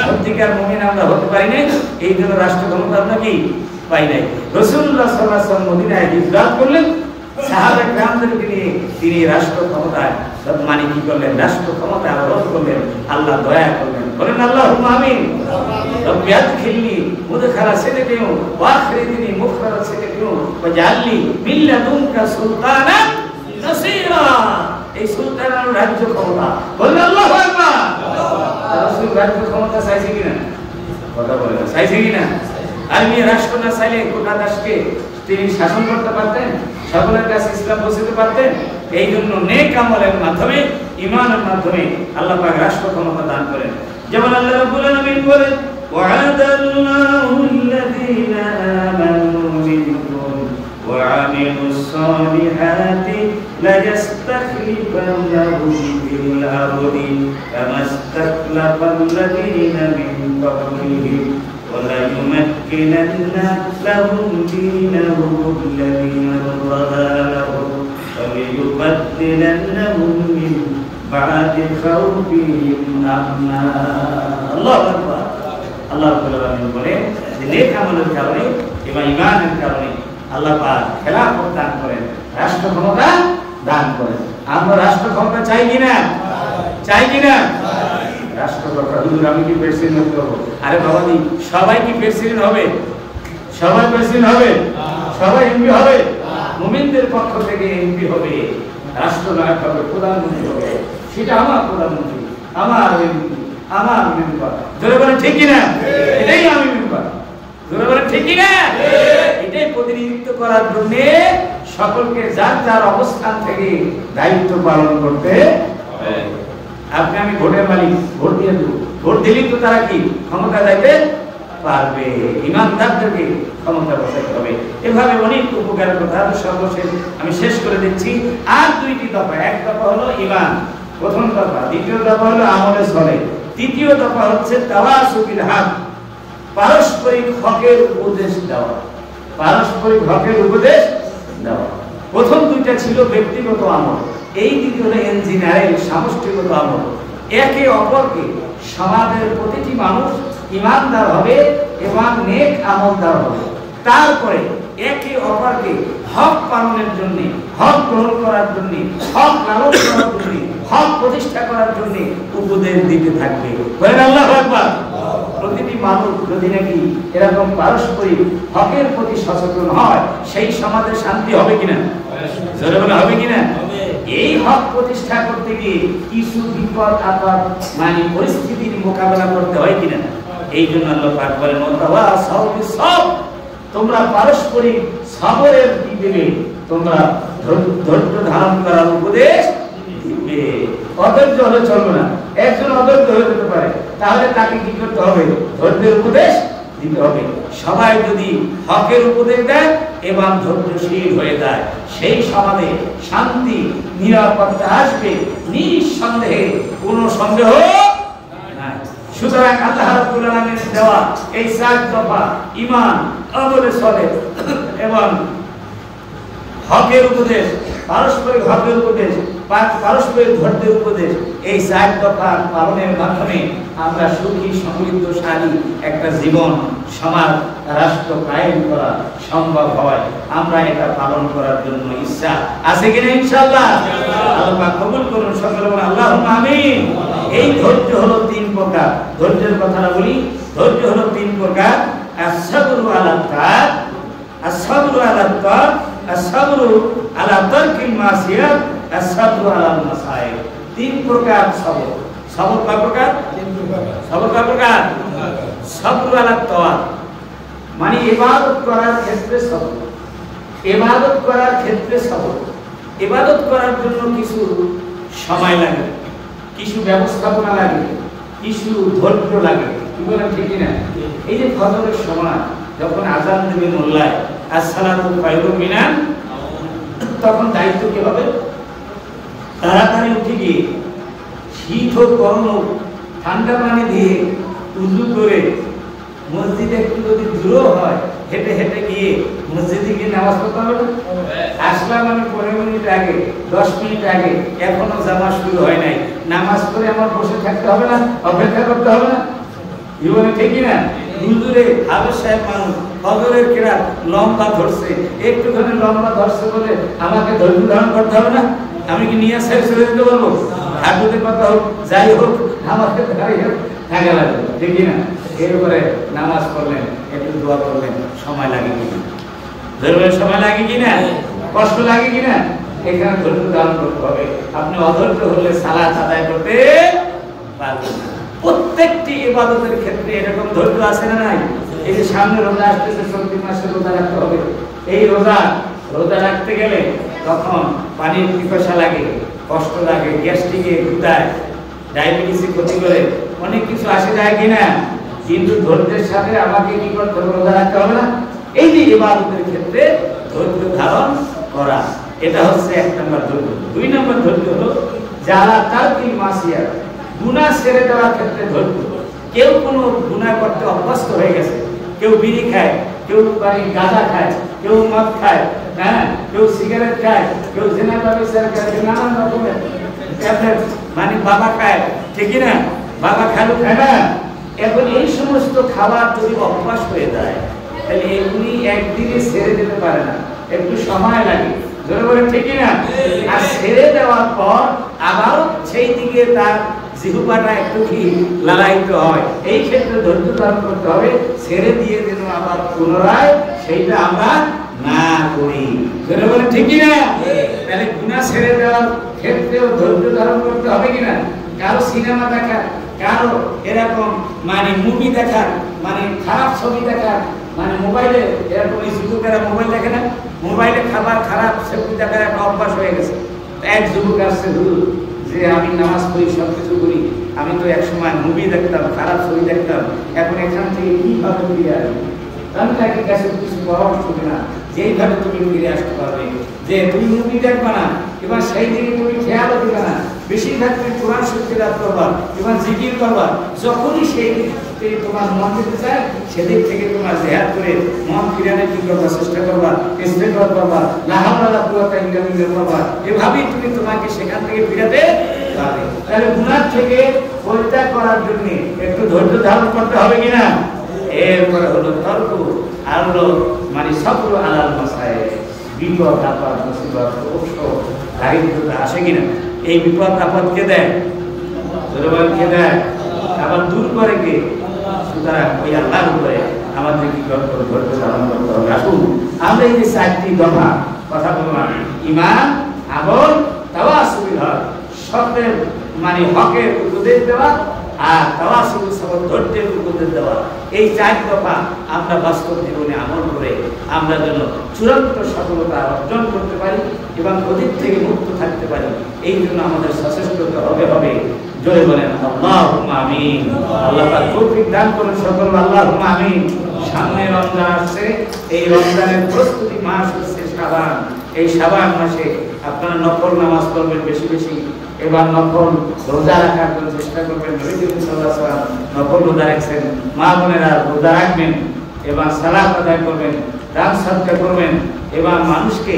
সত্যিকার মুমিন আমরা হতে পারি না, এই জন্য রাষ্ট্র ক্ষমতা আমরা কি পাই নাই। রাসূলুল্লাহ সাল্লাল্লাহু আলাইহি ওয়াসাল্লাম মদিনায় হিজরত করলেন, সাহাবা কিরামদেরকে নিয়ে তিনি রাষ্ট্র ক্ষমতায় মানে কি করলেন, রাষ্ট্র ক্ষমতা আরোহণ করলেন, আল্লাহ দয়া করলেন। বলেন আল্লাহুম্মা আমিন। রব্বি আদখিলনি মুদখালা সিদকিন ওয়া আখরিজনি মুখরাজা সিদকিন ওয়াজআলনি মিন লাদুনকা সুলতানান নাসীরা। এই সুলতানার রাজ্য ক্ষমতা, বলেন আল্লাহু আকবার। রাসূল রাজ্য ক্ষমতা চাইছে কিনা? কথা বলেন, চাইছে কিনা? আর আমি রাষ্ট্র না চাইলে গোটা দেশকে তিনি শাসন করতে পারতেন, সকলের কাছে ইসলাম পৌঁছাতে পারতেন। এই জন্য নেক আমলের মাধ্যমে, ঈমানের মাধ্যমে আল্লাহ পাক রাষ্ট্র ক্ষমতা দান করেন। যেমন আল্লাহ রাব্বুল আলামিন বলেন, ওয়া'আদাল্লাহু আল্লাযীনা আমানু মিনকুম ওয়া আমিলুস সালিহাতি লায়াস্তাখলিফান্নাহুম ফিল আরদি কামাস্তাখলাফাল্লাযীনা মিন ক্বাবলিহিম وَلَيُمَكِّنَنَّ لَهُمْ دِينَهُمُ الَّذِي ارْتَضَىٰ لَهُمْ وَلَيُبَدِّلَنَّهُم مِّن بَعْدِ خَوْفِهِمْ أَمْنًا। আল্লাহু আকবার। আল্লাহ রাব্বুল আলামিন বলেন যে নেক আমলের কারণে এবং ঈমানের কারণে আল্লাহ পাক খেলাফত দান করেন, রাষ্ট্র ক্ষমতা দান করেন। আমরা রাষ্ট্র ক্ষমতা চাই কিনা? চাই কিনা? রাষ্ট্রকর্তা হুজুর আমি কি প্রেসিডেন্ট হব? আরে বাবাজি, সবাই কি প্রেসিডেন্ট হবে? সবাই প্রেসিডেন্ট হবে? সবাই এমপি হবে? মুমিনদের পক্ষ থেকে এমপি হবে, রাষ্ট্রনায়ক হবে, প্রধানমন্ত্রী হবে। সেটা আমার প্রধানমন্ত্রী, আমার এমপি, আমার মেম্বার। জোরে বলেন ঠিক কিনা? এটাই আমি মেম্বার। জোরে বলেন ঠিক কিনা? এটাই প্রতিনিধিত্ব করার জন্য সকলকে যার যার অবস্থান থেকে দায়িত্ব পালন করতে হবে। আপনি আমি ভোটের মালিক, ভোট দিয়ে দেব, ভোট দিলেই তো তারা কি ক্ষমতা যাইতে পারবে। ইমানদারদেরকে ক্ষমতা বসাতে হবে। এভাবে অনেক উপকারের কথা সর্বশেষ আমি শেষ করে দিচ্ছি। আর দুইটি দফা, এক দফা হলো ঈমান, প্রথম দফা। দ্বিতীয় দফা হলো আমলে চলে। তৃতীয় দফা হচ্ছে তাওয়াসুবিল হক, পারস্পরিক হকের উপদেশ দেওয়া। পারস্পরিক হকের উপদেশ দেওয়া। প্রথম দুইটা ছিল ব্যক্তিগত আমল, এই দিকে হলো ইঞ্জিনিয়ারিং, সামষ্টিকগত আমল। একে অপরকে সমাজের প্রতিটি মানুষ ঈমানদার হবে এবং নেক আমলদার হবে। তারপরে একে অপরকে হক পালনের জন্য, হক গ্রহণ করার জন্য, হক লালন করার জন্য, হক প্রতিষ্ঠা করার জন্য উপদেশ দিতে থাকবে। বলেন আল্লাহু আকবার। প্রতিটি মানুষ যদি নাকি এরকম পারস্পরিক হকের প্রতি সচেতন হয়, সেই সমাজে শান্তি হবে কিনা? হবে কিনা? এই হক প্রতিষ্ঠা করতে গিয়ে কিছু বিপদ আপদ মানে পরিস্থিতির মোকাবেলা করতে হয় কিনা? এই জন্য আল্লাহ পাক বলেন, তোমরা পারস্পরিক সবরের দিবে, তোমরা ধৈর্য ধারণ করার উপদেশ দিবে। অধৈর্য হলে চলবে না। একজন অধৈর্য হয়ে যেতে পারে, তাহলে তাকে কি করতে হবে? ধৈর্যের উপদেশ দিতে হবে। সবাই যদি হকের উপদেশ দেয় এবং ধৈর্যশীল হয়ে যায়, সেই সমাজে শান্তি নিরাপত্তা আসবে, নিঃসন্দেহে, কোনো সন্দেহ নাই। সুতরাং আল্লাহ রাব্বুল আলামিনের দেওয়া এই চার দফা ঈমান, আমলে চলে এবং হকের উপদেশ, পারস্পরিক হকের উপদেশ, পারস্পরিক ধৈর্যের উপদেশ, এই চার দফা পালনের মাধ্যমে আমরা সুখী সমৃদ্ধশালী একটা জীবন, সমাজ, রাষ্ট্র কায়েম করা সম্ভব হয়। আমরা এটা পালন করার জন্য ইচ্ছা আছে কিনা? ইনশাআল্লাহ। আল্লাহ কবুল করুন। সকলে বলেন আল্লাহুম্মা আমিন। এই ধৈর্য হলো তিন প্রকার। ধৈর্যের কথাটা বলি। ধৈর্য হলো তিন প্রকার। আস-সাবরু আলা তাআত, আস-সাবরু আলা তাআত, আস-সাবরু আলা তারকিল মাসিয়াত, আস-সাবরু আলা মাসায়েব। তিন প্রকার সবর। সবর কয় প্রকার? সবর কয় প্রকার? সবর আলা তাওয়া, মানে ইবাদত করার ক্ষেত্রে সবর, ইবাদত করার ক্ষেত্রে সবর। ইবাদত করার জন্য কিছু সময় লাগে, কিছু ব্যবস্থাপনা লাগে, কিছু ধৈর্য লাগে, কি বলেন ঠিক না? এই যে ফজরের সময় যখন আযান দিবে মোল্লায় আসসালাতু খায়রুম মিনান, তখন দায়িত্ব কি হবে? তাড়াতাড়ি উঠে গিয়ে শীত হোক গরম হোক ঠান্ডা পানি দিয়ে উযু করে মসজিদে একটু যদি দূর হয় হেঁটে হেঁটে গিয়ে মসজিদে গিয়ে নামাজ পড়তে হবে না? আসলাম আমি 15 মিনিট আগে, 10 মিনিট আগে, এখনো জামা শুরু হয় নাই, নামাজ পড়ে আমার বসে থাকতে হবে না? অপেক্ষা করতে হবে না? জীবনে ঠিকই না? হুজুরে হাফেজ সাহেব মানুষ ফজরের কিরাত লম্বা ধরছে, একটুখানি লম্বা ধরছে বলে আমাকে ধৈর্য ধারণ করতে হবে না? আমি কি নিয়ে ছেড়ে চলে যেতে বলবো? হাজুদের কথা হোক যাই হোক আমাকে দাঁড়িয়ে থাকা লাগবে, ঠিকই না? এরপরে নামাজ পড়লেন, একটু দোয়া করলেন, সময় লাগে কিনা? ধৈর্যের সময় লাগে কিনা? কষ্ট লাগে কিনা? এখানে ধৈর্য ধারণ করতে হবে। আপনি অধৈর্য হলে সালাত আদায় করতে পারবেন না। প্রত্যেকটি ইবাদতের ক্ষেত্রে এরকম ধৈর্য আছে না নাই? এই যে সামনে রোজা আসতেছে, চলতি মাসে রোজা রাখতে হবে। এই রোজা রাখতে গেলে তখন পানির পিপাসা লাগে, কষ্ট লাগে, গ্যাস্ট্রিকে ঘুটায়, ডায়াবেটিসে ক্ষতি করে, অনেক কিছু আসে যায় কিনা? কিন্তু ধৈর্যের সাথে আমাকে কি করতে হবে? রোজা রাখতে হবে না? এই যে ইবাদতের ক্ষেত্রে ধৈর্য ধারণ করা, এটা হচ্ছে 1 নম্বর ধৈর্য। 2 নম্বর ধৈর্য হলো যারা তারকিল মাসিয়া, গুনাহ ছেড়ে দেওয়ার ক্ষেত্রে ধৈর্য। কেউ কোনো গুনাহ করতে অভ্যস্ত হয়ে গেছে, কেউ বিড়ি খায়, কেউ গাঁজা খায়, কেউ মদ খায়, হ্যাঁ, কেউ সিগারেট খায়, কেউ জিনা ব্যবসা খায়, নানান রকমের ট্যাবলেট, মানে বাবা খায়, ঠিক না? বাবা খালু খায় না? এখন এই সমস্ত খাবার যদি অভ্যাস হয়ে যায় তাহলে এগুলি একদিনে ছেড়ে দিতে পারে না, একটু সময় লাগে, ধরে বলে ঠিক না? আর ছেড়ে দেওয়ার পর আবার সেই দিকে তার জিহ্বাটা একটু কি লালায়িত হয়। এই ক্ষেত্রে ধৈর্য ধারণ করতে হবে, ছেড়ে দিয়ে যেন আবার পুনরায় সেইটা আমরা না করি, ধরে বলে ঠিক না? তাহলে গুনাহ ছেড়ে দেওয়ার ক্ষেত্রেও ধৈর্য ধারণ করতে হবে কিনা? কারো সিনেমা দেখা, কারো এরকম মানে মুভি দেখা, মানে খারাপ ছবি দেখা, মানে মোবাইলে এরকম এই যুবকেরা মোবাইল দেখে না, মোবাইলে খাবার খারাপ ছবি দেখার একটা অভ্যাস হয়ে গেছে। এক যুবক আসছে যে আমি নামাজ পড়ি, সব কিছু করি, আমি তো এক সময় মুভি দেখতাম, খারাপ ছবি দেখতাম, এখন এখান থেকে কিভাবে ফিরে আসবো? আমি তাকে কাছে কিছু পরামর্শ দিলাম, যেইভাবে তুমি ফিরে আসতে পারবে, যে তুমি মুভি দেখবা না, এবার সেই দিকে তুমি খেয়ালও দিবে না, বেশিরভাগ তুমি কোরআন শরীফ তেলাওয়াত করবা, এবার জিকির করবা, যখনই সেই দিকে তোমার মন যেতে চায় সেদিক থেকে তোমার জিহাদ করে মন ফিরানোর কি করবা? চেষ্টা করবা, ইস্তেগফার করবা, লা হাওলা ওয়ালা কুওয়াতা ইল্লা বিল্লাহ করবা, এভাবেই তুমি তোমাকে সেখান থেকে ফিরাতে পারবে। তাহলে গুনাহ থেকে পরিত্যাগ করার জন্য একটু ধৈর্য ধারণ করতে হবে কিনা? এরপরে হলো তর্ক, আর হলো মানে সবর আলাল মাসায়ে, বিপদ আপদ মুসিবত কষ্ট দারিদ্রতা আসে কিনা? এই বিপদ আপদ কে দেয়? জনগণ কে দেয়? আবার দূর করে কে? সুতরাং ওই আল্লাহর উপরে আমাদের কি করতে হবে? ধৈর্য ধারণ করতে হবে। আসুন আমরা এই যে 4টি দফা কথা বললাম, ঈমান, আমল, তাওয়াসুল হক, সত্যের মানে হকের উপদেশ দেওয়া, আর তাওয়াসুল সবর ধৈর্যের উপদেশ দেওয়া, এই 4 দফা আমরা বাস্তব জীবনে আমল করে আমরা যেন চূড়ান্ত সফলতা অর্জন করতে পারি এবং ওদের থেকে মুক্ত থাকতে পারি, এই জন্য আমাদের সচেষ্ট হবে। জোরে বলেন আল্লাহুম্মা আমিন। আল্লাহ পাক তৌফিক দান করুন সকল, আল্লাহুম্মা আমিন। সামনে রমজান আসছে, এই রমজানের প্রস্তুতি মাস হচ্ছে শাবান। এই শাবান মাসে আপনারা নফল নামাজ পড়বেন বেশি বেশি, এবার নফল রোজা রাখার জন্য চেষ্টা করবেন। নবী করিম সাল্লাল্লাহু আলাইহি ওয়াসাল্লাম নফল রোজা রাখছেন, মা বোনেরা রোজা রাখবেন এবং সালাত আদায় করবেন, দান সদকা করবেন এবং মানুষকে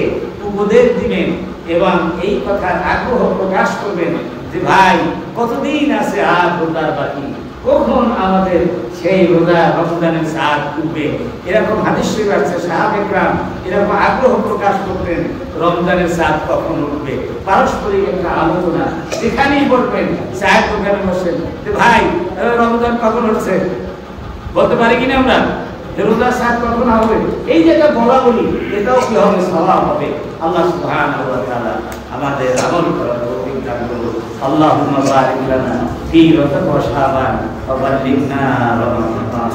উপদেশ দিবেন এবং এই কথার আগ্রহ প্রকাশ করবেন যে ভাই কতদিন আছে আর রোজার বাকি, কখন আমাদের সেই রোজা রমজানের চাঁদ উঠবে। এরকম হাদিস শরীফ আছে, সাহাবায়ে কেরাম এরকম আগ্রহ প্রকাশ করতেন রমজানের চাঁদ কখন উঠবে। পারস্পরিক একটা আলোচনা, যেখানেই বলবেন চায়ের দোকানে বসেন যে ভাই রমজান কখন উঠছে, বলতে পারি কিনা আমরা রোজার চাঁদ কখন হবে? এই যেটা বলা বলি এটাও কি হবে? সওয়াব হবে। আল্লাহ সুবহানাহু ওয়া তাআলা আমাদের আমল করার তৌফিক দান করুন। আল্লাহুম্মা বারিক লানা ফি রজব ওয়া শাবান ওয়া বাল্লিগনা রমাদান।